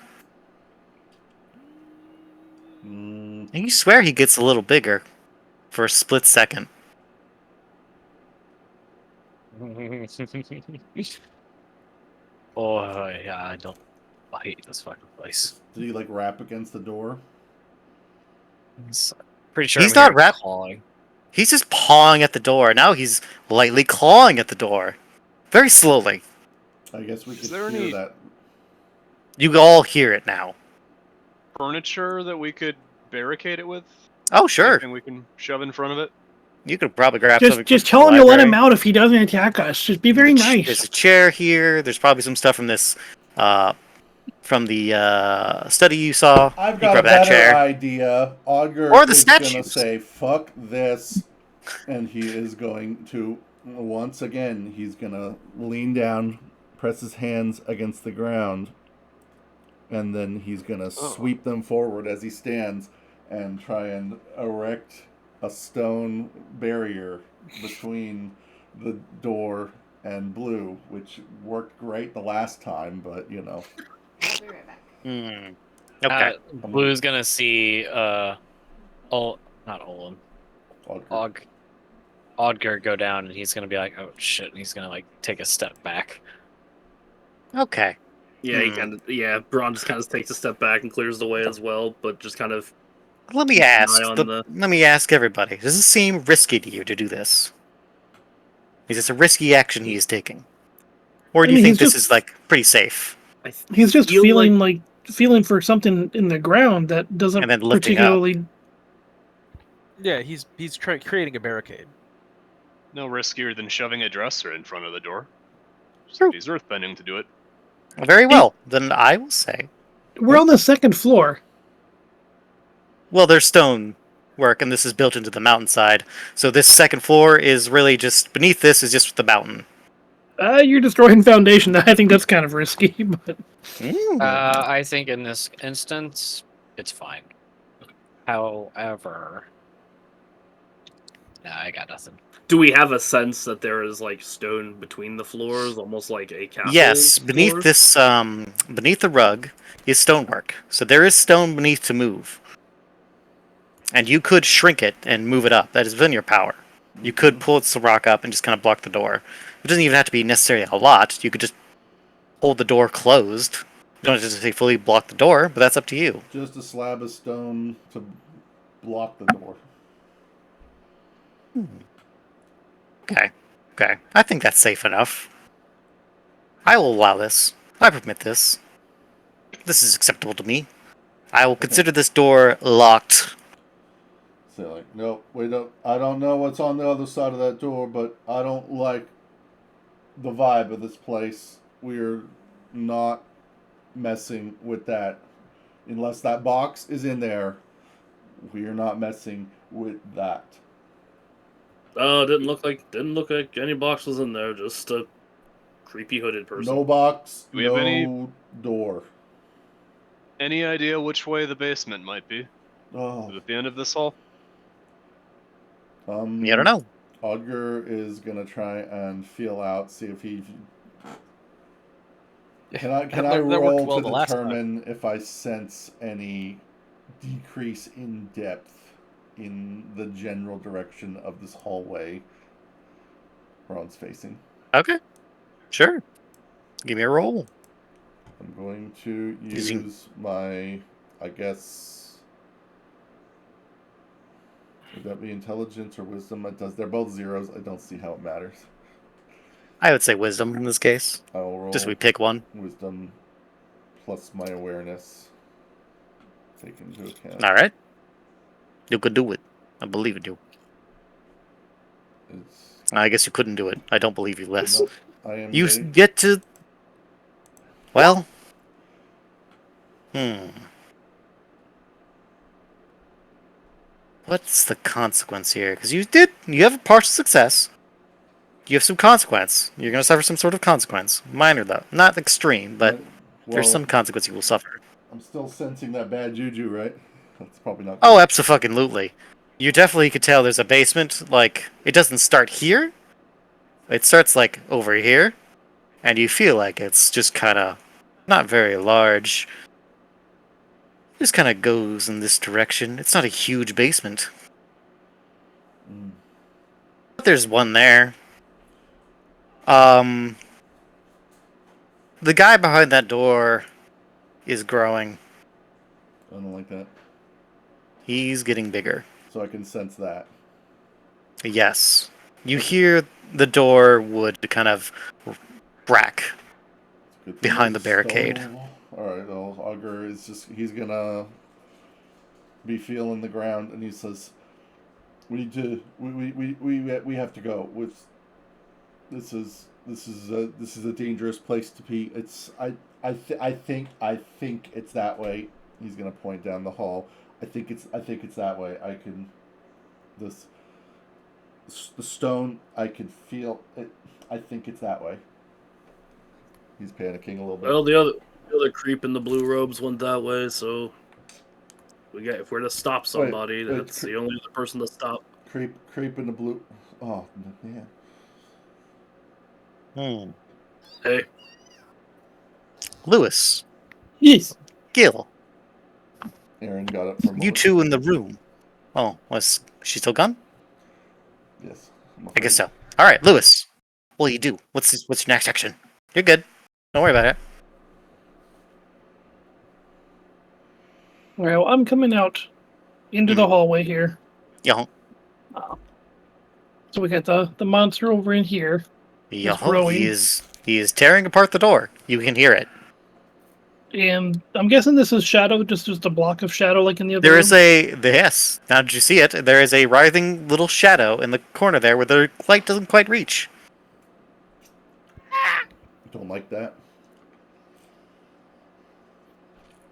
And you swear he gets a little bigger for a split second. Oh, yeah, I hate this fucking place. Did he like rap against the door? Pretty sure He's I'm not hearing clawing. He's just pawing at the door. Now he's lightly clawing at the door. Very slowly. I guess we Is could there hear any- that. You all hear it now. Furniture that we could barricade it with? Oh, sure. Anything we can shove in front of it? You could probably grab something Just from tell the him to let him library. out if he doesn't attack us. Just be very There's nice. a chair here. There's probably some stuff from this, from the study you saw. I've You got a grab that better chair. idea. Augur Or the is gonna statues. say, "Fuck this," and he is going to once again. He's gonna lean down, press his hands against the ground, and then he's gonna sweep them forward as he stands and try and erect a stone barrier between the door and Blue, which worked great the last time, but you know. I'll be right back. Okay. Blue's gonna see not Olin. Augur. Odger go down, and he's gonna be like, "Oh shit!" And he's gonna like take a step back. Okay. Yeah, he kind of. Yeah, Braun just kind of takes a step back and clears the way as well, but just kind of. Let me Keep an ask. eye on Let me ask everybody. Does it seem risky to you to do this? Is this a risky action he is taking, or do I you mean, think he's this is like pretty safe? He's just feel feeling for something in the ground that doesn't And then lifting up. particularly. Yeah, he's creating a barricade. No riskier than shoving a dresser in front of the door. True. He's earthbending to do it. Very well. Then I will say. We're on the second floor. Well, there's stone work, and this is built into the mountainside. So this second floor is really just beneath. This is just the mountain. You're destroying foundation. I think that's kind of risky, but I think in this instance, it's fine. However, nah, I got nothing. Do we have a sense that there is like stone between the floors, almost like a castle? Yes, beneath floor? this, beneath the rug is stonework. So there is stone beneath to move, and you could shrink it and move it up. That is within your power. You could pull the rock up and just kind of block the door. It doesn't even have to be necessarily a lot. You could just hold the door closed. You don't have to say fully block the door, but that's up to you. Just a slab of stone to block the door. Okay. Okay. I think that's safe enough. I will allow this. I permit this. This is acceptable to me. I will consider this door locked. So like, nope, we don't. I don't know what's on the other side of that door, but I don't like the vibe of this place. We're not messing with that unless that box is in there. We are not messing with that. Oh, didn't look like any box was in there. Just a creepy hooded person. No box, Do we have no any- door. Any idea which way the basement might be? Oh, Is it the end of this hall? You don't know. Odger is gonna try and feel out, see if he. Can I That worked roll well to the last time. determine if I sense any decrease in depth in the general direction of this hallway Ron's facing? Okay. Sure. Give me a roll. I'm going to Is he- use my, I guess, would that be intelligence or wisdom? It does. They're both zeros. I don't see how it matters. I would say wisdom in this case. I'll roll Just we pick one. wisdom plus my awareness. Take into account. All right. You could do it. I believe in you. It's, I guess you couldn't do it. I don't believe you less. nope, I am You getting. get to. Well. What's the consequence here? Because you have a partial success. You have some consequence. You're going to suffer some sort of consequence. Minor, though. Not extreme, but there's some consequence you will suffer. I'm still sensing that bad juju, right? That's probably not. Oh, Good. abso-fucking-lutely. You definitely could tell there's a basement. Like, it doesn't start here. It starts, like, over here. And you feel like it's just kind of not very large. Just kind of goes in this direction. It's not a huge basement. But there's one there. The guy behind that door is growing. I don't like that. He's getting bigger. So I can sense that. Yes. You hear the door would kind of crack Good thing behind the it's barricade. stone. All right, well, Augur is just—he's gonna be feeling the ground, and he says, "We need to. We have to go. This is a dangerous place to be. It's I think it's that way." He's gonna point down the hall. I think it's that way. I can the stone. I can feel it. I think it's that way. He's panicking a little bit. Well, the other creep in the blue robes went that way, so if we're to stop somebody, wait, that's the only other person to stop. Creep in the blue. Oh man. Hey, Lewis. Yes. Gil. Aaron got up from. You two in the room. Oh, was she still gone? Yes. I guess so. Alright, Lewis. What do you do? What's your next action? You're good. Don't worry about it. Well, I'm coming out into the hallway here. Yeah. So we got the monster over in here. Yeah. growing. He is tearing apart the door. You can hear it. And I'm guessing this is shadow, just a block of shadow like in the other There room. is yes. Now did you see it? There is a writhing little shadow in the corner there where the light doesn't quite reach. Don't like that.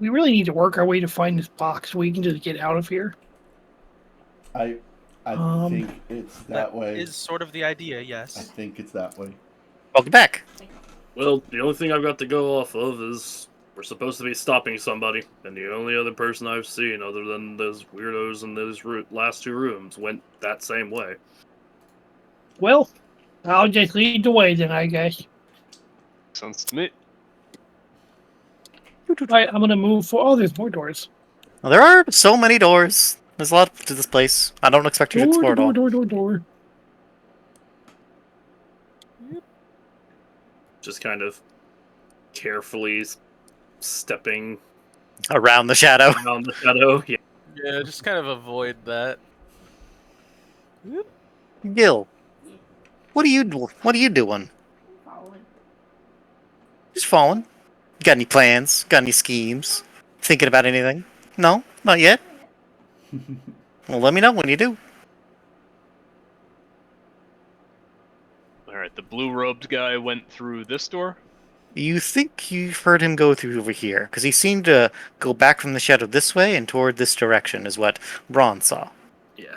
We really need to work our way to find this box so we can just get out of here. I think it's that way. Is sort of the idea, I yes. think it's that way. Welcome back. well, the only thing I've got to go off of is we're supposed to be stopping somebody, and the only other person I've seen, other than those weirdos in those last two rooms, went that same way. Well, I'll just lead the way then, I guess. Sounds to me. Right, I'm gonna move for. Oh, there's more doors. Well, there are so many doors. There's a lot to this place. I don't expect you to explore it all. Door. Just kind of carefully stepping Around the shadow. around the shadow. Yeah. Yeah, just kind of avoid that. Gil, what are you doing? Following. Just following. Got any plans? Got any schemes? Thinking about anything? No, not yet. Well, let me know when you do. Alright, the blue robed guy went through this door. You think you've heard him go through over here, because he seemed to go back from the shadow this way and toward this direction, is what Braun saw. Yeah.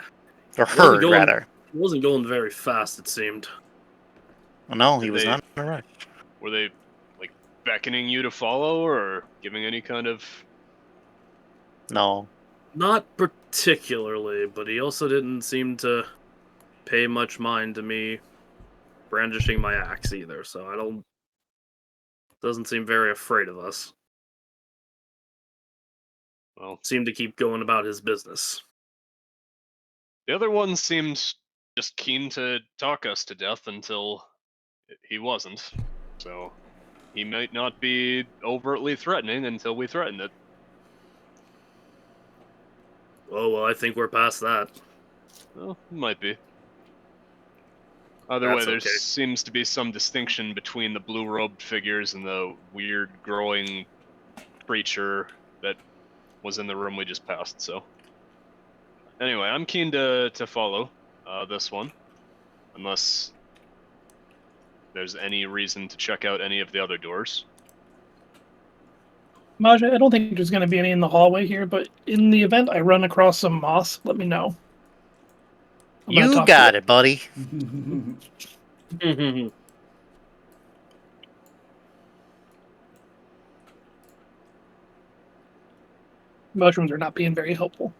Or heard, rather. He wasn't going very fast, it seemed. Well, no, he Did was they- not in a rush. Were they like beckoning you to follow or giving any kind of No. Not particularly, but he also didn't seem to pay much mind to me brandishing my axe either, so I don't... Doesn't seem very afraid of us. Well, Seemed to keep going about his business. the other one seemed just keen to talk us to death until he wasn't. So he might not be overtly threatening until we threaten it. Oh, well, I think we're past that. Well, might be. Either way, That's there okay. seems to be some distinction between the blue-robed figures and the weird growing creature that was in the room we just passed, so... Anyway, I'm keen to follow this one, unless there's any reason to check out any of the other doors. Maja, I don't think there's going to be any in the hallway here, but in the event I run across some moss, let me know. I'm gonna You talk to got it, buddy. Mushrooms are not being very helpful.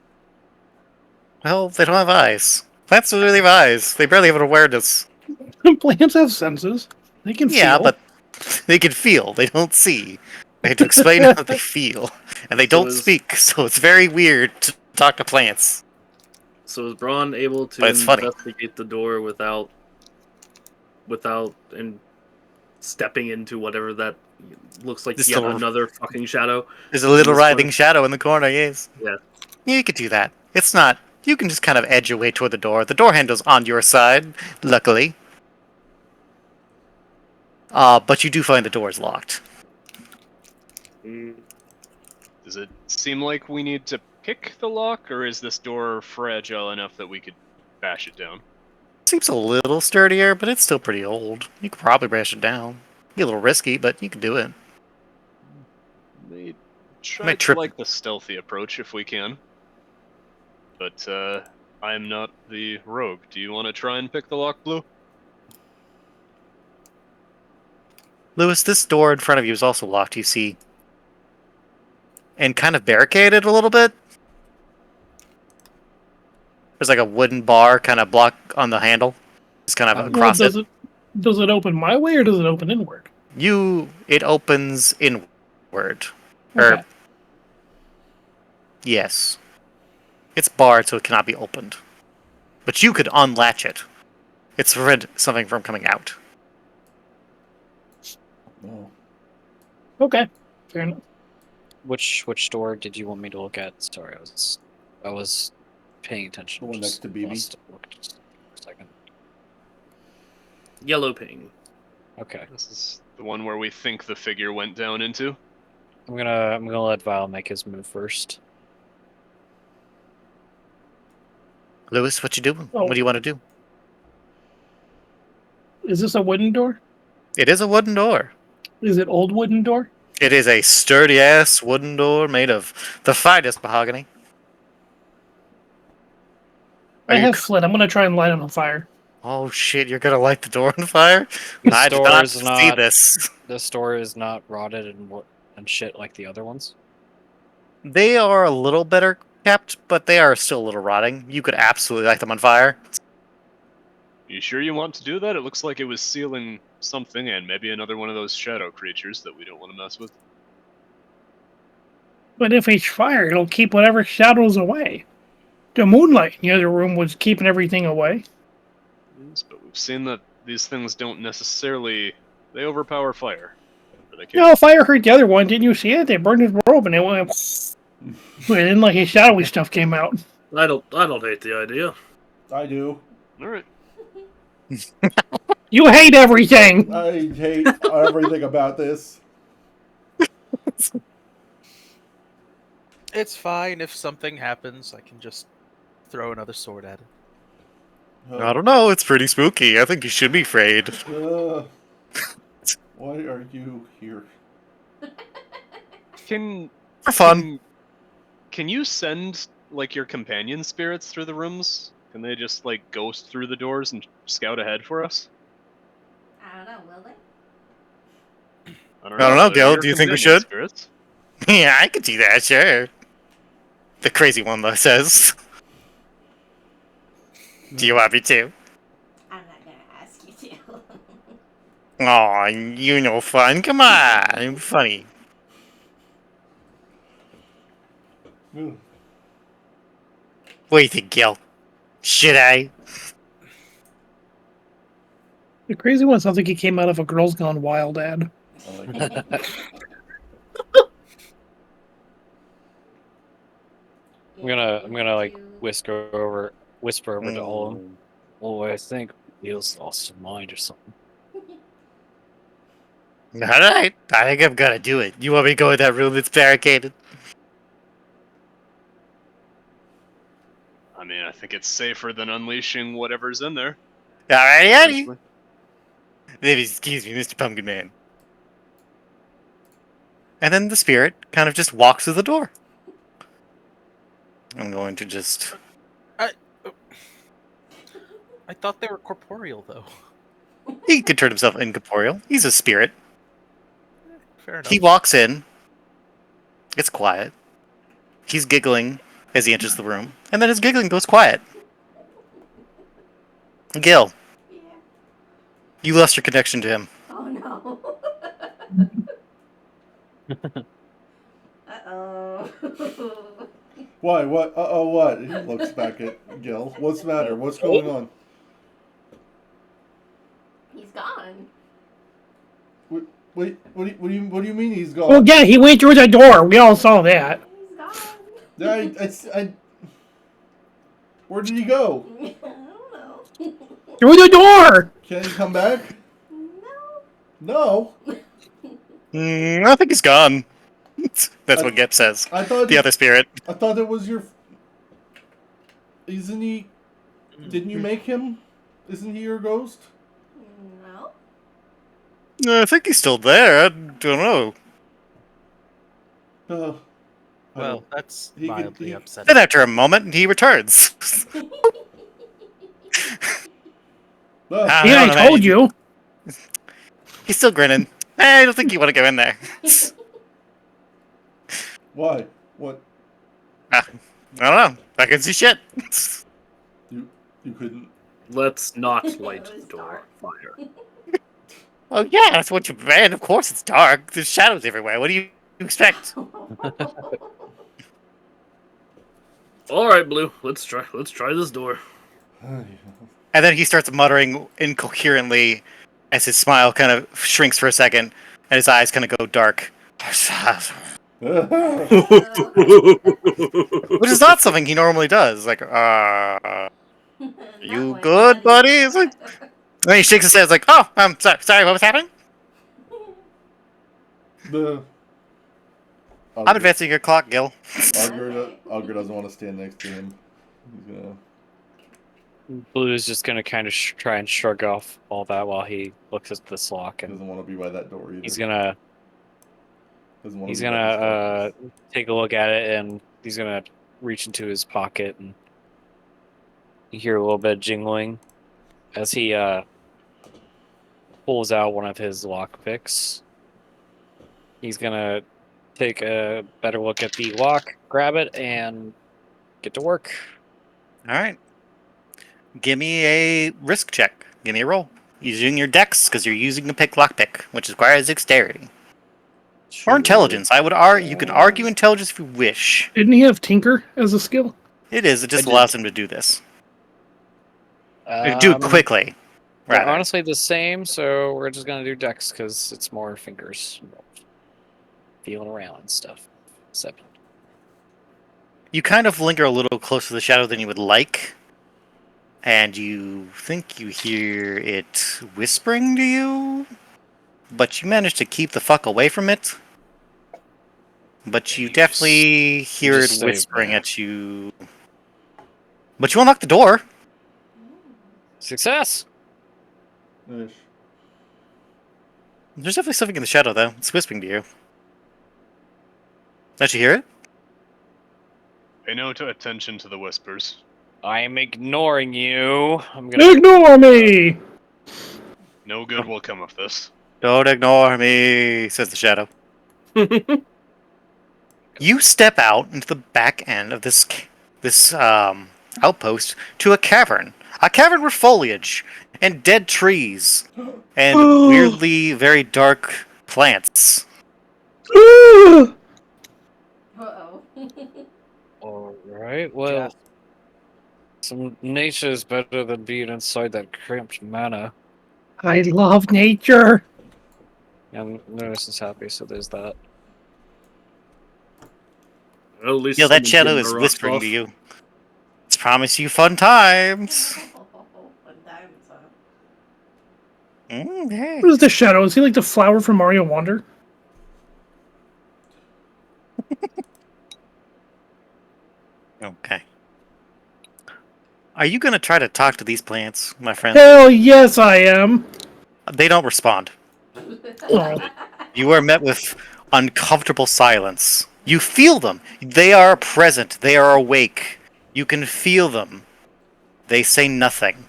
Well, they don't have eyes. Plants don't really have eyes. They barely have an awareness. Plants have senses. They can Yeah, feel. but they can feel. They don't see. I had to explain how they feel. And they So don't speak, so it's very weird to talk to plants. So is Braun able to But it's funny. investigate the door without and stepping into whatever that looks like Just yet a little- another fucking shadow? There's a little this writhing corner? shadow in the corner, yes. Yeah. Yeah, you could do that. It's not... You can just kind of edge your way toward the door. The door handle's on your side, luckily. But you do find the door is locked. Does it seem like we need to pick the lock, or is this door fragile enough that we could bash it down? Seems a little sturdier, but it's still pretty old. You could probably bash it down. Be a little risky, but you can do it. We try Might to trip. like the stealthy approach if we can. But I'm not the rogue. Do you want to try and pick the lock, Blue? Lewis, this door in front of you is also locked, you see. And kind of barricaded a little bit. There's like a wooden bar kind of block on the handle. Just kind of Well, across it. Does it open my way or does it open inward? It opens inward. Okay. Yes. It's barred, so it cannot be opened. But you could unlatch it. It's prevent something from coming out. No. Okay. Fair enough. Which door did you want me to look at? Sorry, I was paying attention. The one next to BB. Lost it. Look just for a second. Yellow ping. Okay. This is the one where we think the figure went down into. I'm gonna let Val make his move first. Lewis, what you doing? Oh. What do you want to do? Is this a wooden door? It is a wooden door. Is it old wooden door? It is a sturdy-ass wooden door made of the finest mahogany. I have flint. I'm gonna try and light it on fire. Oh shit, you're gonna light the door on fire? This I did door not is see not- this. This door is not rotted and shit like the other ones. They are a little better kept, but they are still a little rotting. You could absolutely light them on fire. You sure you want to do that? It looks like it was sealing something and maybe another one of those shadow creatures that we don't want to mess with. But if it's fire, it'll keep whatever shadows away. The moonlight in the other room was keeping everything away. Yes, but we've seen that these things don't necessarily... They overpower fire. But they No, fire hurt the other one. Didn't you see it? They burned his robe and it went. And then like his shadowy stuff came out. I don't hate the idea. I do. Alright. You hate everything. I hate everything about this. It's fine if something happens. I can just throw another sword at it. I don't know, it's pretty spooky. I think you should be afraid. Why are you here? Can For fun. Can you send like your companion spirits through the rooms? Can they just like ghost through the doors and scout ahead for us? I don't know, will they? I I don't know, They're Gil, your do you think we companion should? Spirits. Yeah, I could do that, sure. The crazy one, though, says. Do you want me to? I'm not gonna ask you to. Aw, you know fun. Come on, funny. Ooh. What do you think, Gil? Should I? The crazy one sounds like he came out of a Girls Gone Wild ad. I like it. I'm gonna like whisper over to Olem. Oh, I think Neil's lost his mind or something. Alright, I think I'm gonna do it. You want me to go in that room that's barricaded? I mean, I think it's safer than unleashing whatever's in there. Alrighty, Personally. Maybe excuse me, Mr. Pumpkin Man. And then the spirit kind of just walks through the door. I'm going to just... I thought they were corporeal, though. He can turn himself incorporeal. He's a spirit. Fair enough. He walks in. It's quiet. He's giggling as he enters the room. And then his giggling goes quiet. Gil, Yeah. you lost your connection to him. Oh no. Uh-oh. Why? What? Uh-oh, what? He looks back at Gil. What's the matter? What's going on? He's gone. What do you mean he's gone? Well, yeah, he went through the door. We all saw that. He's gone. Where did he go? I don't know. Through the door! Can he come back? No. No. I think he's gone. That's what Gip says. I thought The other spirit. I thought it was your. Isn't he? Didn't you make him? Isn't he your ghost? No. I think he's still there. I don't know. I Well, don't- that's he could- mildly he- upsetting. Then after a moment, he returns. Ah, Yeah, don't I know, told you. He's still grinning. I don't think you want to go in there. why? What? I don't know. I can see shit. You couldn't. Let's not light It was the door on fire. Oh yeah, that's what you meant. Of course it's dark. There's shadows everywhere. What do you expect? All right, Blue. Let's try this door. And then he starts muttering incoherently as his smile kind of shrinks for a second and his eyes kind of go dark. Which is not something he normally does. Like, you good, buddy? It's like, and then he shakes his head, like, oh, I'm sorry, what was happening? I'm advancing your clock, Gil. Augur doesn't want to stand next to him. He's gonna. Blue is just gonna kind of try and shrug off all that while he looks at this lock, and Doesn't want to be by that door either. he's gonna Doesn't want he's to be by this gonna door. take a look at it, and he's gonna reach into his pocket, and you hear a little bit of jingling as he pulls out one of his lock picks. He's gonna take a better look at the lock, grab it, and get to work. All right. Give me a risk check. Give me a roll. Using your dex, because you're using a pick lockpick, which requires dexterity. Or intelligence. I would argue you can argue intelligence if you wish. Didn't he have Tinker as a skill? It is. It just I did. allows him to do this. Do it quickly. They're Rather. honestly the same, so we're just gonna do dex because it's more fingers involved. Feeling around and stuff. 7. You kind of linger a little closer to the shadow than you would like. And you think you hear it whispering to you. But you manage to keep the fuck away from it. But you definitely hear it just stay whispering there. at you. But you unlock the door. Success! Ish. There's definitely something in the shadow, though. It's whispering to you. Don't you hear it? Pay no attention to the whispers. I am ignoring you. I'm gonna. Ignore me! No good will come of this. Don't ignore me, says the shadow. You step out into the back end of this outpost to a cavern with foliage and dead trees and weirdly very dark plants. Uh oh. Alright, well, Gasp. some nature is better than being inside that cramped manor. I love nature. And Lewis is happy, so there's that. Well, at least You know, that someone's shadow getting is their rocks whispering off. to you. It's promised you fun times. Fun times, huh? Hey. What is the shadow? Is he like the flower from Mario Wonder? Okay. Are you gonna try to talk to these plants, my friend? Hell yes, I am. They don't respond. Oh. You are met with uncomfortable silence. You feel them. They are present. They are awake. You can feel them. They say nothing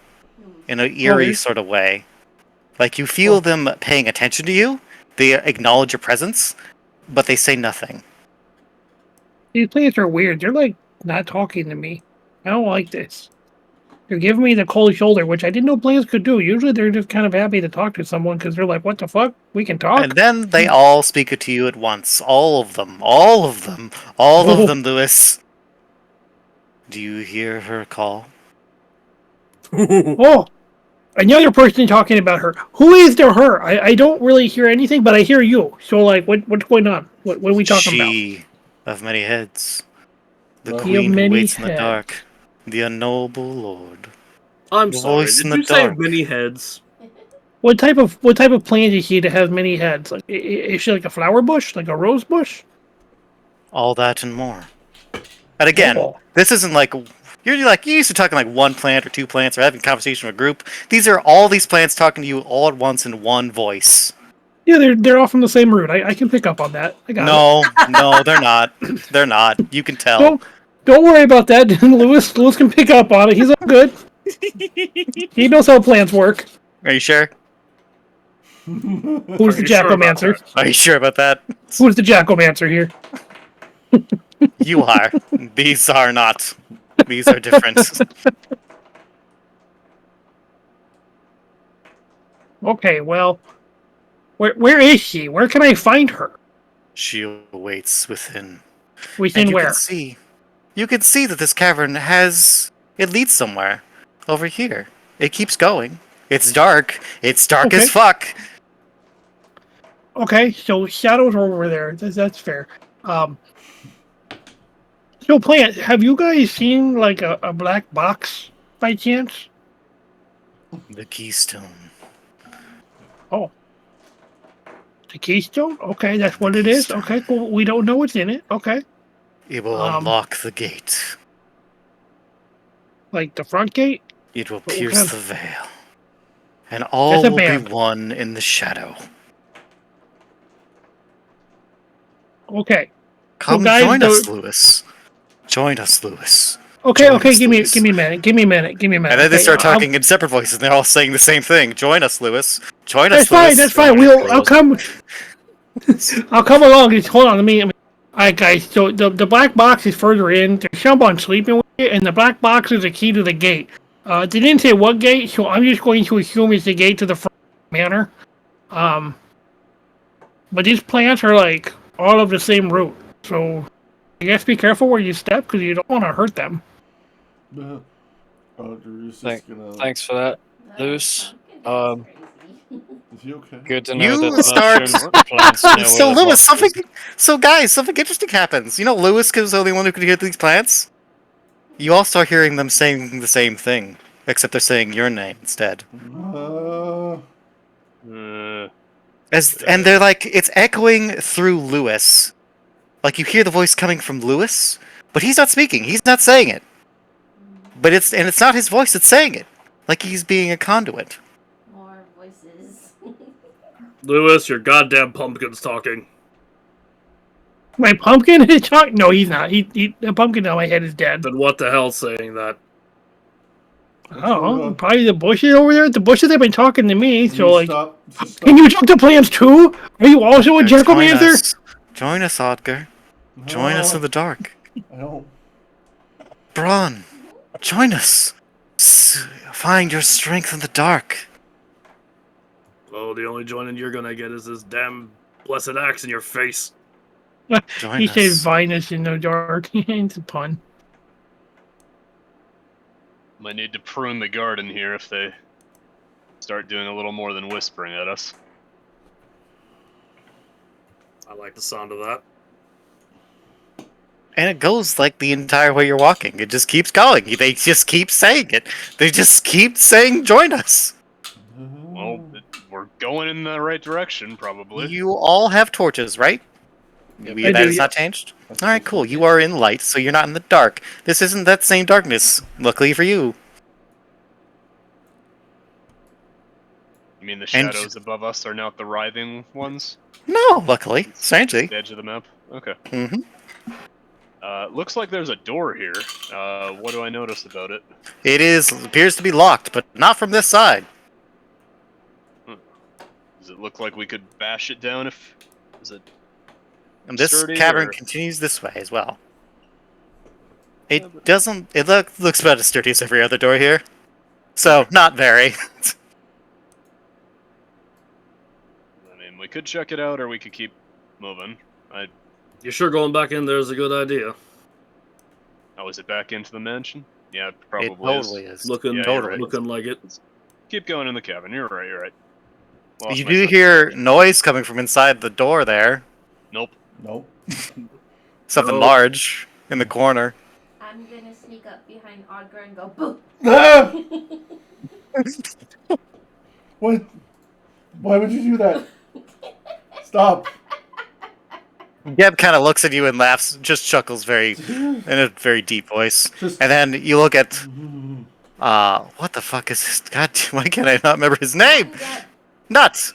in an eerie Okay. sort of way. Like you feel them paying attention to you. They acknowledge your presence, but they say nothing. These plants are weird. They're like not talking to me. I don't like this. They're giving me the cold shoulder, which I didn't know plants could do. Usually they're just kind of happy to talk to someone because they're like, what the fuck? We can talk? And then they all speak to you at once. All of them. All of them. All of them, Lewis. Do you hear her call? Oh, another person talking about her. Who is the her? I don't really hear anything, but I hear you. So, like, what's going on? What are we talking about? She of many heads. The She of queen who many waits in the heads. dark. The unknowable lord. I'm The sorry. voice in Did the you say dark. many heads? What type of plant is she to have many heads? Like, is she like a flower bush, like a rose bush? All that and more. And again, Oh. this isn't like you're used to talking like one plant or two plants or having a conversation with a group. These are all these plants talking to you all at once in one voice. Yeah, they're all from the same root. I can pick up on that. I got it. No, they're not. They're not. You can tell. Don't worry about that. Lewis can pick up on it. He's all good. He knows how plants work. Are you sure? Who's the you sure about Jackomancer? Are you sure about that? Who's the Jackomancer here? You are. These are not. These are different. Okay, well, where is she? Where can I find her? She awaits within. Within And you where? can see that this cavern it leads somewhere. Over here. It keeps going. It's dark. It's dark as Okay. fuck. Okay, so shadows are over there. That's fair. So, Plant, have you guys seen like a black box by chance? The keystone. Oh, the keystone. Okay, that's what it keystone. is. Okay, cool. We don't know what's in it. Okay, It will unlock the gate. like the front gate. It will What pierce kind- the veil. And all That's a will be band. one in the shadow. Okay. Come guys, join us, don't- Lewis. Join us, Lewis. Okay, Join okay. us, Give me Lewis. a minute. Give me a minute. And then they Okay, start talking in separate voices, and they're all saying the same thing. Join us, Lewis. Join us, That's fine. Lewis. That's fine. I'll come. I'll come along. Just hold on. Let me. All right, guys. So the black box is further in. There's someone sleeping with it, and the black box is the key to the gate. They didn't say what gate, so I'm just going to assume it's the gate to the front manor. But these plants are like all of the same root, so I guess be careful where you step because you don't want to hurt them. Roger is Thank- just gonna. Thanks for that, Lewis. Pumpkin Um, Is he okay? Good to know You that the start- mushroom plants know So, where the Lewis, box is. something interesting happens. You know, Lewis is the only one who could hear these plants. You all start hearing them saying the same thing, except they're saying your name instead. And they're like, it's echoing through Lewis. Like, you hear the voice coming from Lewis, but he's not speaking. He's not saying it. But it's not his voice that's saying it. Like he's being a conduit. More voices. Lewis, your goddamn pumpkin's talking. My pumpkin is talking. No, he's not. The pumpkin on my head is dead. Then what the hell's saying that? I don't know. Probably the bushes over there. The bushes have been talking to me. So like, Just can you talk to plants too? Are you also a Jackomancer? Join us, Odger. Join us in the dark. I don't. Braun, join us. Find your strength in the dark. Oh, the only joining you're gonna get is this damn blessed axe in your face. Join He said us. Vinus in the dark. It's a pun. Might need to prune the garden here if they start doing a little more than whispering at us. I like the sound of that. And it goes like the entire way you're walking. It just keeps going. They just keep saying it. They just keep saying, join us. Well, we're going in the right direction, probably. You all have torches, right? I That do, has yeah. not changed? Alright, cool. You are in light, so you're not in the dark. This isn't that same darkness, luckily for you. You mean the And- shadows above us are not the writhing ones? No, luckily. Strangely. The edge of the map? Okay. Mm-hmm. Looks like there's a door here. What do I notice about it? It appears to be locked, but not from this side. Does it look like we could bash it down if... Is it... And this Sturdy, cavern or- continues this way as well. It doesn't... It looks about as sturdy as every other door here. So, not very. I mean, we could check it out, or we could keep moving. You sure going back in there is a good idea. Oh, is it back into the mansion? Yeah, it It probably totally is. is. Looking, Yeah, you're right. looking like it. Keep going in the cabin. You're right, you're right. Lost You my do sense of hear direction. noise coming from inside the door there. Nope. Nope. Something Oh. large in the corner. I'm gonna sneak up behind Odgar and go boo. Ah! What? Why would you do that? Stop. Geb kind of looks at you and laughs, just chuckles in a very deep voice. Just. And then you look at, what the fuck is this? God, why can't I not remember his name? Get- Nut!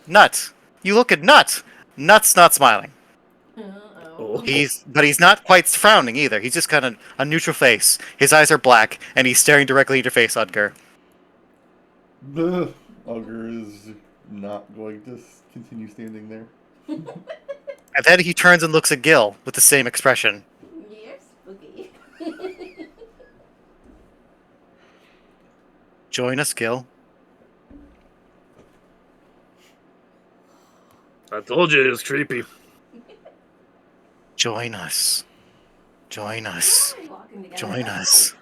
Nut! You look at Nut! Nut's not smiling. Uh-oh. But he's not quite frowning either. He's just kind of a neutral face. His eyes are black, and he's staring directly at your face, Udgar. The Ogre is not going to continue standing there. And then he turns and looks at Gil with the same expression. You're spooky. Join us, Gil. I told you it was creepy. Join us. Join us. We're walking together. Join us.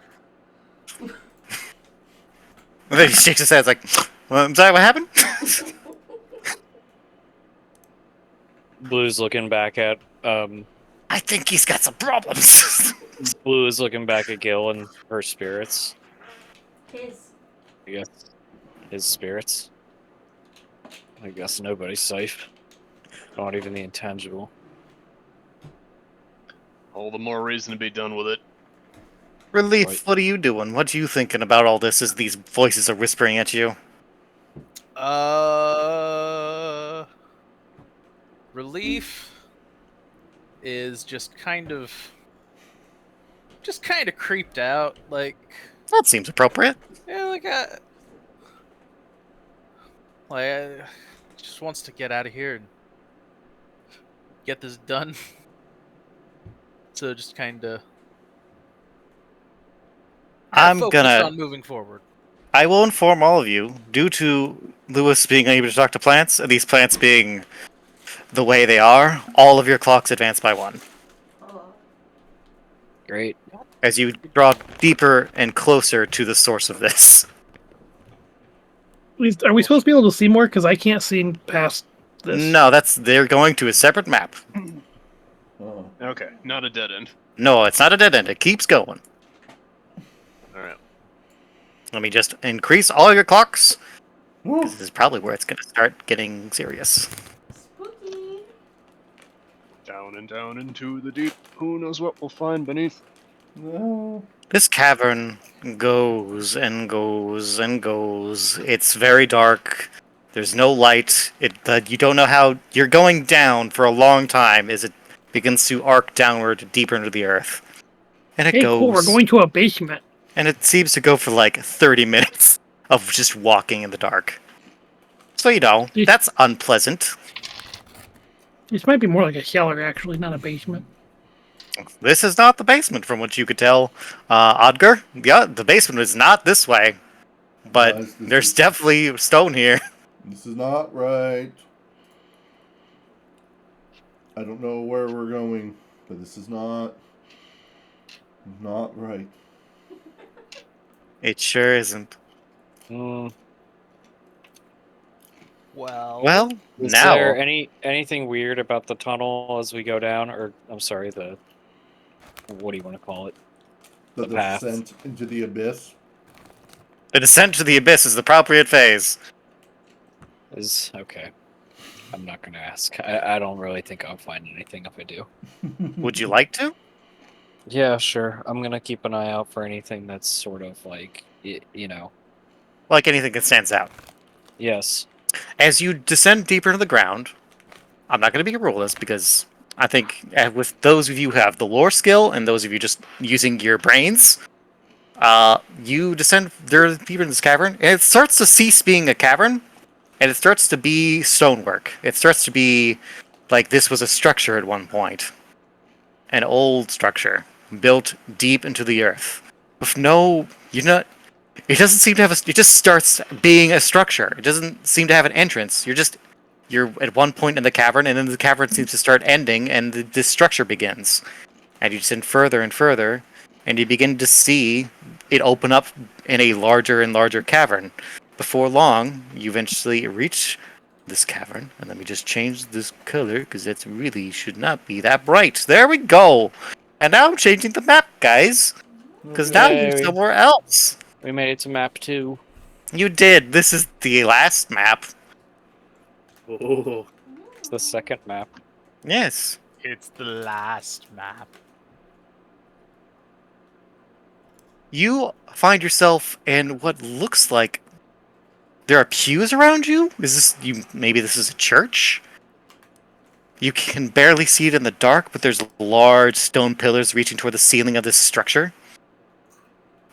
And then he shakes his head like, well, I'm sorry, what happened? Blue's looking back at I think he's got some problems. Blue is looking back at Gil and her spirits. His. I guess his spirits. I guess nobody's safe. Not even the intangible. All the more reason to be done with it. Relief, Right. what are you doing? What are you thinking about all this as these voices are whispering at you? Relief is just kind of creeped out. Like, That seems appropriate. yeah, I just wants to get out of here and get this done. So just kind of I'm focus gonna... on moving forward. I will inform all of you, due to Lewis being unable to talk to plants, and these plants being the way they are, all of your clocks advance by 1. Oh. Great. As you draw deeper and closer to the source of this. Are we supposed to be able to see more? Because I can't see past this. No, they're going to a separate map. Oh. Okay, not a dead end. No, it's not a dead end, it keeps going. Alright. Let me just increase all your clocks. Woo. This is probably where it's going to start getting serious. Spooky. Down and down into the deep. Who knows what we'll find beneath? No. This cavern goes and goes and goes. It's very dark. There's no light. You don't know how you're going down for a long time as it begins to arc downward deeper into the earth. And it Hey, goes. cool. We're going to a basement. And it seems to go for like 30 minutes of just walking in the dark. So, Yeah. that's unpleasant. This might be more like a cellar, actually, not a basement. This is not the basement, from what you could tell, Odger. Yeah, the basement is not this way, but Guys, there's definitely stone here. this is not right. I don't know where we're going, but this is not right. It sure isn't. Mm. Well, Is there now anything weird about the tunnel as we go down, or I'm sorry, the what do you want to call it? The The path. descent into the abyss. the descent to the abyss is the appropriate phase. Is okay. I'm not gonna ask. I don't really think I'll find anything if I do. Would you like to? Yeah, sure. I'm gonna keep an eye out for anything that's sort of like you know. Like anything that stands out. Yes. As you descend deeper into the ground, I'm not going to be a rulist because I think with those of you who have the lore skill and those of you just using your brains, you descend there deeper in this cavern, and it starts to cease being a cavern, and it starts to be stonework. It starts to be like this was a structure at one point, an old structure built deep into the earth with no, you're not. It doesn't seem to have a. It just starts being a structure. It doesn't seem to have an entrance. You're at one point in the cavern, and then the cavern seems to start ending, and this structure begins. And you descend further and further, and you begin to see it open up in a larger and larger cavern. Before long, you eventually reach this cavern, and let me just change this color because that really should not be that bright. There we go. And now I'm changing the map, guys, because now you're Yay. somewhere else. We made it to map 2. You did. This is the last map. Oh, It's the second map. Yes. It's the last map. You find yourself in what looks like there are pews around you. Is this you? Maybe this is a church. You can barely see it in the dark, but there's large stone pillars reaching toward the ceiling of this structure.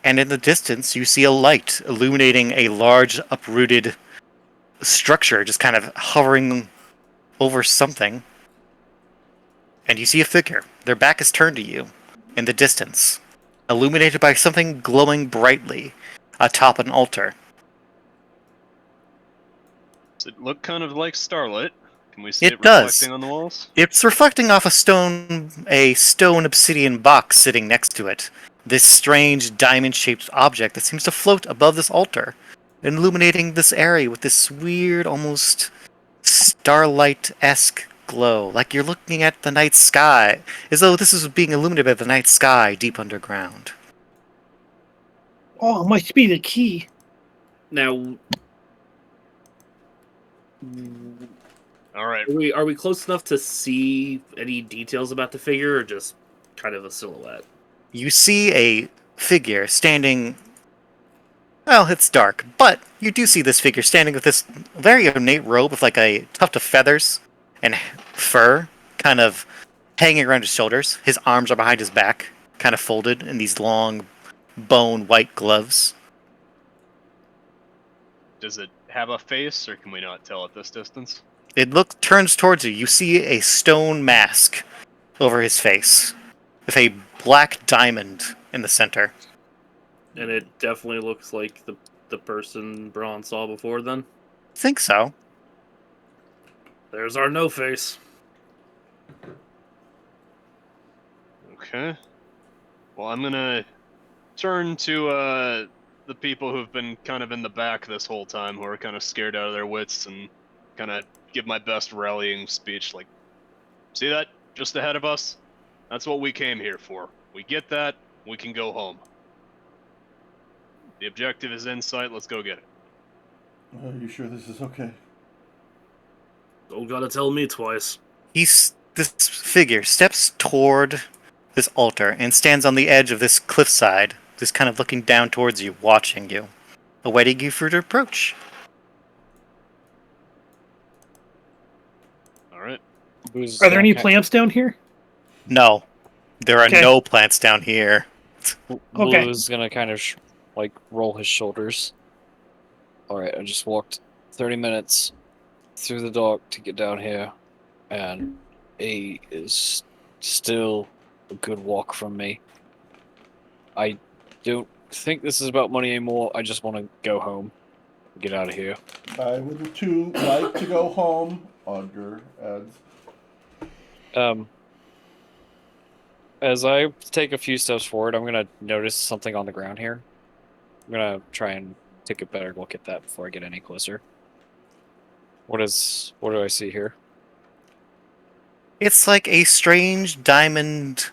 And in the distance, you see a light illuminating a large uprooted structure, just kind of hovering over something. And you see a figure. Their back is turned to you in the distance, illuminated by something glowing brightly atop an altar. Does it look kind of like starlight? Can we see It it does. reflecting on the walls? It's reflecting off a stone obsidian box sitting next to it. This strange diamond-shaped object that seems to float above this altar, illuminating this area with this weird, almost starlight-esque glow, like you're looking at the night sky, as though this is being illuminated by the night sky deep underground. Oh, it must be the key. now All right. are we close enough to see any details about the figure, or just kind of a silhouette? You see a figure standing. Well, it's dark, but you do see this figure standing with this very ornate robe with like a tuft of feathers and fur kind of hanging around his shoulders. His arms are behind his back, kind of folded in these long bone white gloves. Does it have a face, or can we not tell at this distance? It turns towards you. You see a stone mask over his face with a black diamond in the center. And it definitely looks like the person Braun saw before. Then Think so. there's our no face. Okay. Well, I'm gonna turn to the people who've been kind of in the back this whole time, who are kind of scared out of their wits, and kind of give my best rallying speech. Like, see that just ahead of us? That's what we came here for. We get that, we can go home. The objective is in sight. Let's go get it. Are you sure this is okay? Don't gotta tell me twice. This figure steps toward this altar and stands on the edge of this cliffside, just kind of looking down towards you, watching you, awaiting you for your approach. All right. Are there any plants down here? No, there are Okay. no plants down here. Okay. Blue's gonna kind of like roll his shoulders. Alright, I just walked 30 minutes through the dark to get down here, and he is still a good walk from me. I don't think this is about money anymore. I just want to go home. Get out of here. I would too like to go home, Audgar adds. As I take a few steps forward, I'm gonna notice something on the ground here. I'm gonna try and take a better look at that before I get any closer. What do I see here? It's like a strange diamond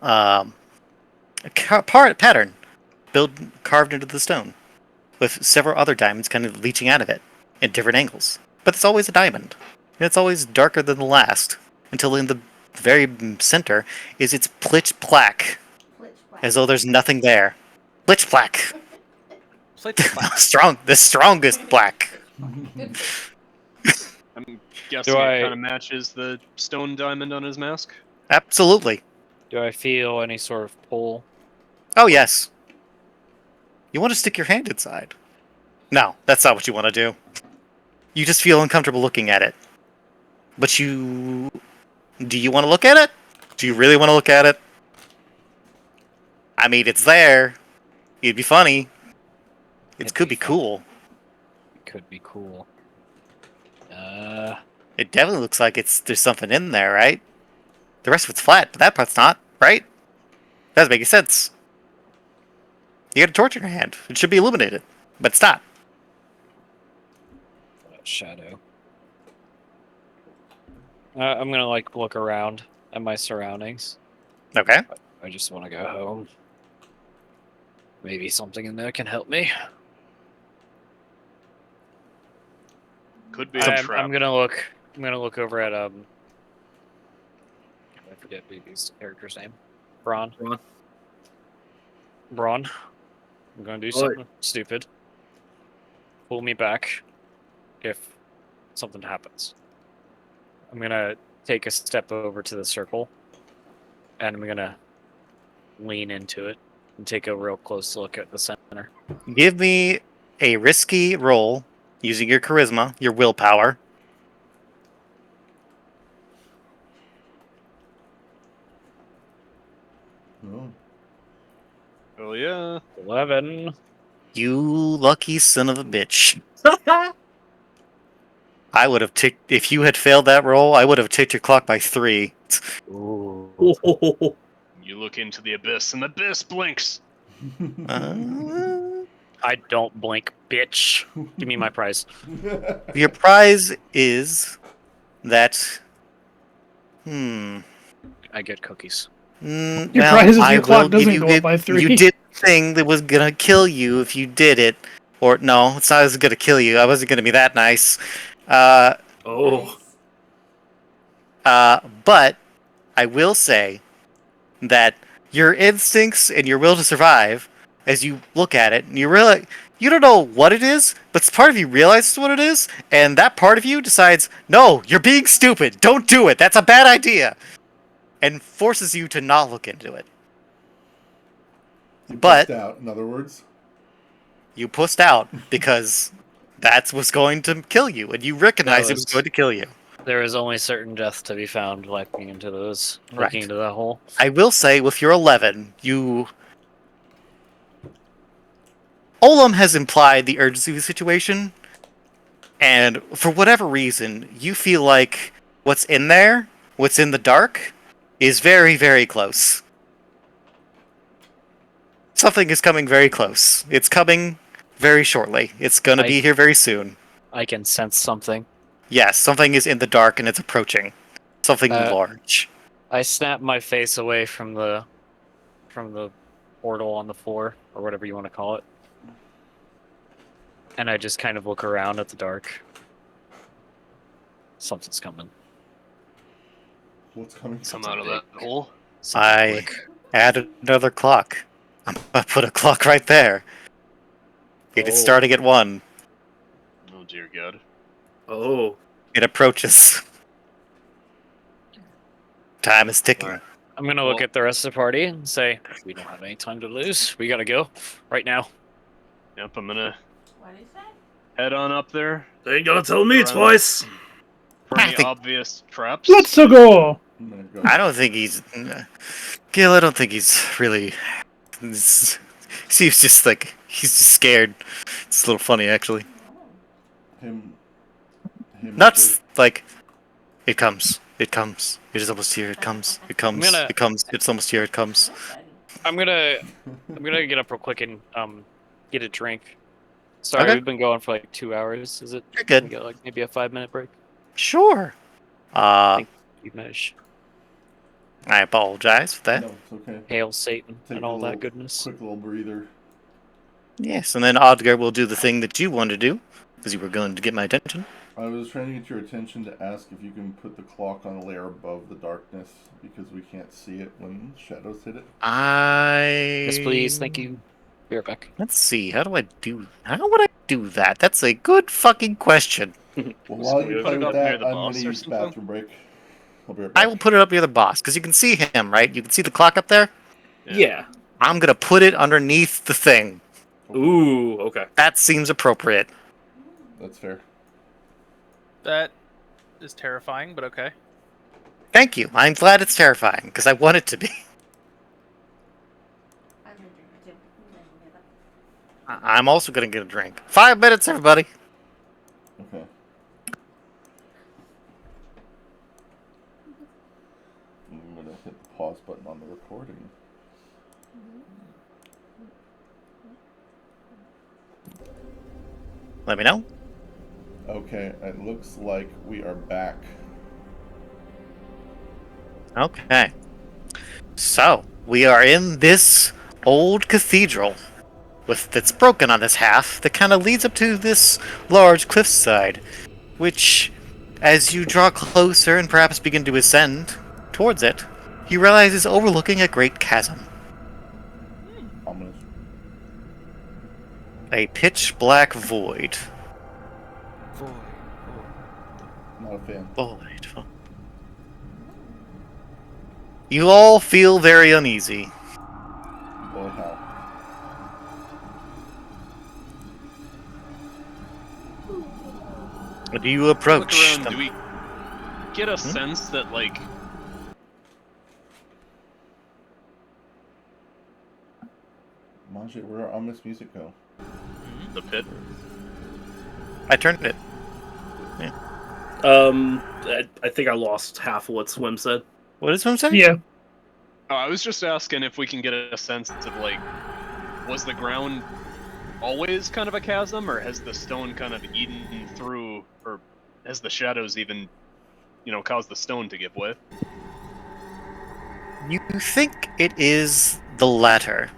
pattern carved into the stone, with several other diamonds kind of leaching out of it at different angles. But it's always a diamond, and it's always darker than the last, until in the very center is its pitch black, as though there's nothing there. Pitch black. The strongest black. I'm guessing it kind of matches the stone diamond on his mask. Absolutely. Do I feel any sort of pull? Oh, yes. You want to stick your hand inside. No, that's not what you want to do. You just feel uncomfortable looking at it. But do you want to look at it? Do you really want to look at it? I mean, it's there. It'd be funny. It could be cool. It could be cool. It definitely looks like there's something in there, right? The rest of it's flat, but that part's not, right? That doesn't make sense. You got a torch in your hand. It should be illuminated, but it's not. Shadow. I'm gonna look around at my surroundings. Okay. I just want to go home. Maybe something in there can help me. Could be a trap. I'm gonna look over at I forget BB's character's name. Braun. I'm gonna do something stupid. Pull me back if something happens. I'm gonna take a step over to the circle, and I'm gonna lean into it and take a real close look at the center. Give me a risky roll using your charisma, your willpower. Oh yeah. 11. You lucky son of a bitch. I would have if you had failed that roll, I would have ticked your clock by 3. Ooh. You look into the abyss, and the abyss blinks. I don't blink, bitch. Give me my prize. Your prize is that. I get cookies. Your prize is your clock doesn't go up by 3. You did the thing that was gonna kill you if you did it. Or no, it's not as gonna kill you. I wasn't gonna be that nice. But I will say that your instincts and your will to survive, as you look at it, and you realize you don't know what it is, but part of you realizes what it is, and that part of you decides, no, you're being stupid. Don't do it. That's a bad idea, and forces you to not look into it. You But pushed out, in other words. You pushed out because that's what's going to kill you, and you recognize it was going to kill you. There is only certain death to be found looking into those, looking into that hole. I will say, with your 11, Olam has implied the urgency of the situation, and for whatever reason, you feel like what's in there, what's in the dark, is very, very close. Something is coming very close. It's coming very shortly. It's going to be here very soon. I can sense something. Yes, something is in the dark and it's approaching. Something large. I snap my face away from the portal on the floor, or whatever you want to call it. And I just kind of look around at the dark. Something's coming. What's coming? Come out of that hole. I added another clock. I'm gonna put a clock right there. It's starting at 1. Oh dear God. Oh. It approaches. Time is ticking. Right. I'm gonna look at the rest of the party and say, we don't have any time to lose. We gotta go. Right now. Yep, I'm gonna What is that? head on up there. They ain't gonna tell me twice. For any obvious traps. Let's go. I'm gonna go. I don't think he's... Gil, I don't think he's really... Seems just like... He's just scared. It's a little funny, actually. Him. Nuts! Like... It comes. It comes. It is almost here. It comes. It comes. gonna- It comes. It's almost here. It comes. I'm gonna get up real quick and get a drink. Sorry, Okay. we've been going for like 2 hours. Is it? You're Can we good. get like maybe a 5-minute break? Sure. Thank you, Mesh. I apologize for that. No, it's okay. Hail Satan Take and a all little, that goodness. Quick little breather. Yes, and then Odgar will do the thing that you wanted to do, because you were going to get my attention. I was trying to get your attention to ask if you can put the clock on a layer above the darkness because we can't see it when shadows hit it. Yes, please. Thank you. Be right back. Let's see. How would I do that? That's a good fucking question. Well, Can while we you put play it with up near that, the I'm boss going to or use something? bathroom break. I'll be right back. I will put it up near the boss, because you can see him, right? You can see the clock up there? Yeah. I'm gonna put it underneath the thing. Ooh, okay. That seems appropriate. That's fair. That is terrifying, but okay. Thank you. I'm glad it's terrifying, because I want it to be. I'm gonna drink it too. And then we'll get up. I'm also gonna get a drink. 5 minutes, everybody. Okay. I'm going to hit the pause button on the recording. Let me know. Okay, it looks like we are back. Okay. So, we are in this old cathedral that's broken on its half that kind of leads up to this large cliffside, which, as you draw closer and perhaps begin to ascend towards it, you realize is overlooking a great chasm. Ominous. A pitch black void. Not a fan. Void. You all feel very uneasy. Boy, how. Do you Look approach around. them? Do we get a sense that like Manje, where our ominous music go? the pit? I turned it. I think I lost half of what Swim said. What does Swim say? Yeah. Oh, I was just asking if we can get a sense of like, was the ground always kind of a chasm, or has the stone kind of eaten through, or has the shadows even, caused the stone to give way? You think it is the latter,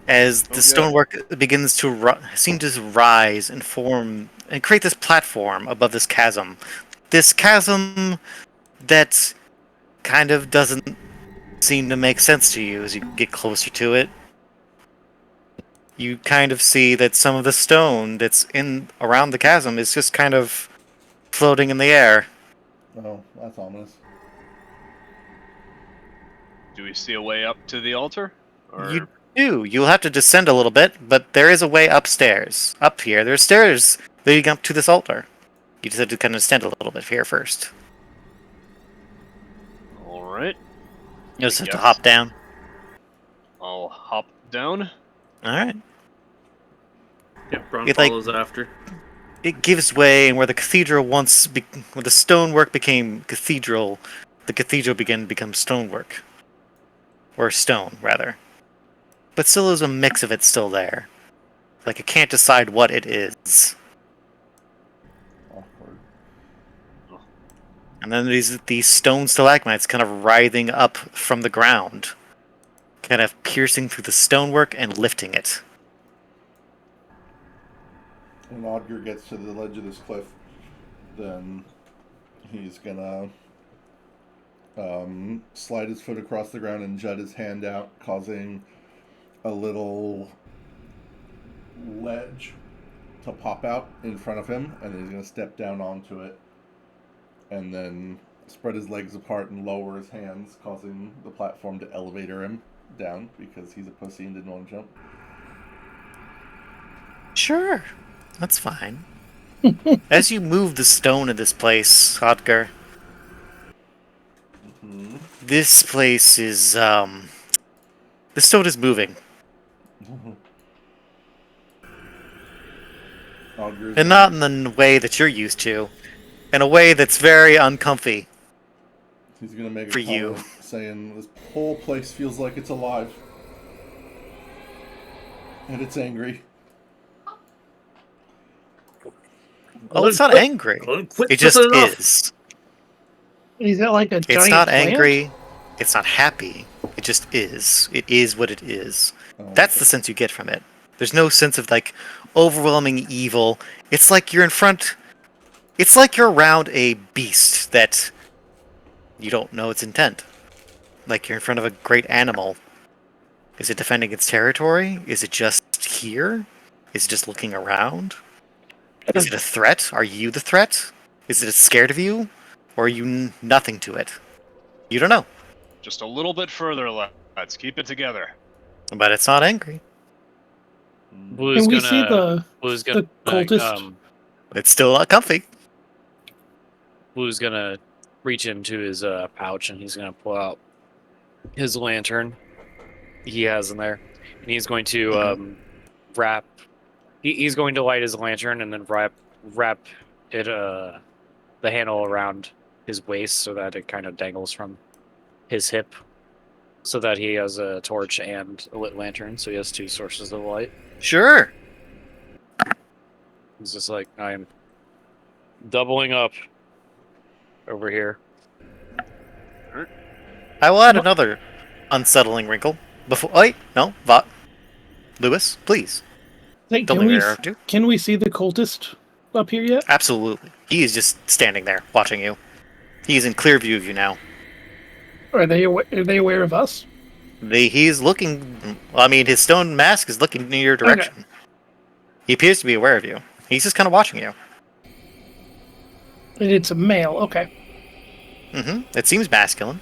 as the Okay. stonework begins to seem to rise and form and create this platform above this chasm. This chasm that kind of doesn't seem to make sense to you as you get closer to it. You kind of see that some of the stone that's in around the chasm is just kind of floating in the air. Oh, that's ominous. Do we see a way up to the altar? Or You do. You'll have to descend a little bit, but there is a way upstairs. Up here, there's stairs leading up to this altar. You just have to kind of descend a little bit here first. all right, You just have to Yes. hop down. I'll hop down. Alright. Yeah, Braun It, like- follows after. It gives way, and where the cathedral where the stonework became cathedral, the cathedral began to become stonework. Or stone, rather. But still there's a mix of it still there. Like, it can't decide what it is. Awkward. And then these stone stalagmites kind of writhing up from the ground. Kind of piercing through the stonework and lifting it. When Odger gets to the ledge of this cliff, then he's gonna slide his foot across the ground and jut his hand out, causing a little ledge to pop out in front of him, and then he's gonna step down onto it, and then spread his legs apart and lower his hands, causing the platform to elevator him down because he's a pussy and didn't want to jump. Sure. That's fine. As you move the stone in this place, Hodgar, This place is, the stone is moving. Augurs And not in the way that you're used to. In a way that's very uncomfy He's gonna make for a you. comment saying this whole place feels like it's alive. And it's angry. Oh, it's not angry. It just is. Is it like a It's giant not plant? angry. It's not happy. It just is. It is what it is. Oh, That's the sense you get from it. There's no sense of like overwhelming evil. It's like you're in front. It's like you're around a beast that you don't know its intent. Like you're in front of a great animal. Is it defending its territory? Is it just here? Is it just looking around? Is it a threat? Are you the threat? Is it scared of you? Or are you nothing to it? You don't know. Just a little bit further, lads. Keep it together. But it's not angry. Blue's Can we gonna see the cultist? It's still not comfy. Blue's gonna reach into his pouch and he's gonna pull out his lantern he has in there, and he's going to wrap. He's going to light his lantern and then wrap it the handle around his waist so that it kind of dangles from his hip, so that he has a torch and a lit lantern, so he has two sources of light. Sure. He's just like, I am doubling up over here. I will add another unsettling wrinkle. Before, wait, no, Lewis, please. Hey, Don't leave me there, do. can we see the cultist up here yet? Absolutely. He is just standing there, watching you. He's in clear view of you now. Are they aware of us? He's looking. I mean, his stone mask is looking in your direction. Okay. He appears to be aware of you. He's just kind of watching you. And it's a male. Okay. It seems masculine.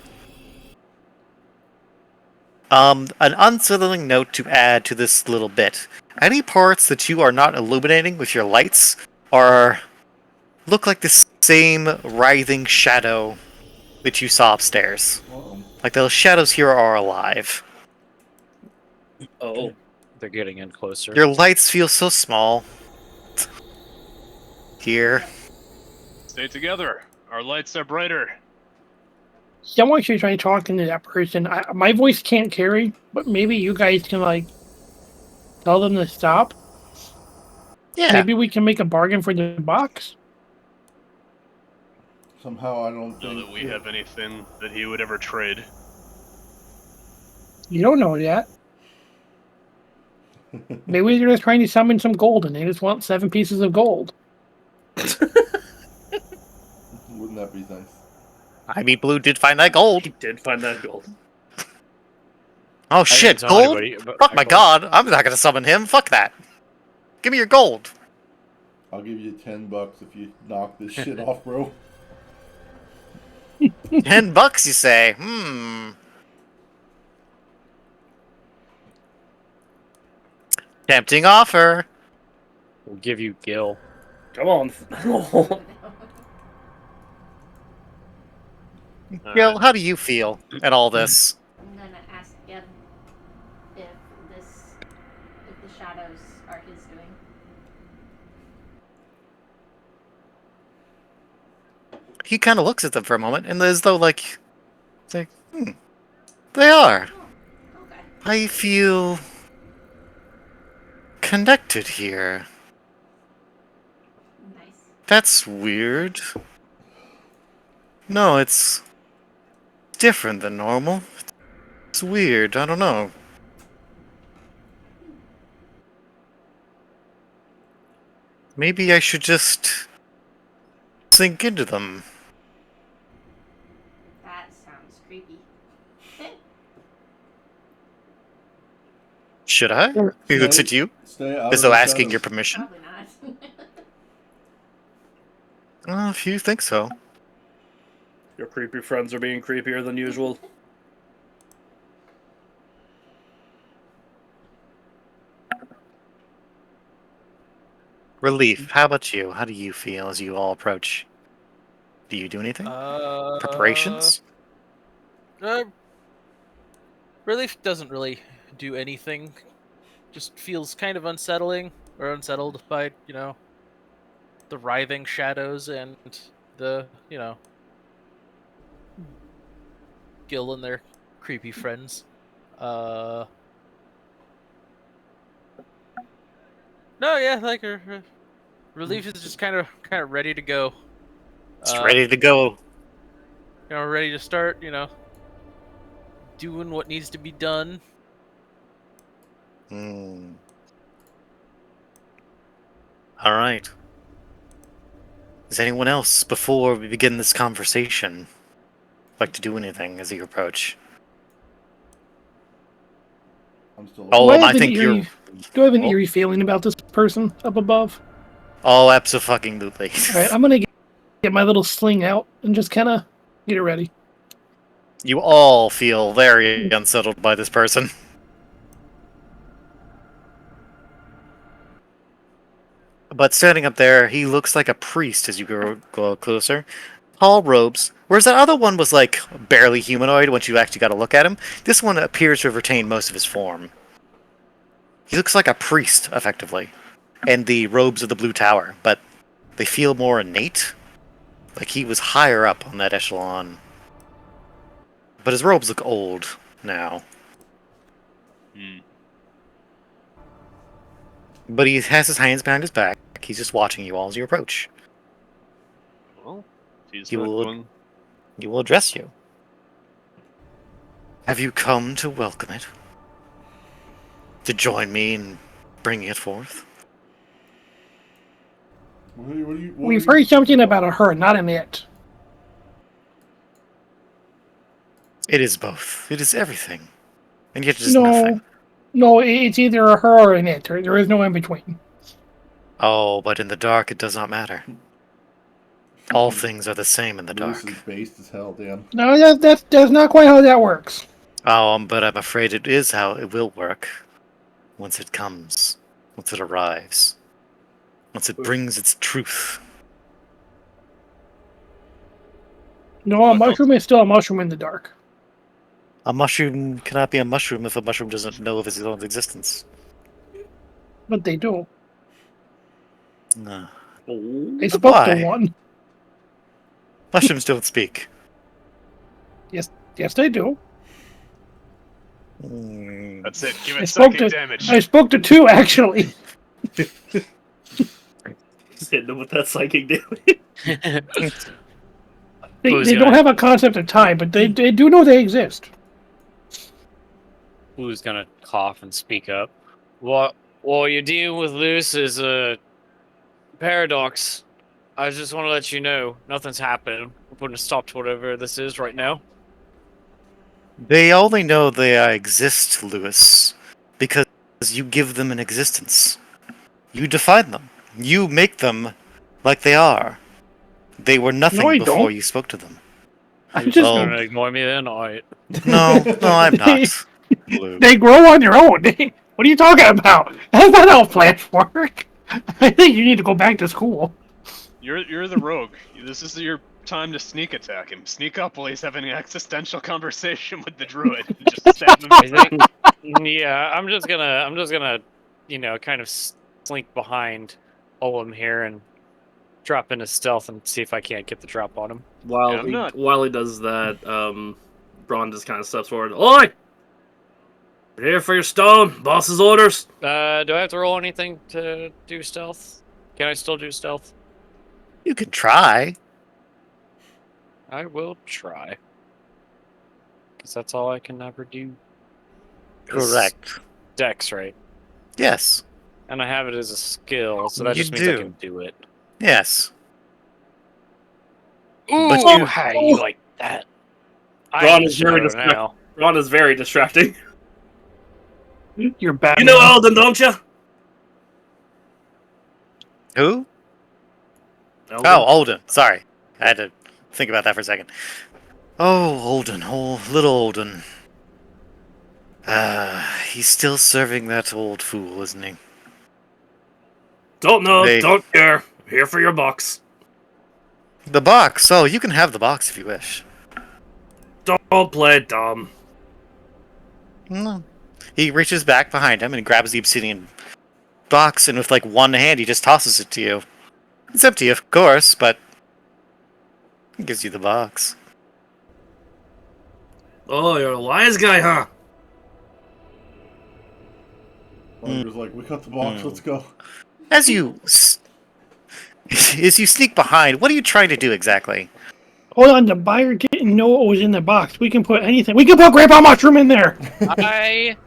An unsettling note to add to this little bit. Any parts that you are not illuminating with your lights look like the same writhing shadow that you saw upstairs. Like those shadows here are alive. Oh, They're getting in closer. Your lights feel so small. Here. Stay together. Our lights are brighter. Someone should try talking to that person. My voice can't carry, but maybe you guys can like tell them to stop. Yeah. Maybe we can make a bargain for the box. Somehow I don't Know think that we have anything that he would ever trade. You don't know yet. Maybe they're just trying to summon some gold and they just want 7 pieces of gold. Wouldn't that be nice? I mean, Blue did find that gold. he did find that gold. Oh shit, tell gold? anybody about Fuck that my gold. god, I'm not gonna summon him. Fuck that. Give me your gold. I'll give you $10 if you knock this shit off, bro. $10, you say? Tempting offer. We'll give you Gil. Come on. Gil, how do you feel at all this? I'm gonna ask again if the shadows are his doing. He kind of looks at them for a moment, and as though like, they are. Oh, okay. I feel connected here. Nice. That's weird. No, it's different than normal. It's weird. I don't know. Maybe I should just sink into them. That sounds creepy. Should I? Sure. He looks at you Stay out as of though the asking your shadows. permission. Probably not. Well, if you think so. Your creepy friends are being creepier than usual. Relief. How about you? How do you feel as you all approach? Do you do anything? Preparations? Relief doesn't really do anything. Just feels kind of unsettling or unsettled by, the writhing shadows and the, Gil and their creepy friends. No, yeah, like Relief is just kind of ready to go. It's ready to go. Ready to start, doing what needs to be done. Hmm. All right. Is anyone else, before we begin this conversation, like to do anything as you approach? I'm still. Oh, Do I have I an think eerie, you're. Do I have an Oh. eerie feeling about this person up above? Oh, absolutely. All right, I'm gonna get my little sling out and just kind of get it ready. You all feel very unsettled by this person. But standing up there, he looks like a priest as you go closer. Tall robes. Whereas that other one was like barely humanoid once you actually got to look at him. This one appears to have retained most of his form. He looks like a priest, effectively. And the robes of the Blue Tower, but they feel more innate. Like he was higher up on that echelon. But his robes look old now. But he has his hands behind his back. He's just watching you all as you approach. Well, he's He not will, going. he will address you. Have you come to welcome it? To join me in bringing it forth? We've heard something about a her, not an it. It is both. It is everything. And yet it is No, nothing. no, it's either a her or an it. There is no in between. Oh, but in the dark it does not matter. All things are the same in the dark. Lewis is based as hell, Dan. No, that's not quite how that works. Oh, but I'm afraid it is how it will work. Once it comes. Once it arrives. Once it brings its truth. No, a What mushroom is still a mushroom in the dark. A mushroom cannot be a mushroom if a mushroom doesn't know of its own existence. But they do. No. They But spoke to why? one. Mushrooms don't speak. Yes, they do. That's it. Give I it spoke psychic to damage. I spoke to two actually. Just hitting him with that psychic damage. They don't have a concept of time, but they do know they exist. Who's gonna cough and speak up? What you're dealing with, Luce, is a paradox. I just want to let you know nothing's happening. We're putting a stop to whatever this is right now. They only know they exist, Lewis, because you give them an existence. You define them. You make them like they are. They were nothing I before don't. you spoke to them. I You're just just gonna ignore me then? Alright. No, I'm not. Blue. They grow on their own. What are you talking about? That's not how plants work. I think you need to go back to school. You're the rogue. This is your time to sneak attack him. Sneak up while he's having an existential conversation with the druid. And just stab him. I think, yeah, I'm just gonna, kind of slink behind Olem here and drop into stealth and see if I can't get the drop on him. While I'm not- while he does that, Braun just kind of steps forward. Oi! You're here for your stone. Boss's orders. Do I have to roll anything to do stealth? Can I still do stealth? You could try. I will try. Because that's all I can ever do. Correct. Dex, right? Yes. And I have it as a skill, so that You just means I do. can do it. Yes. Ooh, But you- how do you like that? Braun I is very shadow now. Braun is very distracting. You're bad. You know Elden, don't you? Who? Elden. Oh, Olden. Sorry. I had to think about that for a second. Oh, Olden. Oh, little Olden. He's still serving that old fool, isn't he? Don't know. They- Don't care. Here for your box. The box. Oh, you can have the box if you wish. Don't play dumb. No. He reaches back behind him and grabs the obsidian box, and with like one hand, he just tosses it to you. It's empty, of course, but he gives you the box. Oh, you're a wise guy, huh? Bunger's like, we got the box, let's go. As you sneak behind, what are you trying to do exactly? Hold on, the buyer didn't know what was in the box. We can put anything. We can put Grandpa Mushroom in there. I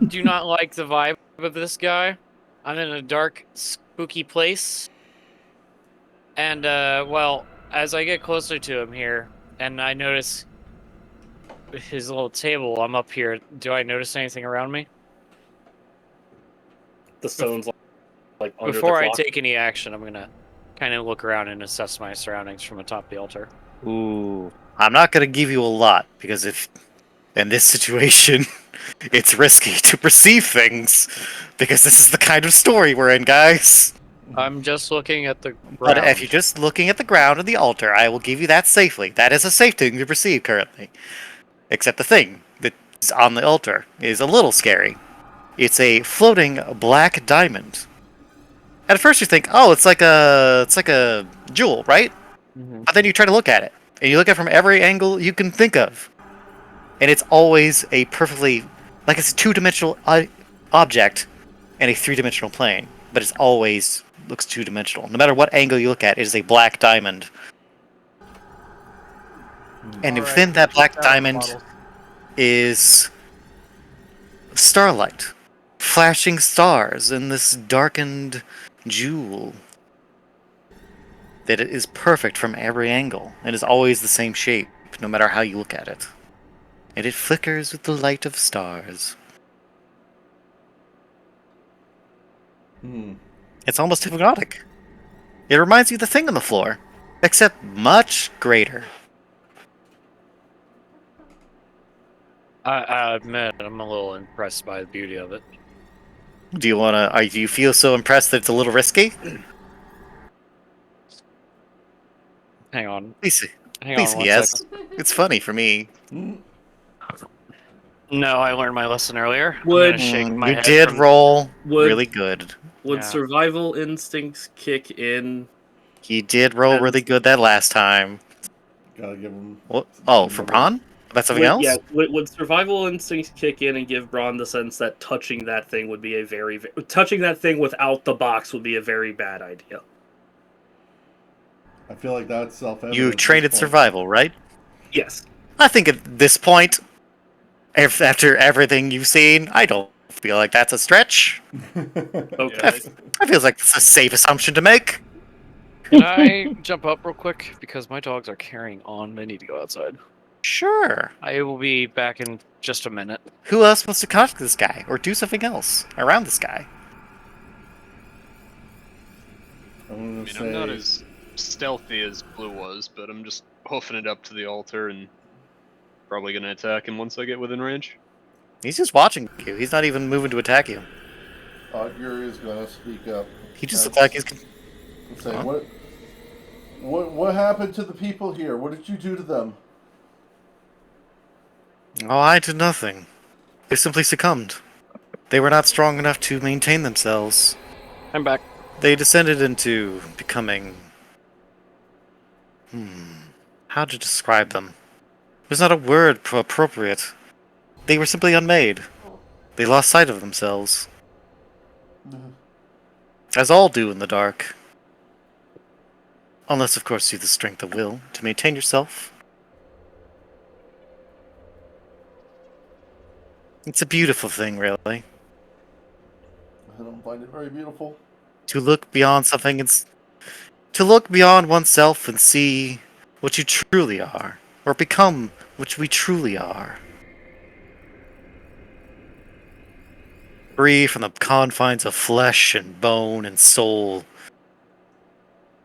do not like the vibe of this guy. I'm in a dark, spooky place. And, well, as I get closer to him here, and I notice his little table, I'm up here. Do I notice anything around me? The stone's like under Before the I clock. take any action, I'm gonna kind of look around and assess my surroundings from atop the altar. Ooh. I'm not going to give you a lot, because if in this situation, it's risky to perceive things, because this is the kind of story we're in, guys. I'm just looking at the But ground. if you're just looking at the ground and the altar, I will give you that safely. That is a safe thing to perceive currently. Except the thing that's on the altar is a little scary. It's a floating black diamond. At first you think, oh, it's like a jewel, right? Mhm. But then you try to look at it, and you look at it from every angle you can think of, and it's always a perfectly, like it's a two-dimensional object in a three-dimensional plane, but it's always looks two-dimensional. No matter what angle you look at, it is a black diamond. And Alright, within that check black out the diamond model. is starlight, flashing stars in this darkened jewel. That it is perfect from every angle, and is always the same shape, no matter how you look at it. And it flickers with the light of stars. It's almost hypnotic. It reminds you of the thing on the floor, except much greater. I admit, I'm a little impressed by the beauty of it. Do you feel so impressed that it's a little risky? Hang on. Please, Hang on one yes. second. It's funny for me. No, I learned my lesson earlier. I'm Would- gonna shake my You head did from- roll Would- really good. Would Yeah. survival instincts kick in? He did roll really good that last time. Gotta give him. What? Oh, for Braun? About something else? Yeah, would survival instincts kick in and give Braun the sense that touching that thing would be touching that thing without the box would be a very bad idea? I feel like that's self-evident. You at trained this at point. survival, right? Yes. I think at this point, after everything you've seen, I don't feel like that's a stretch. Okay. That feels like it's a safe assumption to make. Can I jump up real quick? Because my dogs are carrying on. They need to go outside. Sure. I will be back in just a minute. Who else wants to contact this guy or do something else around this guy? I'm I gonna mean, say. I'm not as stealthy as Blue was, but I'm just hoofing it up to the altar and probably gonna attack him once I get within range. He's just watching you. He's not even moving to attack you. Odger is gonna speak up. He just looks like he's. And say, Huh? what happened to the people here? What did you do to them? Oh, I did nothing. They simply succumbed. They were not strong enough to maintain themselves. I'm back. They descended into becoming. How to describe them? There's not a word appropriate. They were simply unmade. They lost sight of themselves. As all do in the dark. Unless, of course, you have the strength of will to maintain yourself. It's a beautiful thing, really. I don't find it very beautiful. To look beyond something and to look beyond oneself and see what you truly are, or become what we truly are. Free from the confines of flesh and bone and soul.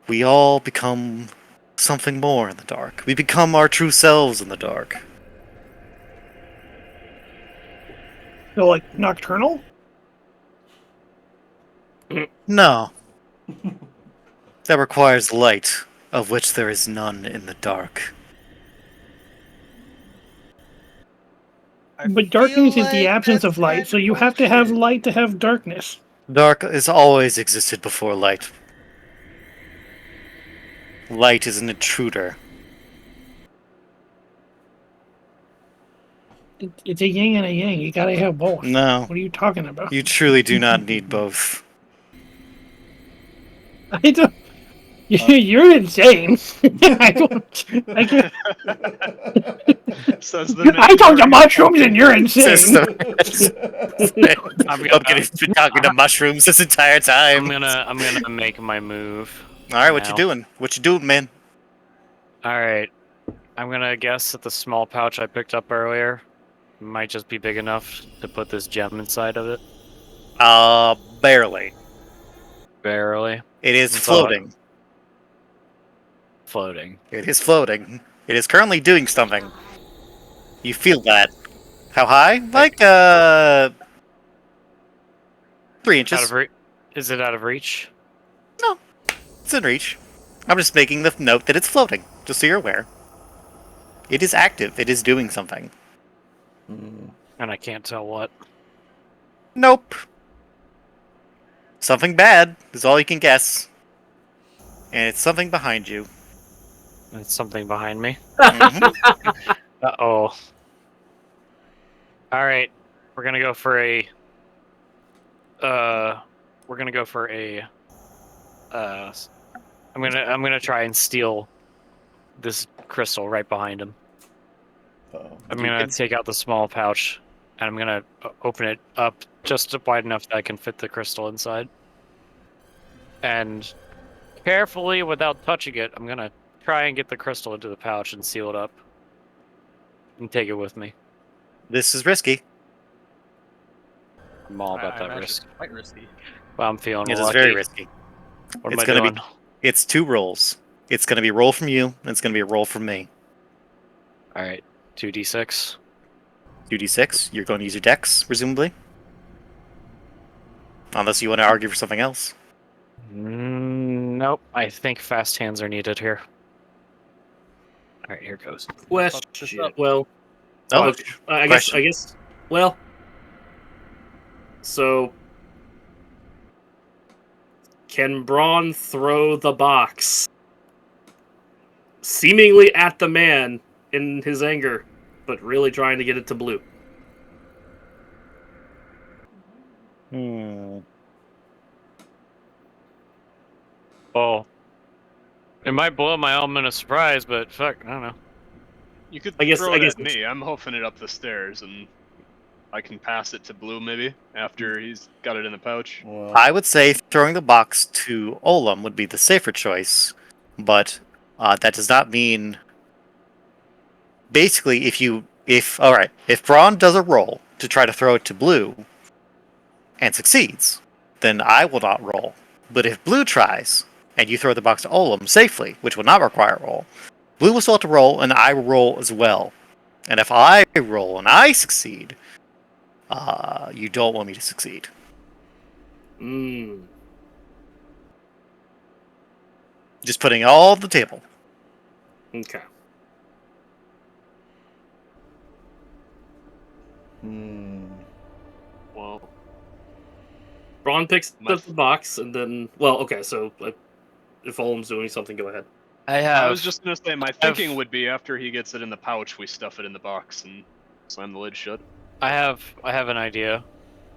We all become something more in the dark. We become our true selves in the dark. So, like, nocturnal? No. That requires light, of which there is none in the dark. But darkness feel is the like absence that's of light, kind so of you have to have bullshit. light to have darkness. Dark has always existed before light. Light is an intruder. It's a yin and a yang. You gotta have both. No, What are you talking about? you truly do not need both. I don't. You're insane. I don't. I can't. Says the I talk to man mushrooms and you're insane. System. I'm Pumpkin has been talking to mushrooms this entire time. I'm gonna make my move. All right, what you now. doing? What you doing, man? All right. I'm gonna guess that the small pouch I picked up earlier might just be big enough to put this gem inside of it. Barely. Barely. It is It's floating. Floating. It is floating. It is currently doing something. You feel that. How high? Like, 3 inches. Is it out of reach? No. It's in reach. I'm just making the note that it's floating, just so you're aware. It is active. It is doing something. And I can't tell what. Nope. Something bad is all you can guess. And it's something behind you. It's something behind me. Mhm. Uh-oh. Alright. We're gonna go for a... I'm gonna try and steal this crystal right behind him. I'm gonna take out the small pouch, and I'm gonna open it up just wide enough that I can fit the crystal inside. And carefully, without touching it, I'm gonna try and get the crystal into the pouch and seal it up. And take it with me. This is risky. I'm all about I that imagine risk. it's quite risky. Well, I'm feeling It lucky. is very risky. What It's am I gonna doing? It's 2 rolls. It's going to be a roll from you, and it's going to be a roll from me. Alright, 2d6. 2d6. You're going to use your dex, presumably. Unless you want to argue for something else. Nope. I think fast hands are needed here. Alright, here goes. Question. up. Well, Oh, okay. I question. guess. Well, so can Braun throw the box seemingly at the man in his anger, but really trying to get it to Blue? Oh. It might blow my element of surprise, but fuck, I don't know. You could I guess- throw I it guess at me. I'm hoofing it up the stairs, and I can pass it to Blue maybe after he's got it in the pouch. Well, I would say throwing the box to Olam would be the safer choice, but that does not mean. Basically, if Braun does a roll to try to throw it to Blue and succeeds, then I will not roll. But if Blue tries and you throw the box to Olam safely, which will not require a roll, Blue will still have to roll, and I will roll as well. And if I roll and I succeed, you don't want me to succeed. Just putting it all on the table. Okay. Well, Braun picks up the box, and then, well, okay. So if Olam's doing something, go ahead. I was just gonna say my thinking would be after he gets it in the pouch, we stuff it in the box and slam the lid shut. I have an idea.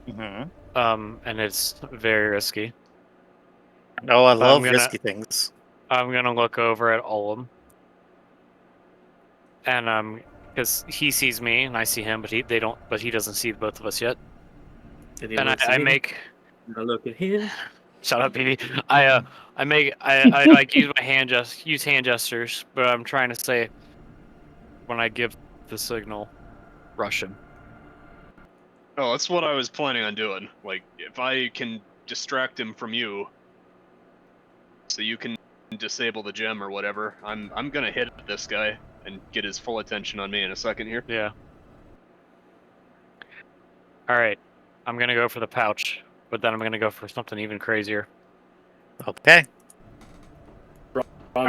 Mm-hmm. And it's very risky. Oh, I But love risky things. I'm gonna look over at Olam. And because he sees me and I see him, but he doesn't see both of us yet. And I make. Look at him. Shut up, baby. I like use hand gestures, but I'm trying to say when I give the signal, rush him. Oh, that's what I was planning on doing. Like, if I can distract him from you, so you can disable the gem or whatever, I'm gonna hit this guy and get his full attention on me in a second here. Yeah. All right, I'm gonna go for the pouch, but then I'm gonna go for something even crazier. Okay. Braun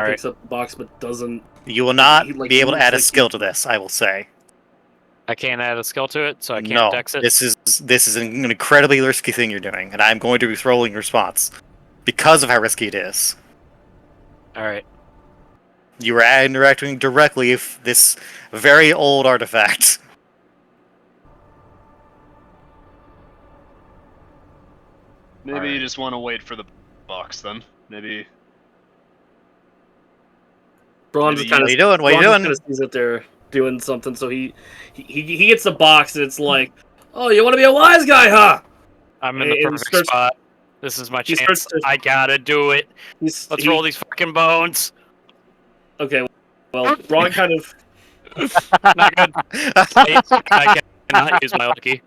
picks up the box, but doesn't. You will not He, like, be able to moves add a like skill he- to this, I will say. I can't add a skill to it, so I can't No, dex it. this is an incredibly risky thing you're doing, and I'm going to be rolling your response because of how risky it is. All right. You are interacting directly with this very old artifact. Maybe Alright. you just want to wait for the box then. Maybe. Braun Maybe just kind What of are you doing? What are you Braun doing? just kind of sees that they're doing something, so he gets the box, and it's like, oh, you want to be a wise guy, huh? I'm in the And perfect starts- spot. This is my he chance. starts to- I gotta do it. He's, Let's he- roll these fucking bones. Okay, well, Braun kind of Not good. I cannot use my lucky.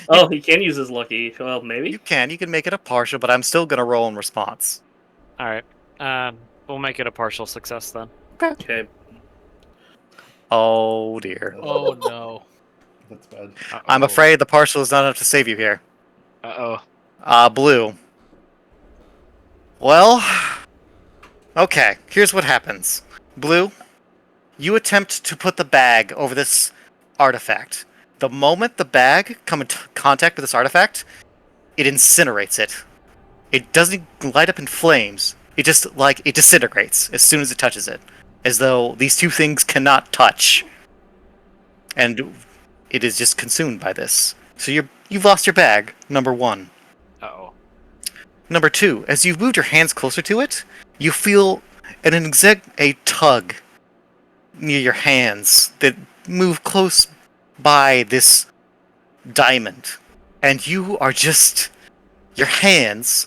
oh, he can use his lucky. Well, You maybe. can make it a partial, but I'm still gonna roll in response. All right. We'll make it a partial success then. Okay. Oh dear. Oh no. That's bad. I'm afraid the partial is not enough to save you here. Uh-oh. Blue. Well, okay, here's what happens. Blue, you attempt to put the bag over this artifact. The moment the bag comes into contact with this artifact, it incinerates it. It doesn't light up in flames. It just, it disintegrates as soon as it touches it. As though these two things cannot touch. And it is just consumed by this. So you've lost your bag, number one. Uh-oh. Number two, as you've moved your hands closer to it, you feel a tug near your hands that move close by this diamond. And you are just... your hands,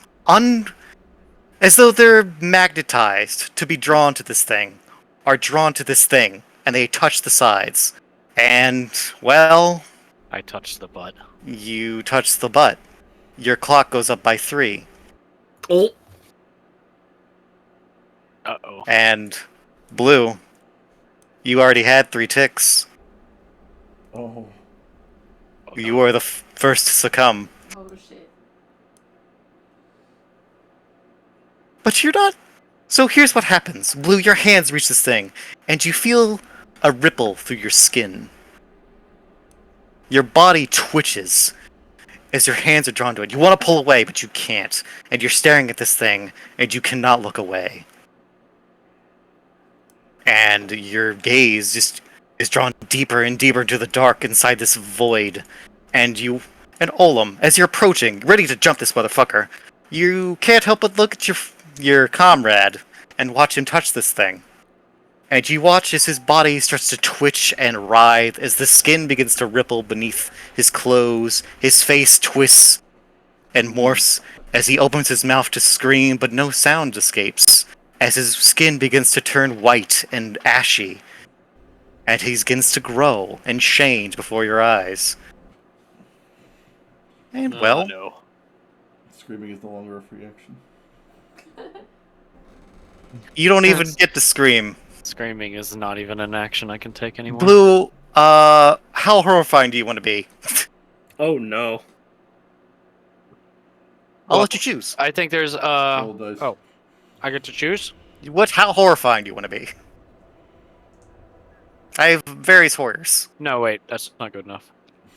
as though they're magnetized to be drawn to this thing, are drawn to this thing, and they touch the sides. And, well, I touched the butt. you touch the butt. Your clock goes up by 3. Oh, Uh-oh. And, Blue, you already had 3 ticks. Oh. You were the first to succumb. Oh shit. But you're not... So here's what happens. Blue, your hands reach this thing, and you feel a ripple through your skin. Your body twitches as your hands are drawn to it. You want to pull away, but you can't. And you're staring at this thing, and you cannot look away. And your gaze just is drawn deeper and deeper into the dark inside this void. And Olam, as you're approaching, ready to jump this motherfucker, you can't help but look at your comrade and watch him touch this thing. And you watch as his body starts to twitch and writhe, as the skin begins to ripple beneath his clothes, his face twists and morphs as he opens his mouth to scream, but no sound escapes, as his skin begins to turn white and ashy, and he begins to grow and change before your eyes. And, well, no. Screaming is no longer a free action. you don't even get to scream. Screaming is not even an action I can take anymore. Blue, how horrifying do you want to be? Oh no. I'll let you choose. I think there's, Roll dice. oh. I get to choose? How horrifying do you want to be? I have various horrors. No, wait, that's not good enough.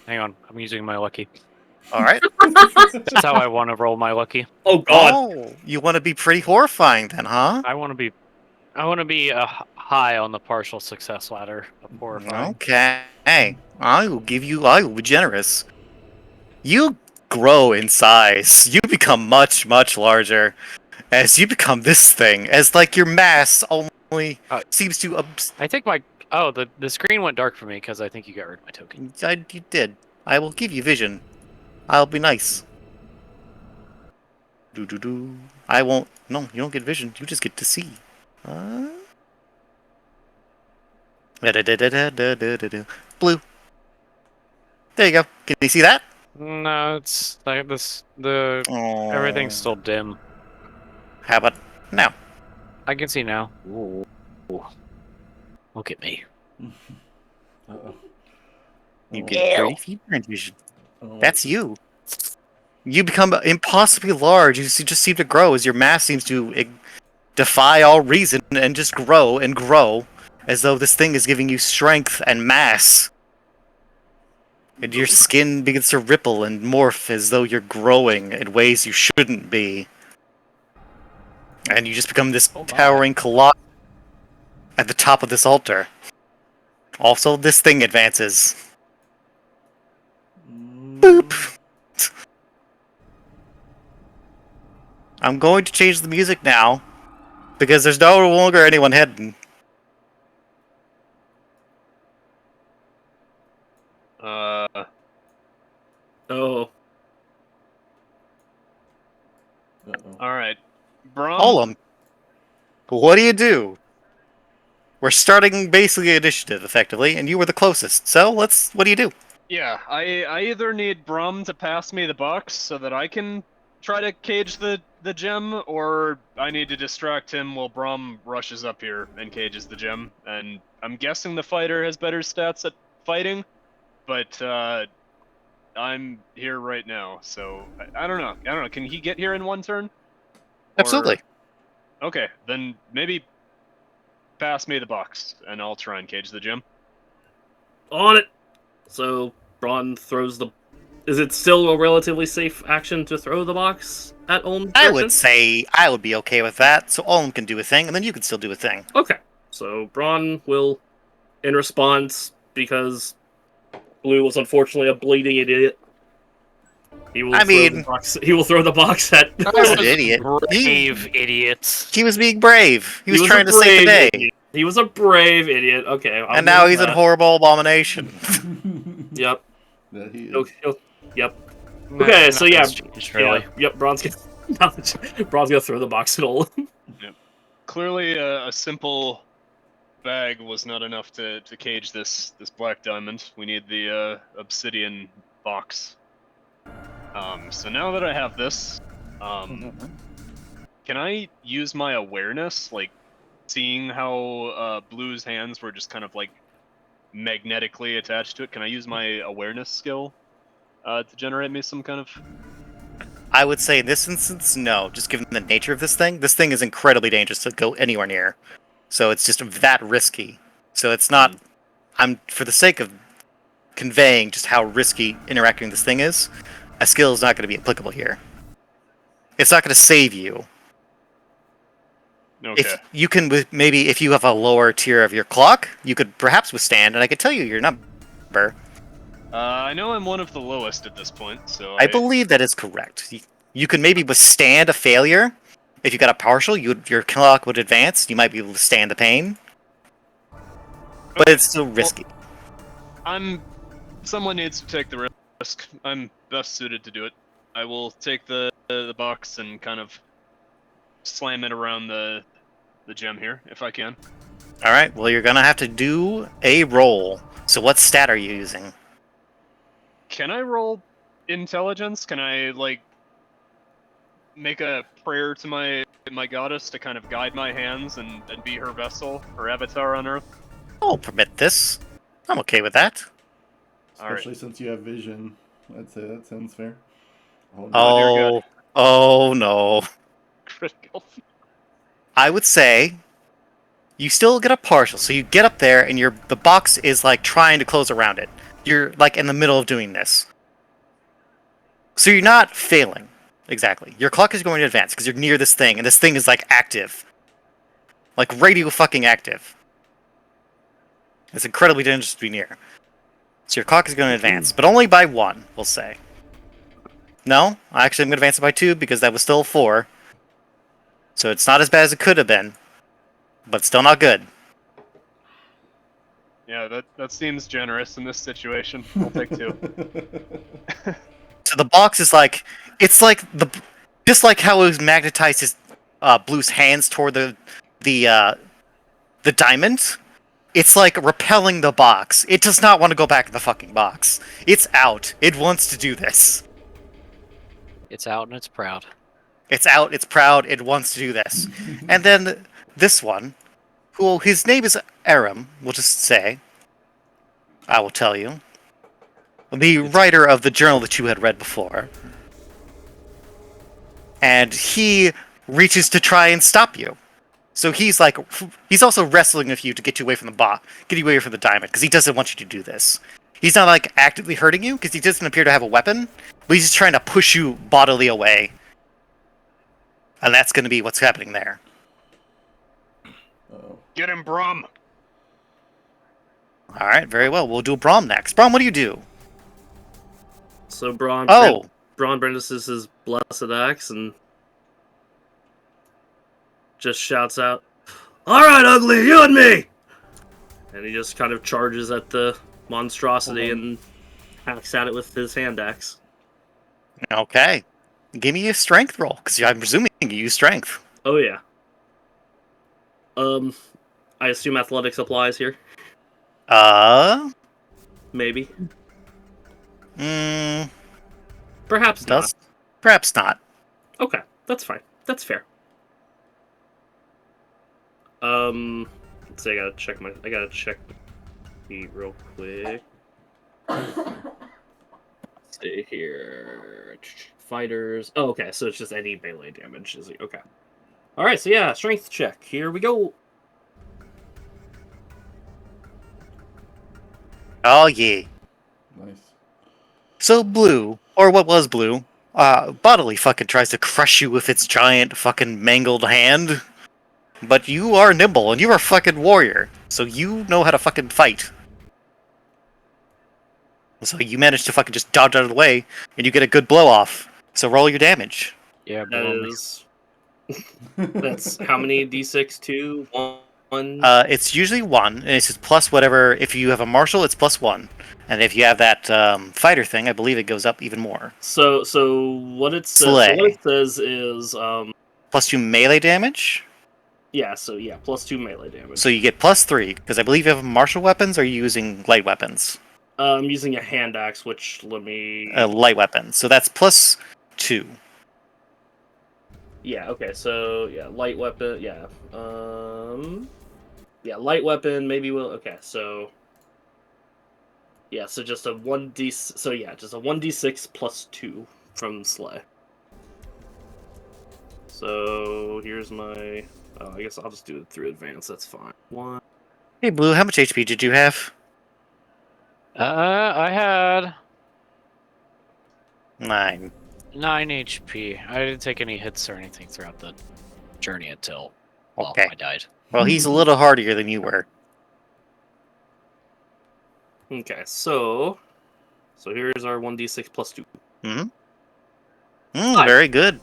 Hang on, I'm using my lucky. Alright. That's how I want to roll my lucky. Oh god. Oh, you want to be pretty horrifying then, huh? I want to be high on the partial success ladder of horrifying. Okay. I will be generous. You grow in size. You become much, much larger as you become this thing. As, your mass only seems to... I think the screen went dark for me because I think you got rid of my token. You did. I will give you vision. I'll be nice. Do. I won't... No, you don't get vision. You just get to see. Blue. There you go. Can you see that? No, it's like this. Oh. Everything's still dim. How about now? I can see now. Ooh. Look at me. Uh-oh. You get 30 feet range vision. Oh. That's you. You become impossibly large. You just seem to grow as your mass seems to defy all reason and just grow and grow as though this thing is giving you strength and mass. And your skin begins to ripple and morph as though you're growing in ways you shouldn't be. And you just become this towering colossus at the top of this altar. Also, this thing advances. Boop! I'm going to change the music now, because there's no longer anyone hidden. Oh, All right, Brom. Olem, what do? We're starting basically initiative, effectively, and you were the closest. So, what do you do? Yeah, I either need Brum to pass me the box so that I can try to cage the gem, or I need to distract him while Brum rushes up here and cages the gem. And I'm guessing the fighter has better stats at fighting, but I'm here right now, so I don't know. I don't know. Can he get here in one turn? Absolutely. Okay, then maybe pass me the box, and I'll try and cage the gem. on it. So Braun throws the. Is it still a relatively safe action to throw the box at Olm? I would say I would be okay with that, so Olm can do a thing, and then you can still do a thing. Okay. So Braun will, in response, because Blue was unfortunately a bleeding idiot. He will throw the box at. An idiot. Brave idiots. He was being brave. He was trying to save the day. Idiot. He was a brave idiot. Okay. And now he's a horrible abomination. Yep. Yeah, he is. Yep. Okay, so yeah. Really. Yep, Braun's gonna throw the box at Olm. Yep. Clearly, a simple bag was not enough to cage this black diamond. We need the obsidian box. So now that I have this, can I use my awareness, like seeing how Blue's hands were just kind of like magnetically attached to it? Can I use my awareness skill to generate me some kind of? I would say in this instance, no. Just given the nature of this thing is incredibly dangerous to go anywhere near. So it's just that risky. So it's not. I'm for the sake of conveying just how risky interacting with this thing is. A skill is not going to be applicable here. It's not going to save you. Okay. If you can, maybe if you have a lower tier of your clock, you could perhaps withstand, and I could tell you your number. I know I'm one of the lowest at this point, so I believe that is correct. You can maybe withstand a failure. If you got a partial, your clock would advance. You might be able to stand the pain. But it's still risky. Someone needs to take the risk. I'm best suited to do it. I will take the box and kind of slam it around the gem here, if I can. Alright, well you're gonna have to do a roll. So what stat are you using? Can I roll intelligence? Can I, like, make a prayer to my goddess to kind of guide my hands and be her vessel, her avatar on Earth? I'll permit this. I'm okay with that. Especially since you have vision. I'd say that sounds fair. Oh no. Critical. I would say you still get a partial, so you get up there and the box is like trying to close around it. You're like in the middle of doing this. So you're not failing. Exactly. Your clock is going to advance because you're near this thing, and this thing is like active. Like radio fucking active. It's incredibly dangerous to be near. So your clock is going to advance, but only by 1, we'll say. No, actually I'm going to advance it by 2 because that was still 4. So it's not as bad as it could have been, but still not good. Yeah, that seems generous in this situation. I'll take 2. So the box is like, it's like just like how it magnetizes Blue's hands toward the diamond. It's like repelling the box. It does not want to go back in the fucking box. It's out. It wants to do this. It's out and it's proud. It's out. It's proud. It wants to do this. And then this one, who his name is Aram, we'll just say. I will tell you. The writer of the journal that you had read before. And he reaches to try and stop you. So he's also wrestling with you to get you away from get you away from the diamond, because he doesn't want you to do this. He's not like actively hurting you because he doesn't appear to have a weapon, but he's just trying to push you bodily away. And that's going to be what's happening there. Oh. Get him, Brom. All right, very well. We'll do Braum next. Braum, what do you do? So Braun Oh, Brandis's his blessed axe and just shouts out, "All right, ugly, you and me!" And he just kind of charges at the monstrosity and hacks at it with his hand axe. okay. Give me a strength roll, because I'm presuming you use strength. Oh yeah. I assume athletics applies here. Maybe. Perhaps not. Perhaps not. Okay, that's fine. That's fair. Let's see. I gotta check the real quick. Let's see here. Fighters. Oh, okay. So it's just any melee damage. Is it? Okay. All right. So yeah, strength check. Here we go. Oh, yeah. Nice. So Blue, or what was Blue, bodily fucking tries to crush you with its giant fucking mangled hand. But you are nimble, and you are a fucking warrior. So you know how to fucking fight. So you manage to fucking just dodge out of the way, and you get a good blow off. So roll your damage. Yeah, That blow me. is. That's how many d6? 2, 1. It's usually 1, and it's just plus whatever. If you have a martial, it's plus 1. And if you have that fighter thing, I believe it goes up even more. So what it says. Slay. So what it says is Plus 2 melee damage. yeah. So yeah, plus 2 melee damage. So you get plus 3, because I believe you have martial weapons, or are you using light weapons? I'm using a hand axe, which let me. Light weapons. So that's plus 2. Yeah. Okay. So yeah, light weapon. Yeah. Yeah, light weapon. Maybe will. Okay. So. Yeah. So just a 1d. So yeah, just a 1d6 plus 2 from Slay. So here's my. Oh, I guess I'll just do it through advance. That's fine. 1. Hey, Blue, how much HP did you have? I had 9. 9 HP. I didn't take any hits or anything throughout the journey until Okay. I died. Well, he's a little hardier than you were. Okay. So here's our 1d6 plus 2. Very good.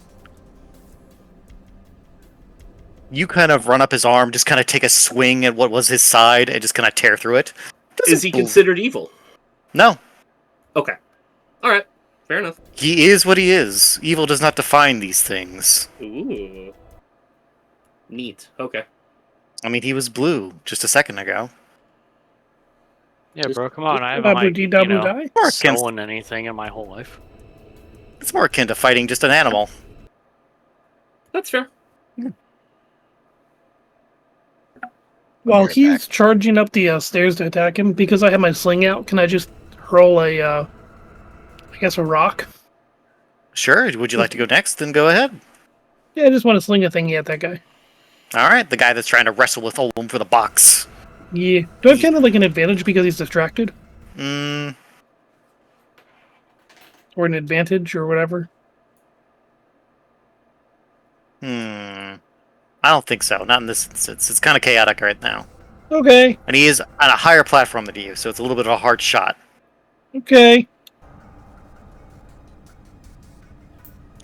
You kind of run up his arm, just kind of take a swing at what was his side, and just kind of tear through it. Is he considered evil? No. Okay. All right. Fair enough. He is what he is. Evil does not define these things. Ooh. Neat. Okay. I mean, he was blue just a second ago. Yeah, Just- bro, come on. I Double haven't, D double die. More akin, stolen anything in my whole life. it's more akin to fighting just an animal. That's fair. While right he's charging up the stairs to attack him, because I have my sling out, can I just roll I guess a rock? Sure, would you like to go next? Then go ahead. Yeah, I just want to sling a thingy at that guy. Alright, the guy that's trying to wrestle with Olum for the box. Yeah. Do I have kind of like an advantage because he's distracted? Mm, Or an advantage or whatever? I don't think so. Not in this instance. It's kind of chaotic right now. Okay. And he is on a higher platform than you, so it's a little bit of a hard shot. Okay.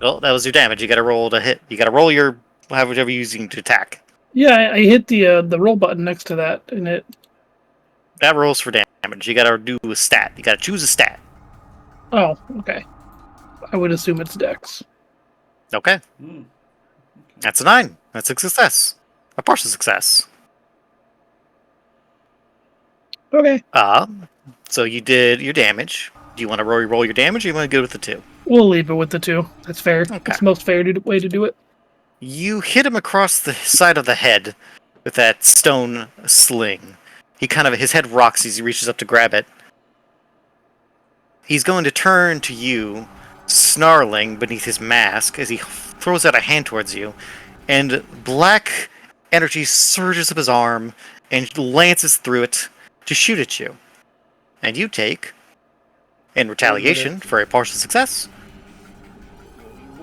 Oh, that was your damage. You gotta roll to hit. You gotta roll your whatever you're using to attack. Yeah, I hit the roll button next to that, and it. That rolls for damage. You gotta do a stat. You gotta choose a stat. Oh, okay. I would assume it's Dex. Okay. That's a 9. That's a success. A partial success. Okay. So you did your damage. Do you want to roll your damage, or you want to go with the 2? We'll leave it with the 2. That's fair. Okay. That's the most fair way to do it. You hit him across the side of the head with that stone sling. His head rocks as he reaches up to grab it. He's going to turn to you, snarling beneath his mask as he throws out a hand towards you, and black energy surges up his arm and lances through it to shoot at you. And you take In retaliation for a partial success,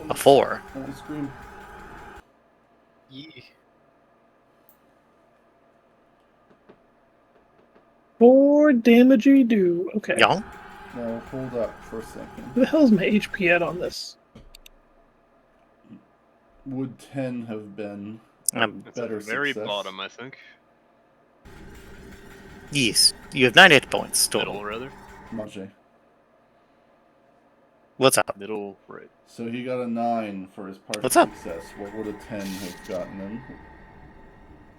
a 4. I scream. Yeah. 4 damage you do. Okay. Yeah. Now hold up for a second. Where the hell's my HP at on this? Would 10 have been It's better at the very success? bottom, I think. Yes. You have 9 hit points total. Middle, rather. Manger. What's up? Middle, right. So he got a 9 for his partial What's up? success. What would a 10 have gotten him?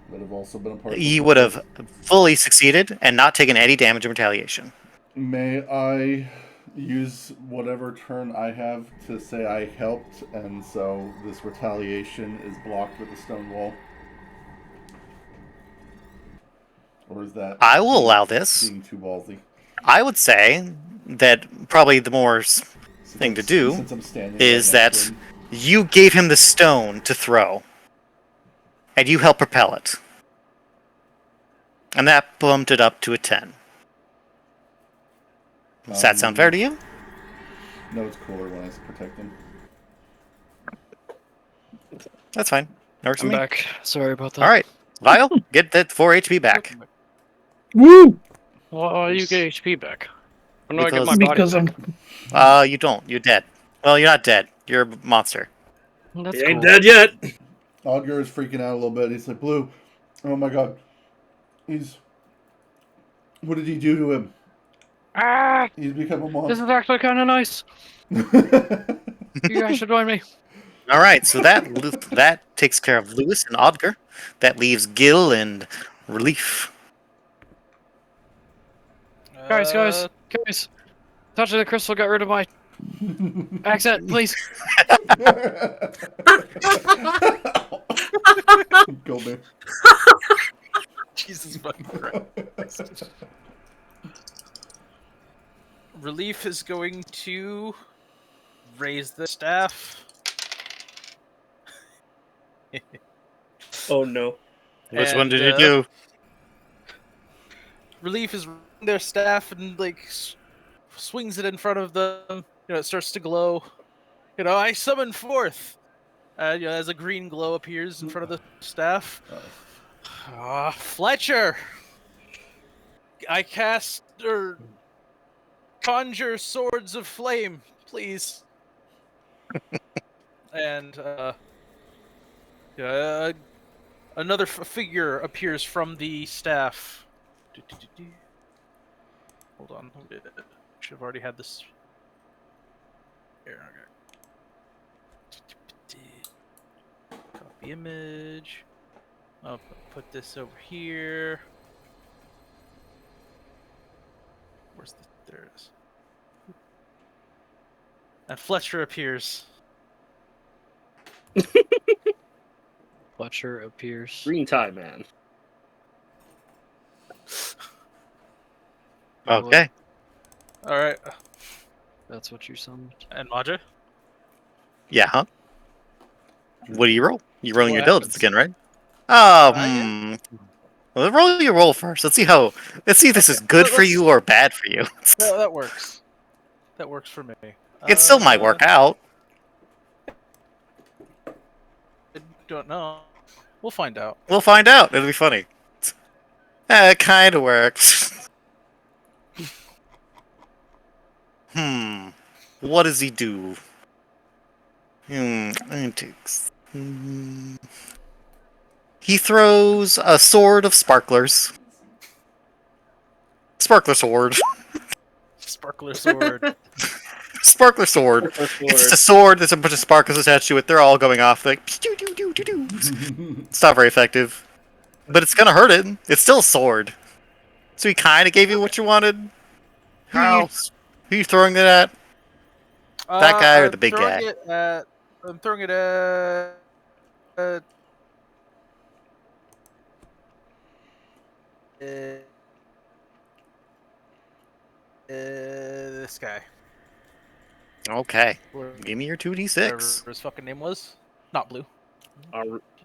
Would have also been a partial He would have success. fully succeeded and not taken any damage in retaliation. May I use whatever turn I have to say I helped, and so this retaliation is blocked with a stone wall? Or is that... I will allow this. Being too ballsy? I would say that probably the more thing to do Since I'm standing is right next that to him. you gave him the stone to throw, and you helped propel it. And that bumped it up to a 10. Does that sound fair to you? No, it's cooler when I protect him. That's fine. That works for I'm me. back. Sorry about that. Alright. Lyle, get that 4 HP back. Woo! Well, you get HP back. When do I get my Because- body Because back? I'm. You don't. You're dead. Well, you're not dead. You're a monster. That's He ain't cool. dead yet. Odger is freaking out a little bit. He's like, Blue, oh my god. What did he do to him? Ah! He's become a This monster. is actually kind of nice. You guys should join me. Alright, so that takes care of Lewis and Odger. That leaves Gil and Relief. Guys. Touching the crystal got rid of my accent, please. Go, man. Jesus fucking Christ. Relief is going to raise the staff. Oh no. Which one And, did you do? Relief is raising their staff and like swings it in front of them. It starts to glow. I summon forth. As a green glow appears in front of the staff. Fletcher. I cast or conjure swords of flame, please. And another figure appears from the staff. Hold on, should have already had this. Here, okay. Copy image. I'll put this over here. There it is. And Fletcher appears. Fletcher appears. Green tie man. Okay. All right, That's what you summoned. and Maja. Yeah, huh? What do you roll? You're rolling What your diligence happens? again, right? Yeah. Well, roll your roll first. Let's see if this is good for you or bad for you. That works. That works for me. It still might work out. I don't know. We'll find out. We'll find out. It'll be funny. It kind of works. What does he do? He throws a sword of sparklers. Sparkler sword. Sparkler sword. Sparkler sword. It's just a sword. There's a bunch of sparklers attached to it. They're all going off like. It's not very effective, but it's gonna hurt it. It's still a sword. So he kind of gave you what you wanted. Who are you throwing it at? That guy or the big guy? I'm throwing it at. This guy. Okay. Whatever Give me your 2d6. his fucking name was. Not blue.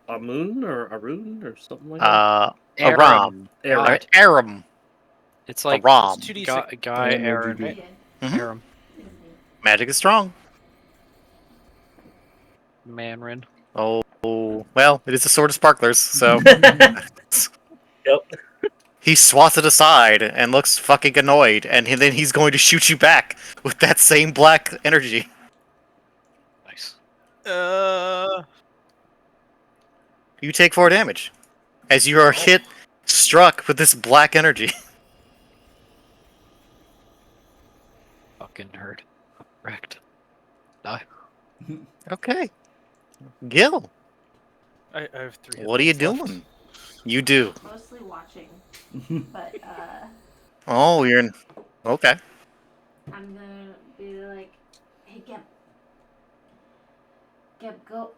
Amun or Arun or something like that. Aram. Aram. Aram. It's like Aram. It's 2d6. Guy Yeah, no Aaron. DD. Mhm. Harem. Magic is strong. Manrin. Oh, well, it is a sword of sparklers, so Yep. he swats it aside and looks fucking annoyed, and then he's going to shoot you back with that same black energy. Nice. You take 4 damage as you are struck with this black energy. Fucking nerd. Wrecked. Die. Okay. Gil, I have 3 hit what are you points left. doing? You do. Mostly watching, but Oh, you're in... Okay. I'm gonna be like, hey Geb, go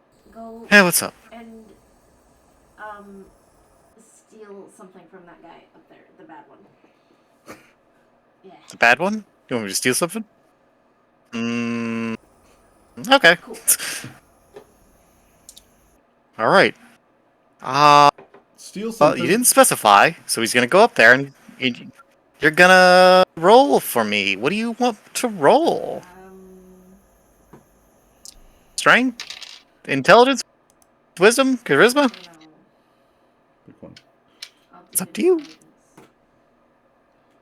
Hey, what's up? and steal something from that guy up there, the bad one. Yeah. The bad one? You want me to steal something? Okay. Cool. Alright. Steal Well, something. you didn't specify, so he's gonna go up there and you're gonna roll for me. What do you want to roll? Strength? Intelligence? Wisdom? Charisma? Pick one. It's up to you.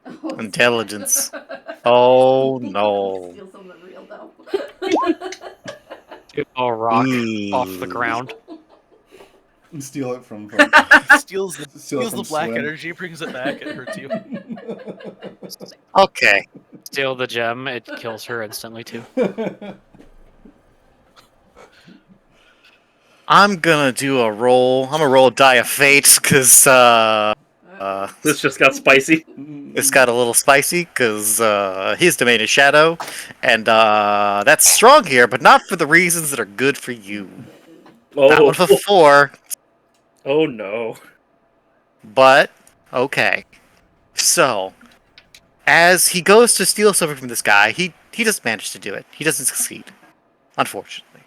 Oh, Intelligence. Oh no. Steal something real dumb. Get a rock off the Ooh. ground. And steal it from. Steals the Steal it steals the from black Swim. energy, brings it back, it hurts you. Okay. Steal the gem, it kills her instantly too. I'm gonna do a roll. I'm gonna roll a die of fate, because, This just got spicy. it's got a little spicy, because, his domain is shadow, and, that's strong here, but not for the reasons that are good for you. That one for 4, Oh no. but, okay. So, as he goes to steal something from this guy, he doesn't manage to do it. He doesn't succeed, unfortunately.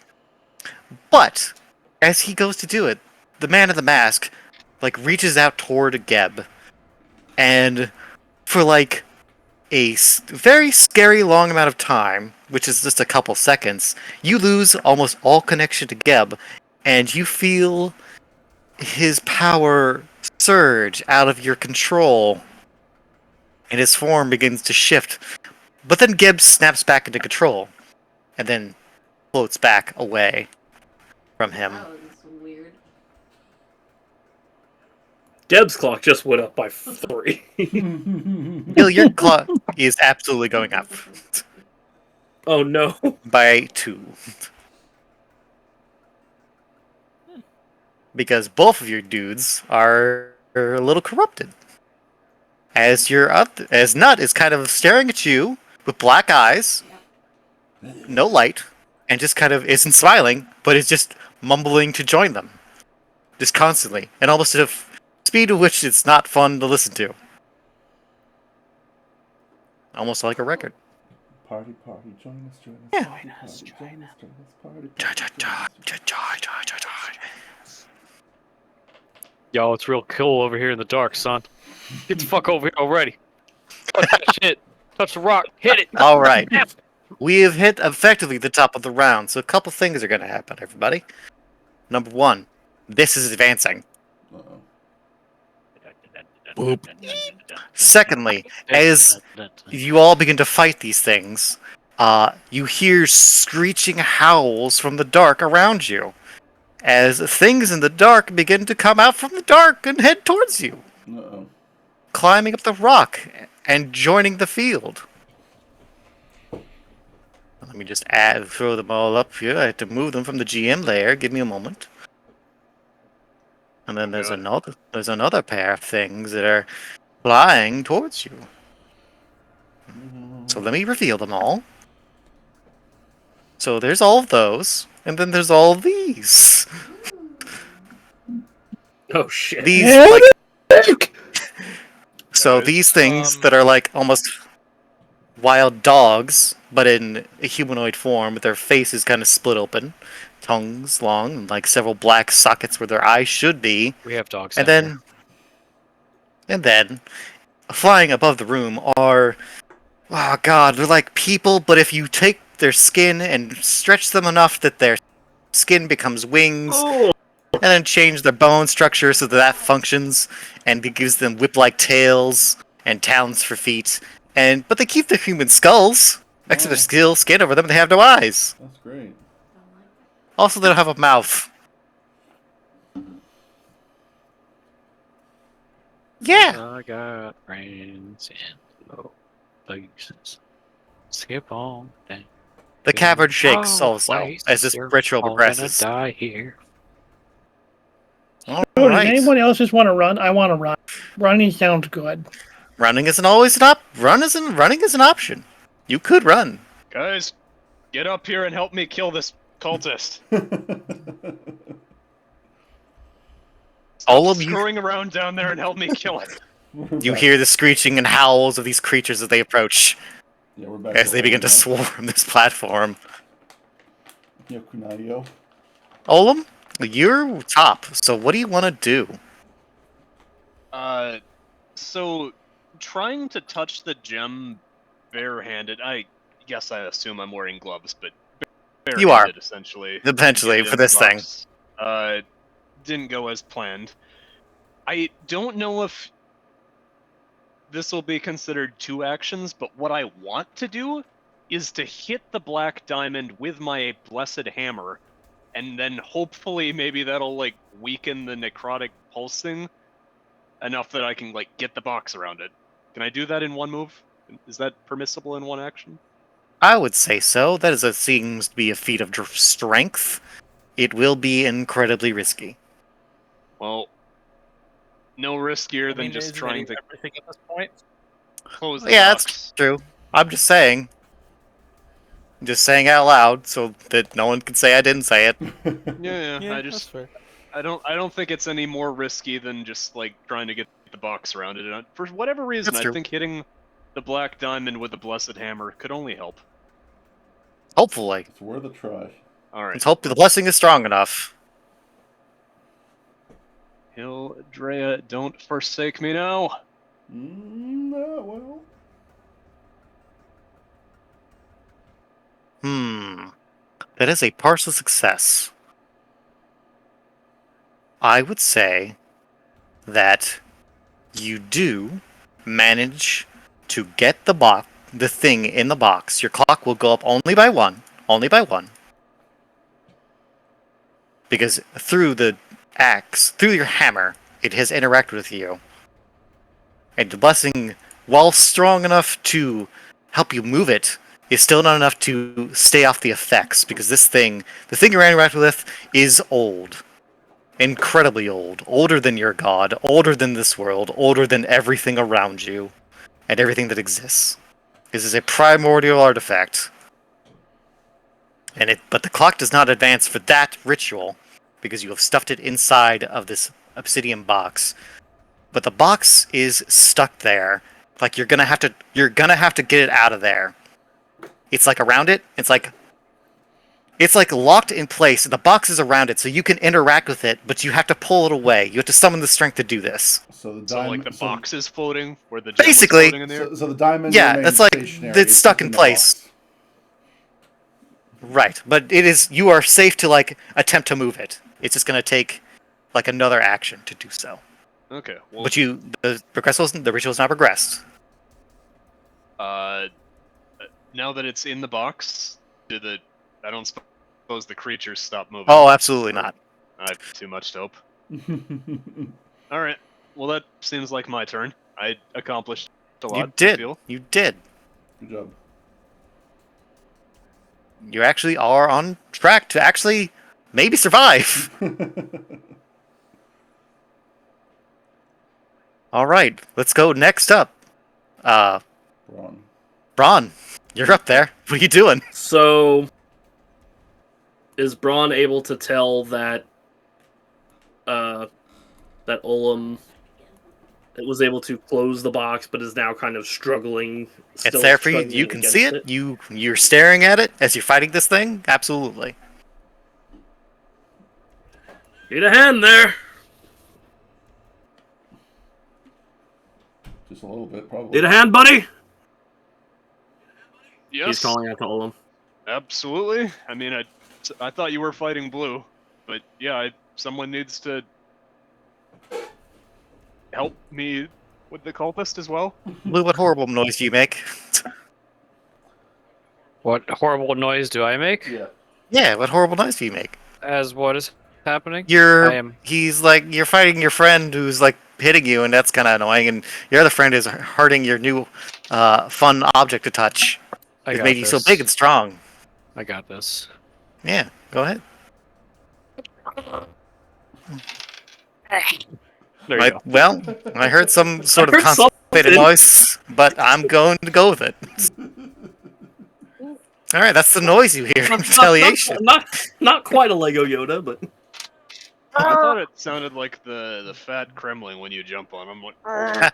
But, as he goes to do it, the man in the mask, like, reaches out toward Geb, and for, like, a very scary long amount of time, which is just a couple seconds, you lose almost all connection to Geb, and you feel his power surge out of your control, and his form begins to shift. But then Geb snaps back into control, and then floats back away from him. That was weird. Deb's clock just went up by 3. Gil, your clock is absolutely going up Oh no. by 2. Because both of your dudes are a little corrupted. As Nut is kind of staring at you with black eyes, no light, and just kind of isn't smiling, but is just mumbling to join them. Just constantly. And almost at a speed at which it's not fun to listen to. Almost like a record. Party, join us, Yeah. party, join us, party. Yo, it's real cool over here in the dark, son. Get the fuck over here already. Touch that shit. Touch the rock. Hit it. Alright. We have hit effectively the top of the round, so a couple things are going to happen, everybody. Number 1, this is advancing. Uh-oh. Boop. Secondly, as you all begin to fight these things, you hear screeching howls from the dark around you, as things in the dark begin to come out from the dark and head towards you, Uh-oh. climbing up the rock and joining the field. Let me just throw them all up here. I have to move them from the GM layer. Give me a moment. And then there's another pair of things that are flying towards you. So let me reveal them all. So there's all of those, and then there's all of these. Oh shit. These so these things that are like almost wild dogs, but in a humanoid form, with their faces kind of split open, tongues long, and like several black sockets where their eyes should be. We have dogs. And down then, flying above the room are Oh god, they're like people, but if you take their skin and stretch them enough that their skin becomes wings, Oh, and then change their bone structure so that functions, and it gives them whip-like tails and talons for feet. But they keep their human skulls. Next to their skin over them, they have no eyes. That's great. Also, they don't have a mouth. Yeah. I got friends in low places. Skip on down. The cavern shakes Oh, also place, as this you're ritual all gonna progresses. die here. Does Alright. anyone else just want to run? I want to run. Running sounds good. Running isn't always an running is an option. You could run. Guys, get up here and help me kill this cultist. All Stop of you, screwing around down there and help me kill it. you hear the screeching and howls of these creatures as they approach, Yeah, we're back as they begin to Olam swarm this platform. now. Yo, Kunayo. Olam, you're top, so what do you want to do? So trying to touch the gem barehanded, I guess I assume I'm wearing gloves, but barehanded You are. essentially. Eventually, Get it for in the this thing. box. Didn't go as planned. I don't know if this will be considered two actions, but what I want to do is to hit the black diamond with my blessed hammer, and then hopefully maybe that'll like weaken the necrotic pulse thing enough that I can like get the box around it. Can I do that in one move? Is that permissible in one action? I would say so. Seems to be a feat of strength. It will be incredibly risky. Well, no riskier I than mean, just isn't trying it to everything at this point? close the Yeah, box. that's true. I'm just saying. I'm just saying out loud so that no one can say I didn't say it. Yeah, Yeah, I that's just fair. I don't think it's any more risky than just like trying to get the box around it. And for whatever reason, That's I true. think hitting the black diamond with the blessed hammer could only help. Hopefully. It's worth a try. All right. Let's hope the blessing is strong enough. Hildrea, don't forsake me now. No, well. That is a partial success. I would say that you do manage to get the thing in the box. Your clock will go up only by one. Only by one. Because through the axe, through your hammer, it has interacted with you. And the blessing, while strong enough to help you move it, is still not enough to stay off the effects. Because the thing you're interacting with, is old. Incredibly old. Older than your god. Older than this world. Older than everything around you. And everything that exists. This is a primordial artifact. But the clock does not advance for that ritual, because you have stuffed it inside of this obsidian box. But the box is stuck there. Like you're gonna have to get it out of there. It's like around it. It's like locked in place, and the box is around it, so you can interact with it, but you have to pull it away. You have to summon the strength to do this. So the So diamond. like the box is floating, where the gem Basically. was floating in the air. So the diamond. Yeah, remains that's like stationary, it's stuck in the place. box. Right, but you are safe to like attempt to move it. It's just gonna take like another action to do so. Okay. Well, But the ritual's not progressed. now that it's in the box, I don't suppose the creatures stop moving. Oh, absolutely not. I have too much hope. All right. Well, that seems like my turn. I accomplished a lot. You I did. feel. You did. Good job. You actually are on track to actually maybe survive. All right, let's go next up. Braun. Braun, you're up there. What are you doing? So, is Braun able to tell that that Olam was able to close the box, but is now kind of struggling? It's there for you. You can see it. You're staring at it as you're fighting this thing. Absolutely. Need a hand there. Just a little bit, probably. Need a hand, buddy. Yes. He's calling out to Olam. Absolutely. I mean, I thought you were fighting Blue, but yeah, someone needs to help me with the cultist as well. Blue, what horrible noise do you make? What horrible noise do I make? Yeah. Yeah, what horrible noise do you make? As what is happening? He's like, you're fighting your friend who's like hitting you, and that's kind of annoying, and your other friend is hurting your new fun object to touch. I It got made you so this. big and strong. I got this. Yeah, go ahead. There you go. Well, I heard some sort of heard constipated something. noise, but I'm going to go with it. All right, that's the noise you hear. Retaliation. Not quite a Lego Yoda, but I thought it sounded like the fat Kremling when you jump on him. I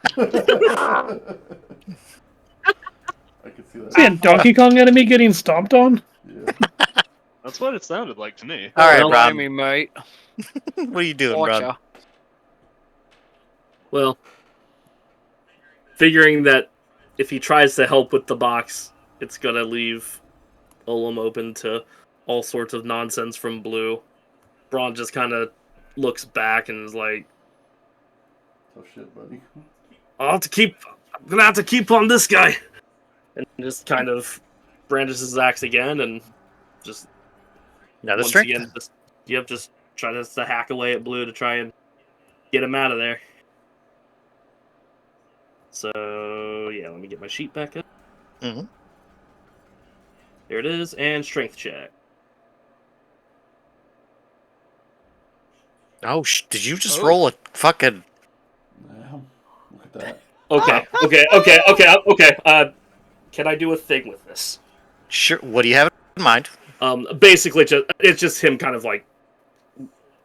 could see that. See a Donkey Kong enemy getting stomped on? Yeah. That's what it sounded like to me. All right, Don't Rob. mind me, mate. What are you doing, Rob? Watcha. well, figuring that if he tries to help with the box, it's gonna leave Olam open to all sorts of nonsense from Blue. Braun just kind of looks back and is like, Tough shit, buddy. I'm gonna have to keep on this guy. And just kind of brandishes his axe again and just Another once strength. again just try to hack away at Blue to try and get him out of there. So yeah, let me get my sheet back up. Mm-hmm. There it is, and strength check. Oh, did you just roll a fucking... Damn. Look at that. Okay. Can I do a thing with this? Sure, what do you have in mind? Basically, it's just him kind of like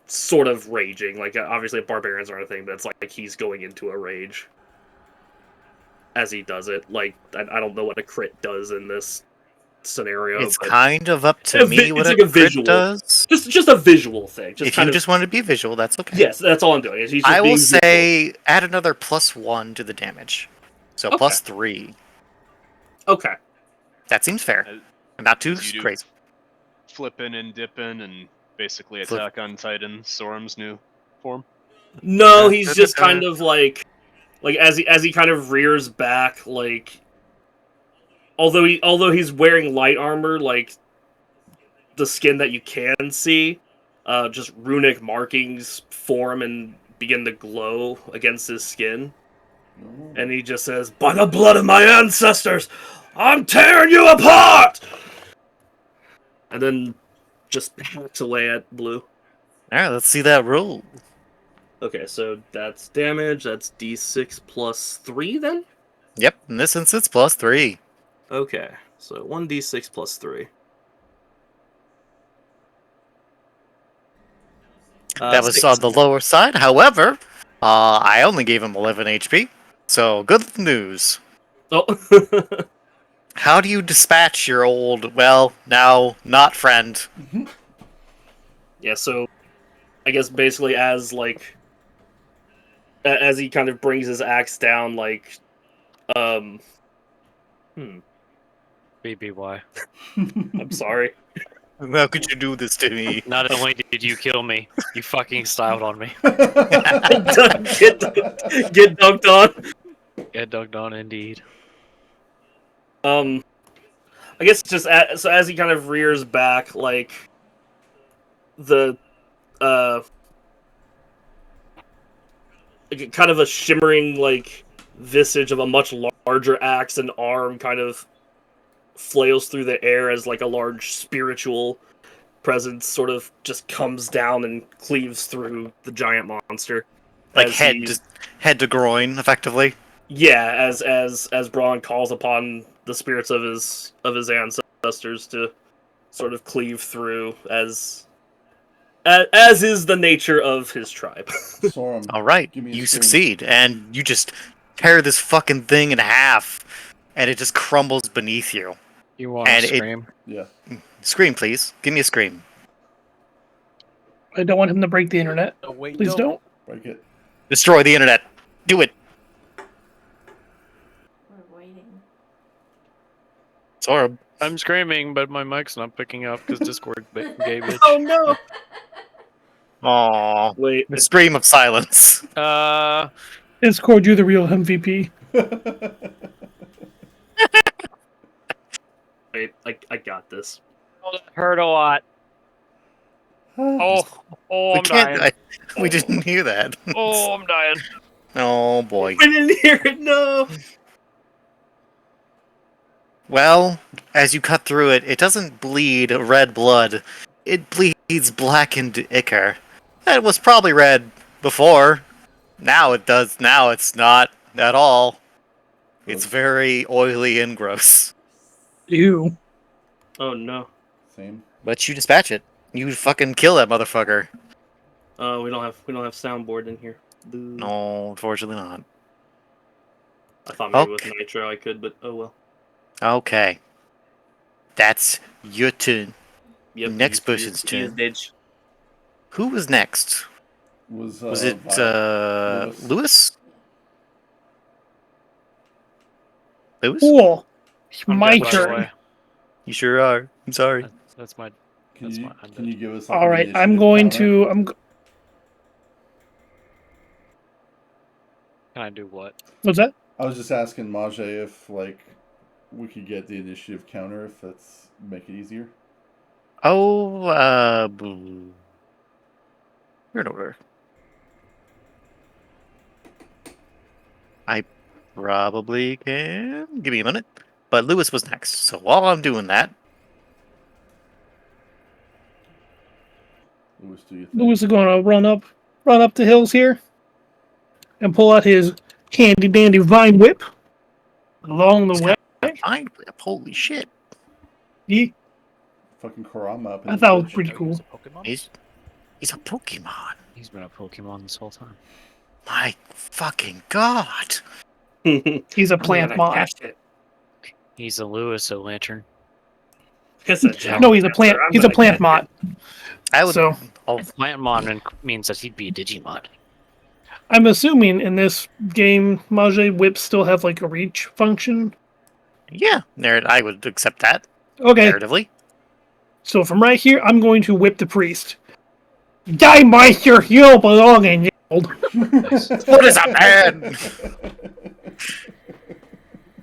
sort of raging. Like obviously, barbarians aren't a thing, but it's like he's going into a rage as he does it. Like I don't know what a crit does in this scenario. It's but kind of up to me what it's a like a crit visual. does. Just a visual thing. If you just want to be visual, that's okay. Yes, that's all I'm doing. He's just I will being say add another +1 to the damage. So Okay. +3. Okay. That seems fair. Not too You do crazy. Flipping and dipping and basically Flip. attack on Titan, Sorum's new form. No, he's just kind of like as he kind of rears back, like although he's wearing light armor, like the skin that you can see, just runic markings form and begin to glow against his skin. And he just says, "By the blood of my ancestors, I'm tearing you apart!" And then just hacks away at Blue. Alright, let's see that roll. Okay, so that's damage. That's D6 plus 3 then? Yep, in this instance, +3. Okay, so 1d6 plus 3. That was 6. on the lower side. However, I only gave him 11 HP. So, good news. Oh. How do you dispatch your old, well, now not friend? Yeah, so I guess basically as he kind of brings his axe down, BBY. I'm sorry. How could you do this to me? Not only did you kill me, you fucking styled on me. Get dunked on. Get dunked on, indeed. I guess just as he kind of rears back, like the kind of a shimmering like visage of a much larger axe and arm kind of flails through the air as like a large spiritual presence sort of just comes down and cleaves through the giant monster. Like as head to groin, effectively. Yeah, as Braun calls upon the spirits of his ancestors to sort of cleave through as is the nature of his tribe. Sorum, All right, give me a you scream. succeed, and you just tear this fucking thing in half, and it just crumbles beneath you. You want And to scream? Yeah. Scream, please. Give me a scream. I don't want him to break the internet. Oh, wait, Please don't. Break it. Destroy the internet. Do it. We're waiting. Sorry. I'm screaming, but my mic's not picking up because Discord gave it. Oh no! Aww. Wait, The stream of silence. Discord, you're the real MVP. wait, I got this. Oh, that hurt a lot. Oh, We I'm can't. dying. We didn't hear that. Oh, I'm dying. Oh boy. I didn't hear it. No. Well, as you cut through it, it doesn't bleed red blood. It bleeds blackened ichor. It was probably red before. Now it does. Now it's not at all. It's very oily and gross. Ew. Oh no. Same. But you dispatch it. You fucking kill that motherfucker. We don't have soundboard in here. Boo. No, unfortunately not. I thought maybe Okay. with Nitro I could, but oh well. Okay. That's your turn. Yep. Next he person's is- he is turn. bitch. Who was next? Was it Lewis? Lewis? Lewis? Cool. I'm My dead, by the turn. way. You sure are. I'm sorry. That's my. Can That's you my- I'm can you dead. give us like All an right, I'm initiative going counter? to. Can I do what? What's that? I was just asking Mage if like we could get the initiative counter if that's make it easier. Oh, turn over. I probably can. Give me a minute. But Lewis was next, so while I'm doing that, Lewis, do you think? Lewis is going to run up the hills here, and pull out his handy dandy vine whip. Along the he's way, got a vine whip. Holy shit! he, Fucking Kurama up in I his thought it was bitch. pretty Oh, cool. he's a Pokemon? He's a Pokemon. He's been a Pokemon this whole time. My fucking god! He's a plant mod. He's a Lewis, a lantern. It's a jack. No, he's a plant. I'm He's a gonna plant catch mod. I would. So Oh, Plant Mon means that he'd be a Digimon. I'm assuming in this game, Mage whips still have like a reach function. yeah, I would accept that. Okay, Narratively. so from right here, I'm going to whip the priest. Die, Meister, you don't belong in Yield. What is a man?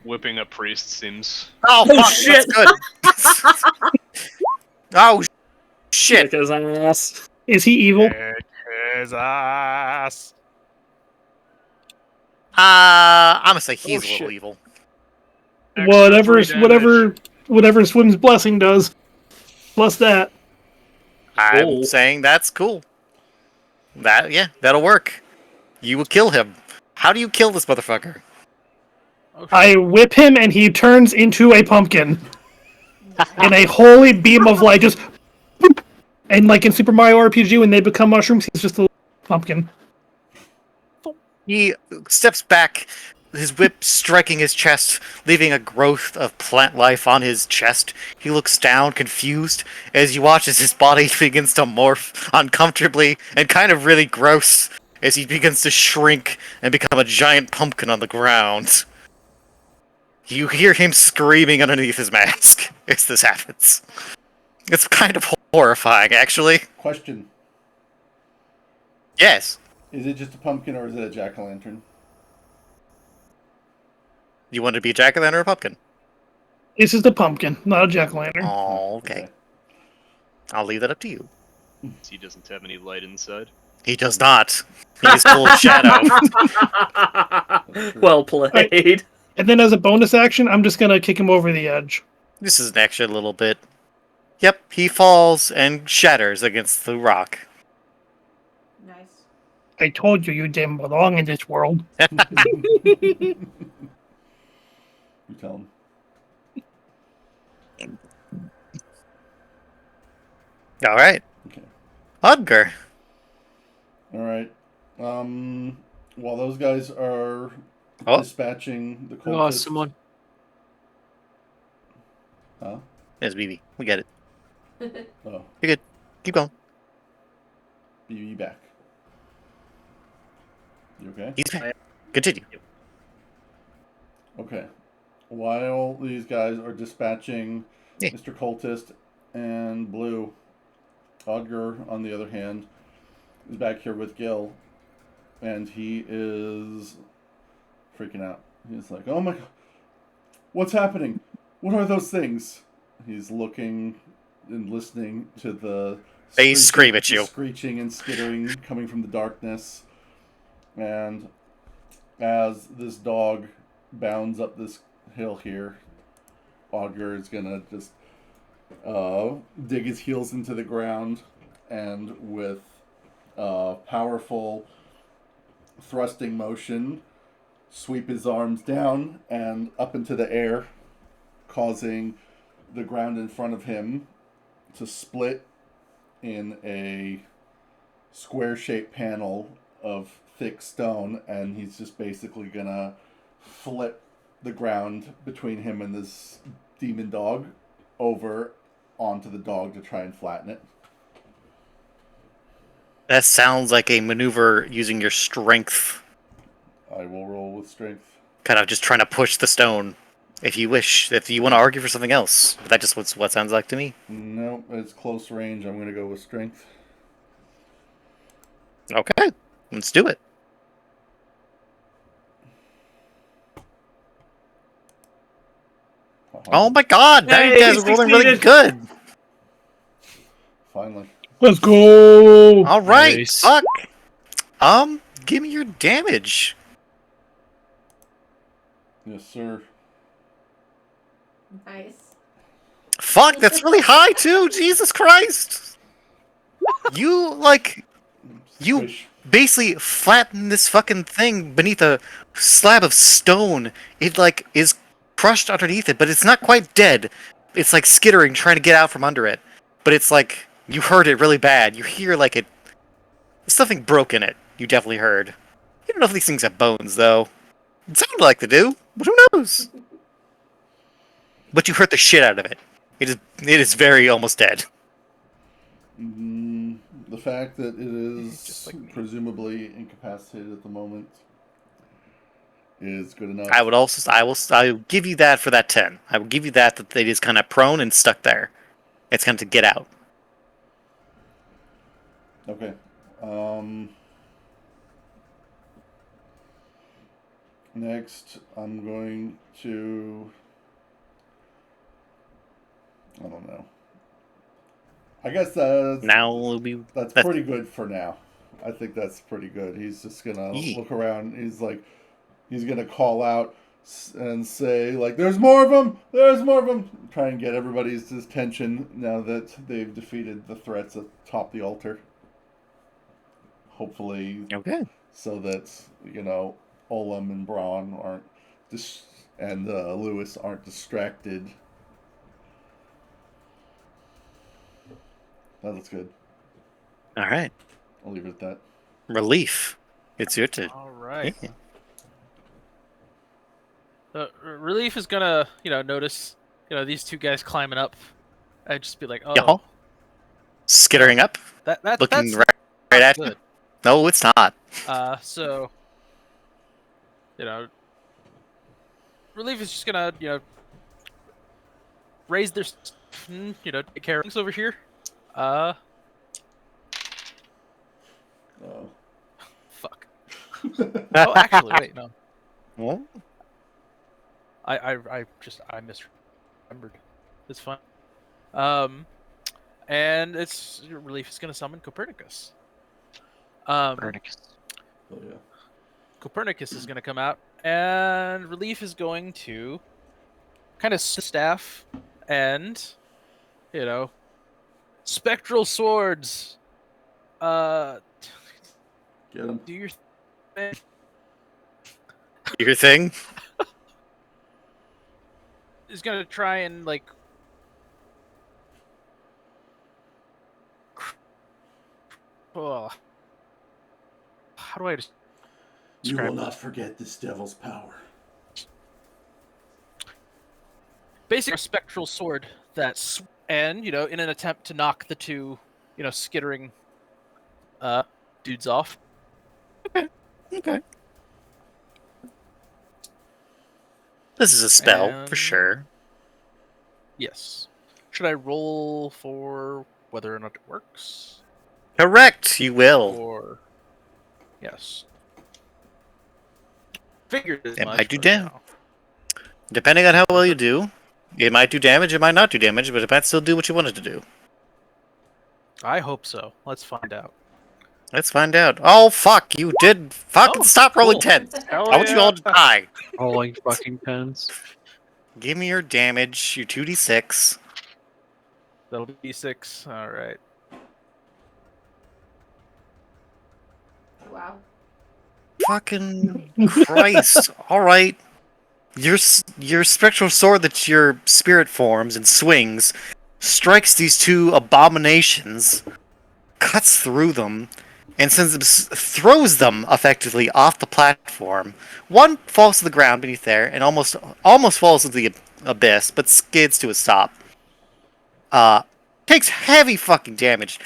Whipping a priest seems. Oh, Oh, fuck, shit. that's good. Oh, shit. Kick his ass. Is he evil? His ass. I'm gonna say he's Oh, a little shit. evil. Extra 3 Whatever Swim's blessing does. Plus that. I'm Cool. saying that's cool. That'll work. You will kill him. How do you kill this motherfucker? Oh, shit. I whip him and he turns into a pumpkin. In a holy beam of light, just boop. And like in Super Mario RPG, when they become mushrooms, he's just a pumpkin. He steps back, his whip striking his chest, leaving a growth of plant life on his chest. He looks down, confused, as you watch as his body begins to morph uncomfortably and kind of really gross as he begins to shrink and become a giant pumpkin on the ground. You hear him screaming underneath his mask as this happens. It's kind of horrifying, actually. Question: Yes. is it just a pumpkin or is it a jack-o'-lantern? You want to be a jack-o'-lantern or a pumpkin? This is the pumpkin, not a jack-o'-lantern. Oh, okay. I'll leave that up to you. He doesn't have any light inside. He does not. He is full of shadow. Well played. And then as a bonus action, I'm just gonna kick him over the edge. This is an extra little bit. Yep, he falls and shatters against the rock. Nice. I told you didn't belong in this world. You tell him. All right. Okay. Udgar. All right. While those guys are dispatching the cultists. Oh, someone. Huh? There's BB. We get it. Oh, You're good. Keep going. BB back. You okay? He's back. Continue. Okay. While these guys are dispatching Yeah. Mr. Cultist and Blue. Odger, on the other hand, is back here with Gil, and he is freaking out. He's like, "Oh my god, what's happening? What are those things?" He's looking and listening to the They scream at you. screeching and skittering coming from the darkness. And as this dog bounds up this hill here, Augur is gonna just dig his heels into the ground, and with powerful thrusting motion, sweep his arms down and up into the air, causing the ground in front of him to split in a square-shaped panel of thick stone, and he's just basically gonna flip the ground between him and this demon dog over onto the dog to try and flatten it. That sounds like a maneuver using your strength. I will roll with strength. Kind of just trying to push the stone. If you wish. If you want to argue for something else. But that just what it sounds like to me. No, it's close range. I'm going to go with strength. Okay. Let's do it. Oh my god! Now you Hey, guys are rolling really succeeded. good! Finally. Let's go. Alright, Nice. fuck! Give me your damage. Yes, sir. Nice. Fuck, that's really high too! Jesus Christ! You, like, you Squish. basically flatten this fucking thing beneath a slab of stone. It, like, is crushed underneath it, but it's not quite dead. It's, like, skittering, trying to get out from under it. But it's, like, you heard it really bad. You hear, like, it... something broke in it. You definitely heard. You don't know if these things have bones, though. It sounded like they do, but who knows? But you hurt the shit out of it. It is very almost dead. The fact that it is Just like me. presumably incapacitated at the moment is good enough. I will give you that for that 10. I will give you that it is kind of prone and stuck there. It's kind of to get out. Okay. Next, I'm going to... I don't know. I guess Now will be that's that's- pretty good for now. I think that's pretty good. He's just gonna Yee. look around. He's gonna call out and say, like, "There's more of them! There's more of them!" Try and get everybody's attention now that they've defeated the threats atop the altar. Hopefully, okay. so that, Olam and Braun aren't and Lewis aren't distracted. That looks good. All right. I'll leave it at that. Relief. It's your turn. All right. Yeah. Relief is gonna, notice, these two guys climbing up, and just be like, "Oh, Y'all? Skittering up, that's looking not right at you. good." No, it's not. So, Relief is just gonna, raise their, take care of things over here. Oh. Fuck. Oh, actually, wait, no. Well, I misremembered. It's fine. And it's Relief is gonna summon Copernicus. Copernicus. Oh, yeah. Copernicus is gonna come out, and Relief is going to kind of staff and, spectral swords. Get him. Do your thing. Your thing? Is gonna try and oh, how do I just You describe will not forget this devil's power. basically a spectral sword that's and in an attempt to knock the two skittering dudes off. Okay. This is a spell, for And- sure. Yes. Should I roll for whether or not it works? Correct, you will. Or yes. Figured as It much. might do but, damage. Depending on how well you do, it might do damage, it might not do damage, but it might still do what you want it to do. I hope so. Let's find out. Let's find out. Oh, fuck, you did fucking Oh, stop rolling cool. 10s. Hell I want you all to die. Rolling fucking pens. Give me your damage, your 2d6. That'll be 6. All right. Wow. Fucking Christ. Alright. Your spectral sword that your spirit forms and swings strikes these two abominations, cuts through them, and throws them effectively off the platform. One falls to the ground beneath there and almost falls into the abyss, but skids to a stop. Takes heavy fucking damage,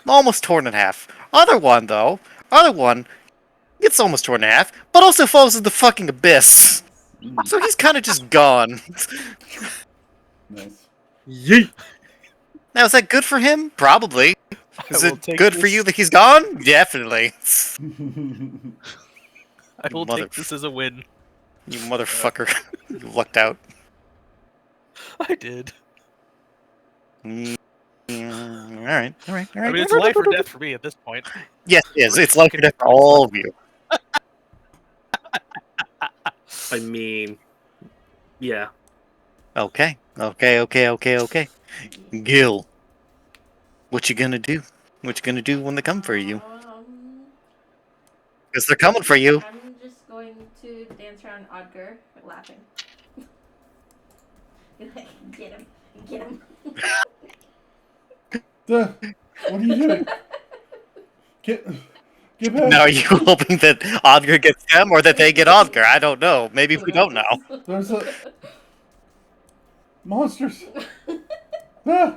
almost torn in half. Other one gets almost torn in half, but also falls into the fucking abyss. So he's kind of just gone. Nice. Yeet. Now, is that good for him? Probably. Is will it take good for this- you that he's gone? Definitely. I will Mother- take this as a win. You motherfucker. You lucked out. I did. Alright. I mean, it's life or death for me at this point. Yes, it is. It's life or death for all of you. I mean, yeah. Okay. Gil. What you gonna do? What you gonna do when they come for you? Because they're coming for you. I'm just going to dance around Odger, laughing. Get him. Get him. Duh, what are you doing? Get back. Now, are you hoping that Odger gets them or that they get Odger? I don't know. Maybe we don't know. There's a monsters. Ah.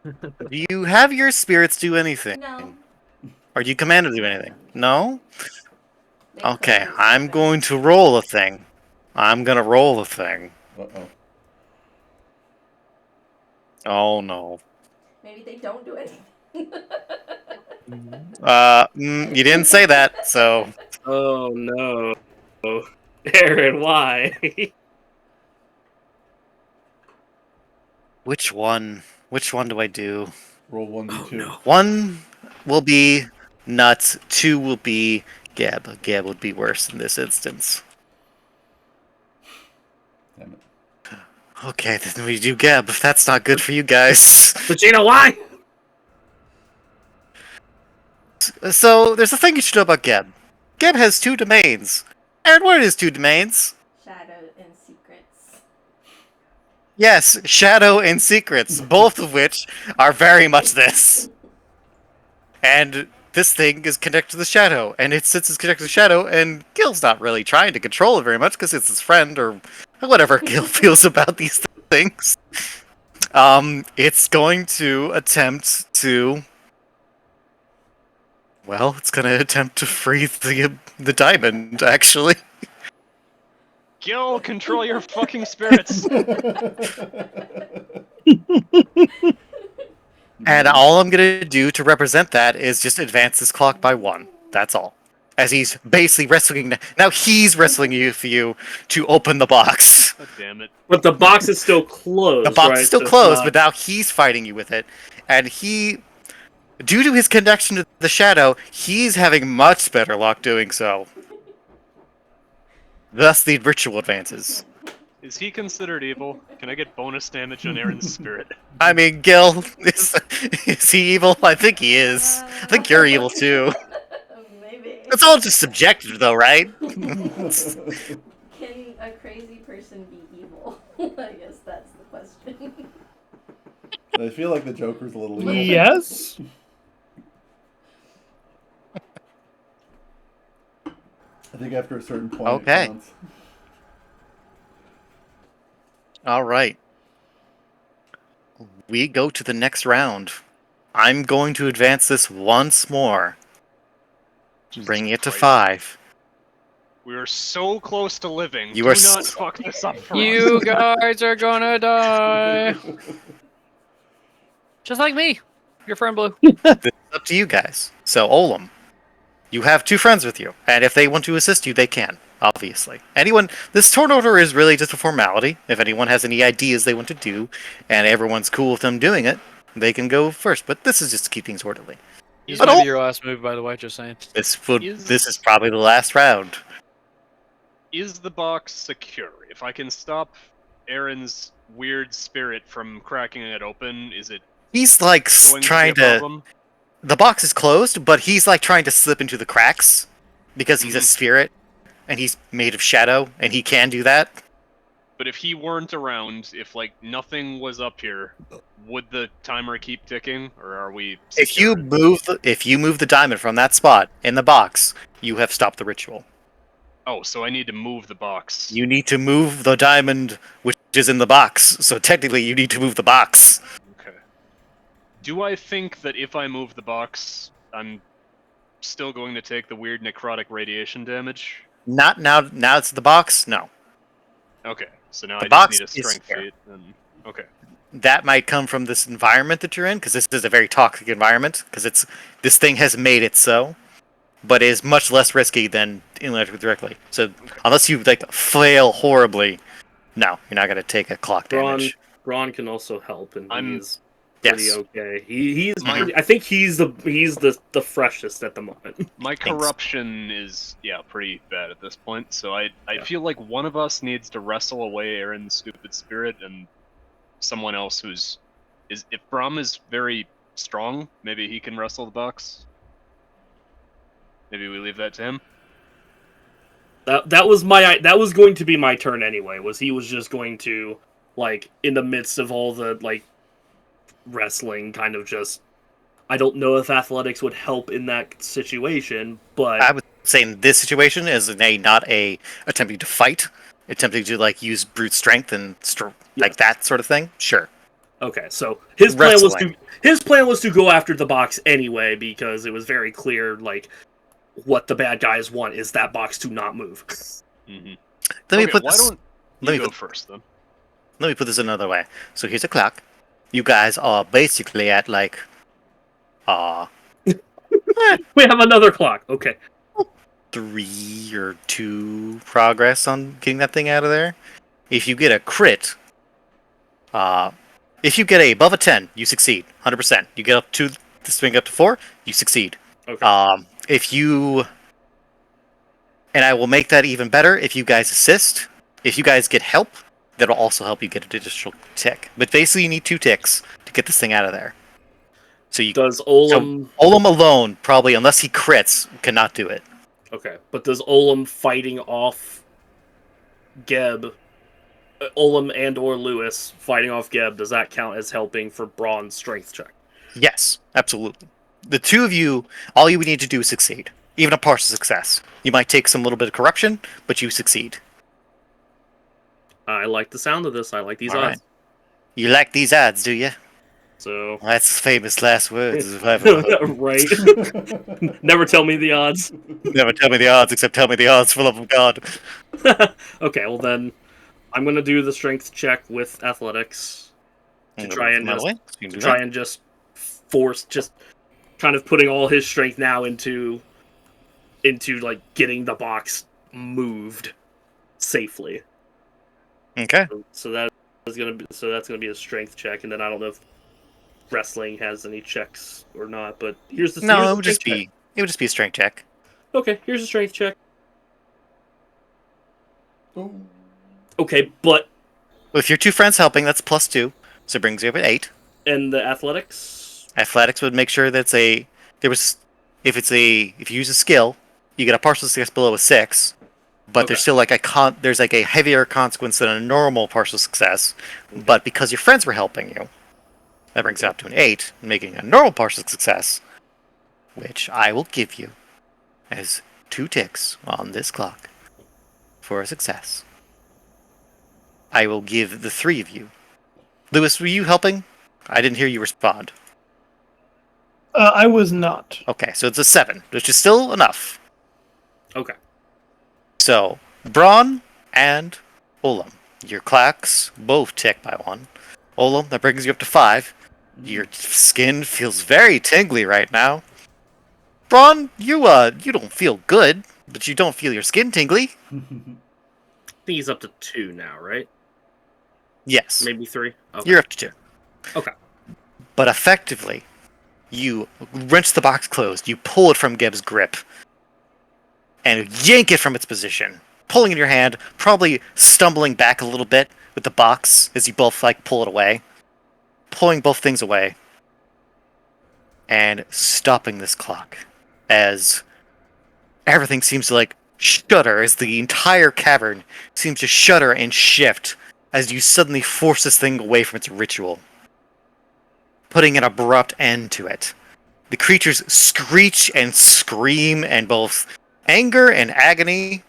Do you have your spirits do anything? No. Are you commanded to do anything? No? They Okay, close I'm them. going to roll a thing. I'm gonna roll a thing. Uh-oh. Oh no. Maybe they don't do anything. You didn't say that, so... Oh no. Aaron, why? Which one? Which one do I do? Roll 1d2. One will be Nuts, two will be Gab. Gab would be worse in this instance. Damn it. Okay, then we do Gab, if that's not good for you guys. Vegeta, why? So, there's a thing you should know about Geb. Geb has two domains. Aaron, what are his two domains? Shadow and secrets. Yes, Shadow and Secrets, both of which are very much this. And this thing is connected to the Shadow, and since it's connected to the Shadow, and Gil's not really trying to control it very much because it's his friend, or whatever Gil feels about these things. It's going to attempt to... Well, it's going to attempt to free the diamond, actually. Gil, control your fucking spirits. And all I'm going to do to represent that is just advance this clock by 1. That's all. As he's basically wrestling... Now he's wrestling you for you to open the box. God damn it. But the box is still closed. The box right? is still So it's closed, not- but now he's fighting you with it. And he... Due to his connection to the Shadow, he's having much better luck doing so. Thus the ritual advances. Is he considered evil? Can I get bonus damage on Aaron's spirit? I mean, Gil, is he evil? I think he is. I think you're evil too. Maybe. It's all just subjective though, right? Can a crazy person be evil? I guess that's the question. I feel like the Joker's a little evil. Yes. I think after a certain point, Okay. it counts. Alright. We go to the next round. I'm going to advance this once more, bringing it to Christ. 5. We are so close to living. You Do are not s- fuck this up for You us. guys are gonna die. Just like me. Your friend Blue. This is up to you guys. So, Olam, you have 2 friends with you, and if they want to assist you, they can, obviously. This turn order is really just a formality. If anyone has any ideas they want to do, and everyone's cool with them doing it, they can go first, but this is just to keep things orderly. This But might oh, be your last move, by the way, just saying. this is probably the last round. Is the box secure? If I can stop Aaron's weird spirit from cracking it open, is it He's like going trying to be a to. problem? The box is closed, but he's like trying to slip into the cracks because he's a spirit and he's made of shadow and he can do that. But if he weren't around, if like nothing was up here, would the timer keep ticking, or are we? If you move the diamond from that spot in the box, you have stopped the ritual. Oh, so I need to move the box. You need to move the diamond which is in the box. So technically, you need to move the box. Okay. Do I think that if I move the box, I'm still going to take the weird necrotic radiation damage? Not now. Now it's the box. No, Okay, so now the I just box need a is strength here. feat. And okay. That might come from this environment that you're in, because this is a very toxic environment. Because this thing has made it so, but is much less risky than electric directly. So unless you like fail horribly, no, you're not gonna take a clock damage. Braun can also help, and I'm- he's pretty Yes. okay. He's Mhm. I think he's the freshest at the moment. My corruption is pretty bad at this point, so I feel like one of us needs to wrestle away Aaron's stupid spirit, and someone else if Braum is very strong, maybe he can wrestle the box. Maybe we leave that to him. That was going to be my turn anyway. He was just going to, like, in the midst of all the like wrestling, kind of just. I don't know if athletics would help in that situation, but I would say in this situation is not a attempting to fight, attempting to like use brute strength and like that sort of thing. Sure. okay. So his plan Wrestling. was to go after the box anyway, because it was very clear, like, what the bad guys want is that box to not move. Mm-hmm. Let me put why this. don't let you me go put- first then? Let me put this another way. So here's a clock. You guys are basically at like, We have another clock. Okay. 3 or 2 progress on getting that thing out of there. If you get a crit, if you get above a 10, you succeed 100%. You get up to the swing up to 4, you succeed. Okay. If you, and I will make that even better if you guys assist. If you guys get help, that'll also help you get an additional tick. But basically, you need 2 ticks to get this thing out of there. So Does Olam Olam alone, probably, unless he crits, cannot do it. Okay, but does Olam fighting off Geb, Olam and or Lewis fighting off Geb, does that count as helping for Braun's strength check? Yes, absolutely. The 2 of you, all you would need to do is succeed. Even a partial success. You might take some little bit of corruption, but you succeed. I like the sound of this. I like these All odds. right. You like these odds, do you? So That's famous last words. If I've ever heard. right. Never tell me the odds. Never tell me the odds, except tell me the odds for the love of God. Okay, well then, I'm gonna do the strength check with athletics to try and just force, just kind of putting all his strength now into like getting the box moved safely. Okay. So that's gonna be a strength check, and then I don't know if wrestling has any checks or not. But here's the No, here's it the would just strength be a strength check. check. Okay, here's a strength check. Ooh. Okay, but With your 2 friends helping, that's +2, so it brings you up at 8. and the athletics. Athletics would make sure that's if you use a skill, you get a partial success below a 6, but Okay. there's still like there's like a heavier consequence than a normal partial success. But because your friends were helping you, that brings it up to an 8, making a normal partial success, which I will give you as 2 ticks on this clock for a success. I will give the 3 of you. Lewis, were you helping? I didn't hear you respond. I was not. Okay, so it's a 7, which is still enough. Okay. So, Braun and Ulam, your clocks both tick by 1. Ulam, that brings you up to 5. Your skin feels very tingly right now. Braun, you don't feel good, but you don't feel your skin tingly. I think he's up to 2 now, right? Yes. Maybe 3? Okay. You're up to 2. Okay. But effectively, you wrench the box closed, you pull it from Geb's grip, and yank it from its position, pulling it in your hand, probably stumbling back a little bit with the box as you both pull it away, pulling both things away, and stopping this clock as everything seems to shudder, as the entire cavern seems to shudder and shift as you suddenly force this thing away from its ritual, putting an abrupt end to it. The creatures screech and scream in both anger and agony,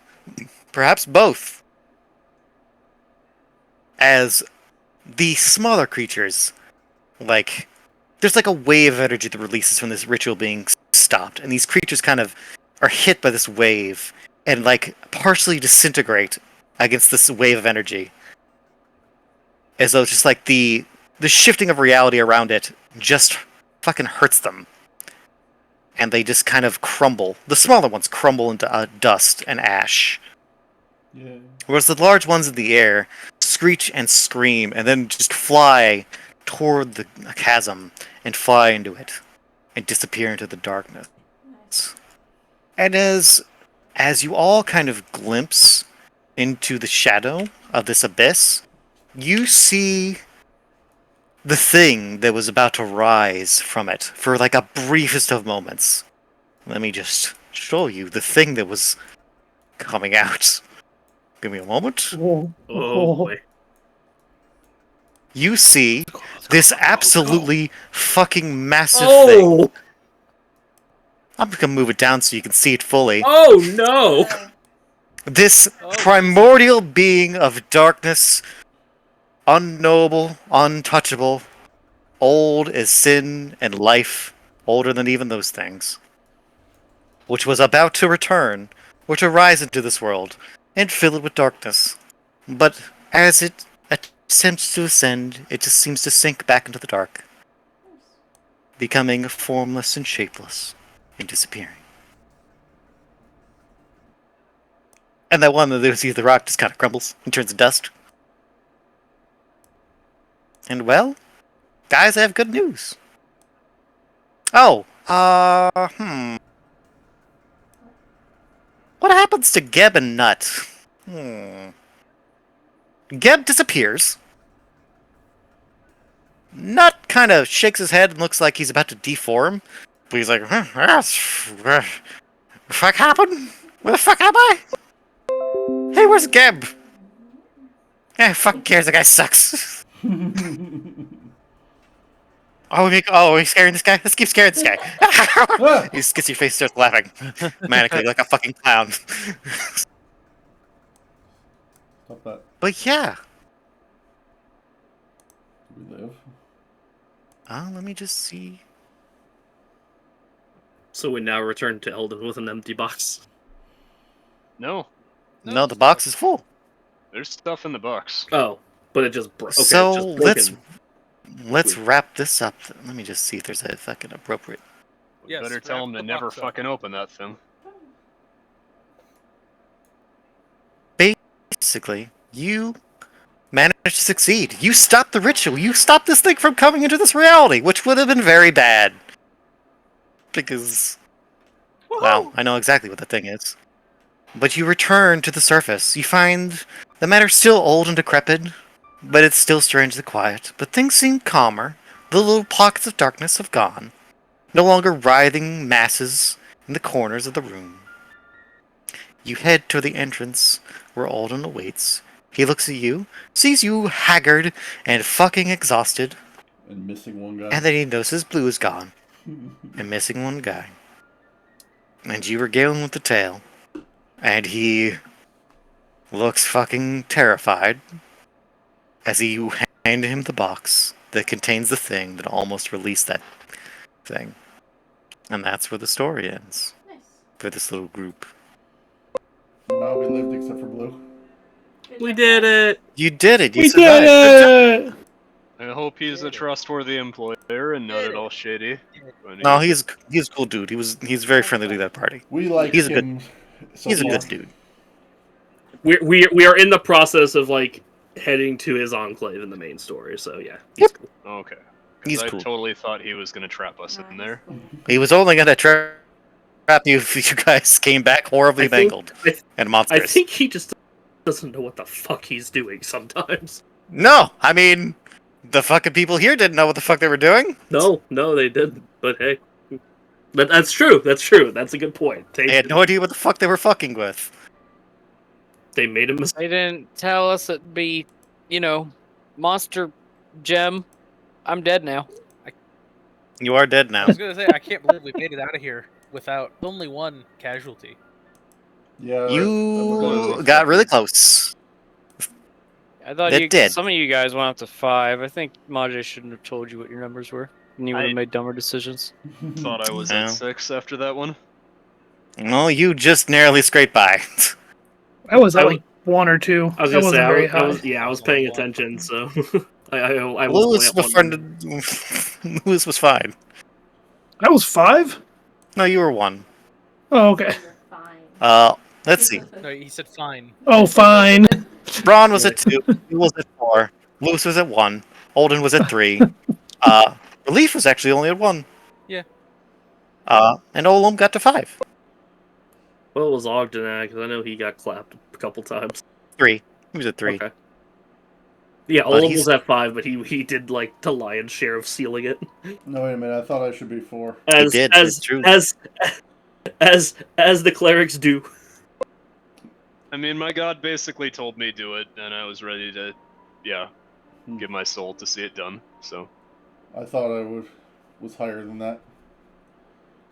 perhaps both, as the smaller creatures, there's a wave of energy that releases from this ritual being stopped, and these creatures kind of are hit by this wave and partially disintegrate against this wave of energy, as though just the shifting of reality around it just fucking hurts them, and they just kind of crumble. The smaller ones crumble into dust and ash, whereas the large ones in the air screech and scream and then just fly toward the chasm and fly into it and disappear into the darkness. And as you all kind of glimpse into the shadow of this abyss, you see the thing that was about to rise from it for a briefest of moments. Let me just show you the thing that was coming out. Give me a moment. Oh boy. You see this absolutely fucking massive Oh! thing. I'm gonna move it down so you can see it fully. Oh no! This primordial being of darkness, unknowable, untouchable, old as sin and life, older than even those things, which was about to return, or to rise into this world, and fill it with darkness. But as it attempts to ascend, it just seems to sink back into the dark, becoming formless and shapeless, and disappearing. And that one that you see the rock just kind of crumbles and turns to dust. And well, guys, I have good news. Oh, what happens to Geb and Nut? Geb disappears. Nut kind of shakes his head and looks like he's about to deform. But he's like, what the fuck happened? Where the fuck am I? Hey, where's Geb? Fuck cares, the guy sucks. He's scaring this guy? Let's keep scaring this guy. He just gets your face, starts laughing manically like a fucking clown. Stop that. But yeah. Do we live? Let me just see. So we now return to Eldon with an empty box. No, No, the box is full. there's stuff in the box. Oh, but it just broke. Okay, So, it just broken. let's wrap this up. Let me just see if there's a fucking appropriate. Yes, Better tell wrap him to the never box up. fucking open that thing. Basically, you managed to succeed. You stopped the ritual. You stopped this thing from coming into this reality, which would have been very bad. Because, well, I know exactly what the thing is. But you return to the surface. You find the matter still old and decrepit, but it's still strangely quiet. But things seem calmer. The little pockets of darkness have gone. No longer writhing masses in the corners of the room. You head to the entrance where Alden awaits. He looks at you, sees you haggard and fucking exhausted, And missing one guy. and then he notices Blue is gone, and missing one guy. And you regale him with the tale, and he looks fucking terrified as you hand him the box that contains the thing that almost released that thing. And that's where the story ends Nice. for this little group. Wow. we lived except for Blue. Good We job, did guys. it. You did it. You We survived. Good job. did it! I hope he's a trustworthy employer and not at all shady. When No, he's he's a cool dude. He's very friendly to that party. We like He's a good- him so He's a far. good dude. We are in the process of like heading to his enclave in the main story. So yeah, he's cool. okay. He's Because I cool. totally thought he was gonna trap us in there. He was only gonna trap you if you guys came back horribly I think- mangled I and monstrous. I think he just doesn't know what the fuck he's doing sometimes. No, I mean, the fucking people here didn't know what the fuck they were doing. No, they didn't. But hey, that's true. That's true. That's a good point. They had no idea what the fuck they were fucking with. They made a mistake. They didn't tell us it'd be, monster gem. I'm dead now. You are dead I now. was gonna say I can't believe we made it out of here without only one casualty. Yeah, You got really close. I thought That did. some of you guys went up to 5. I think Majay shouldn't have told you what your numbers were, and you would have made dumber decisions. Thought I was Yeah. at 6 after that one. No, you just narrowly scraped by. I was I at was- like 1 or 2. I was That gonna wasn't say very high. I was paying attention, so I was Lewis only at one. befriended. Lewis was fine. I was 5? No, you were 1. Oh, okay. You're fine. Let's see. No, he said fine. Oh, fine. Braun was at 2. You was at 4. Lewis was at 1. Olden was at 3. Relief was actually only at 1. Yeah. And Olum got to 5. What was Ogden at? Because I know he got clapped a couple times. 3. He was at 3. Okay. Yeah, But Olin he's- was at 5, but he did like the lion's share of sealing it. No, wait a minute. I thought I should be 4. As did, as it's true. as the clerics do. I mean, my god basically told me do it, and I was ready to, give my soul to see it done. So I thought I was higher than that.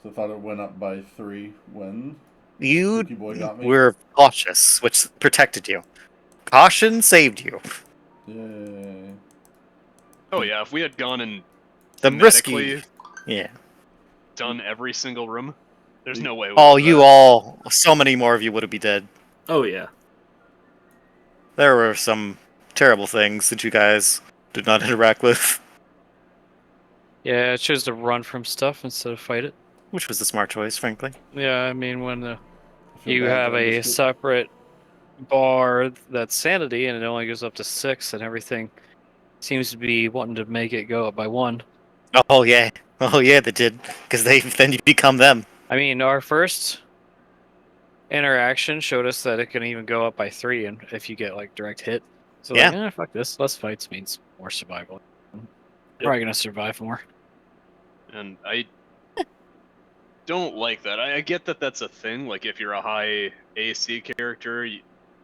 So I thought it went up by 3 when You Spooky Boy got me. were cautious, which protected you. Caution saved you. Yay. oh yeah, if we had gone and The risky. medically Yeah. done every single room, there's no way. Oh, you all. So many more of you would have been dead. Oh yeah. There were some terrible things that you guys did not interact with, Yeah, I chose to run from stuff instead of fight it. which was the smart choice, frankly. Yeah, I mean, when I feel you bad have that I a missed it. separate bar that's sanity and it only goes up to 6 and everything seems to be wanting to make it go up by 1. Oh yeah, they did, because then you become them. I mean, our first interaction showed us that it can even go up by 3 and if you get like direct hit. So like, fuck this. Less fights means more survival. Probably gonna survive more. And I don't like that. I get that that's a thing. Like, if you're a high AC character,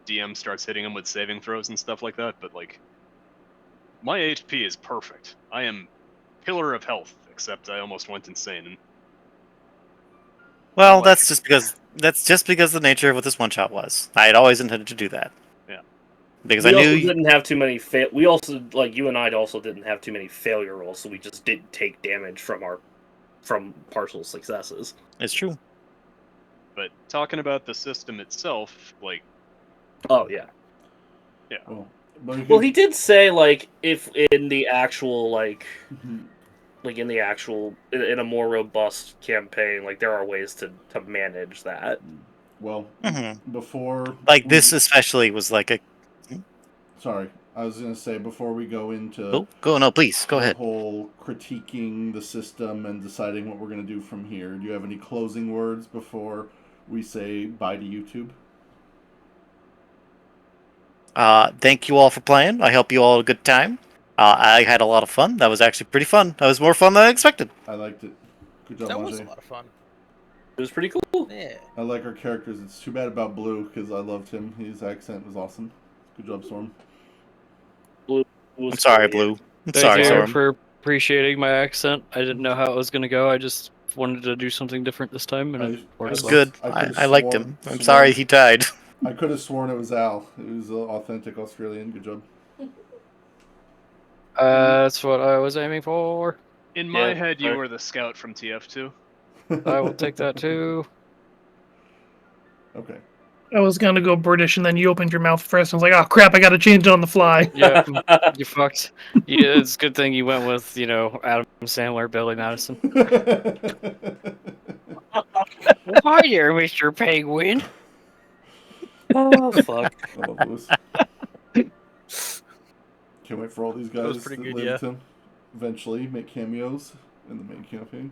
DM starts hitting them with saving throws and stuff like that. But, like, my HP is perfect. I am pillar of health, except I almost went insane. And Well, Like- that's just because the nature of what this one shot was. I had always intended to do that. Yeah. Because We I also knew. didn't have too many fail. We also like you and I also didn't have too many failure rolls, so we just didn't take damage from partial successes. It's true. But talking about the system itself, like, Oh yeah. Well, but you Well, could- he did say like if in the actual Mhm. in a more robust campaign, like there are ways to manage that. Well, Mhm. before Like we- this, especially, was like a. Sorry, I was gonna say before we go into Oh, go no, please go the ahead. whole critiquing the system and deciding what we're gonna do from here. Do you have any closing words before we say bye to YouTube? Thank you all for playing. I hope you all had a good time. I had a lot of fun. That was actually pretty fun. That was more fun than I expected. I liked it. Good job, That was a Ajay. lot of fun. It was pretty cool. Yeah. I like our characters. It's too bad about Blue because I loved him. His accent was awesome. Good job, Storm. It I'm was sorry, cool, Blue. I'm Thank sorry, you Storm. for appreciating my accent. I didn't know how it was gonna go. I just wanted to do something different this time, and it It worked was well. good. I could've I liked sworn- him. I'm sorry he died. I could have sworn it was Al. It was an authentic Australian. Good job. That's what I was aiming for. in my Yeah, head, you right. were the scout from TF2. I will take that too. Okay. I was gonna go British, and then you opened your mouth first. And I was like, "Oh crap! I gotta change it on the fly." Yeah, you fucked. Yeah, it's a good thing you went with, Adam Sandler, Billy Madison. Hi there, Mr. Penguin. Oh, fuck. I love Lewis. Can't wait for all these was guys pretty that good, live yeah. to eventually make cameos in the main campaign,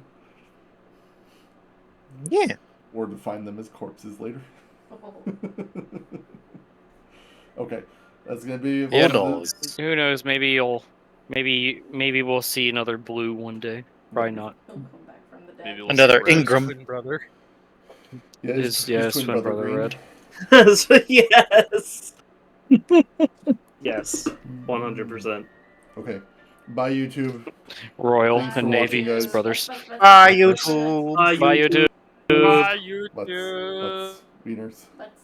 Yeah. or to find them as corpses later. Okay, that's gonna be Yeah, one of the- dolls. Who knows? Maybe we'll see another Blue one day. Probably not. He'll come back from the dead. Maybe we'll Another see Red. Ingram. Twin brother. Yeah, His twin twin brother brother Green. Red. Yes. Yes. 100%. Okay, bye YouTube. Royal Thanks for and Navy, watching, guys. his brothers. Bye, Brothers. YouTube. Bye, YouTube. Bye, Butts, YouTube. wieners, Butts.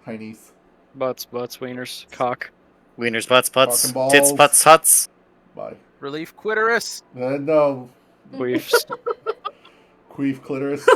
heinies, Butts, wieners, cock. Wieners, butts, butts, Cock and tits, balls. butts, huts. bye. Relief Quitterus. No, We've queef clitoris.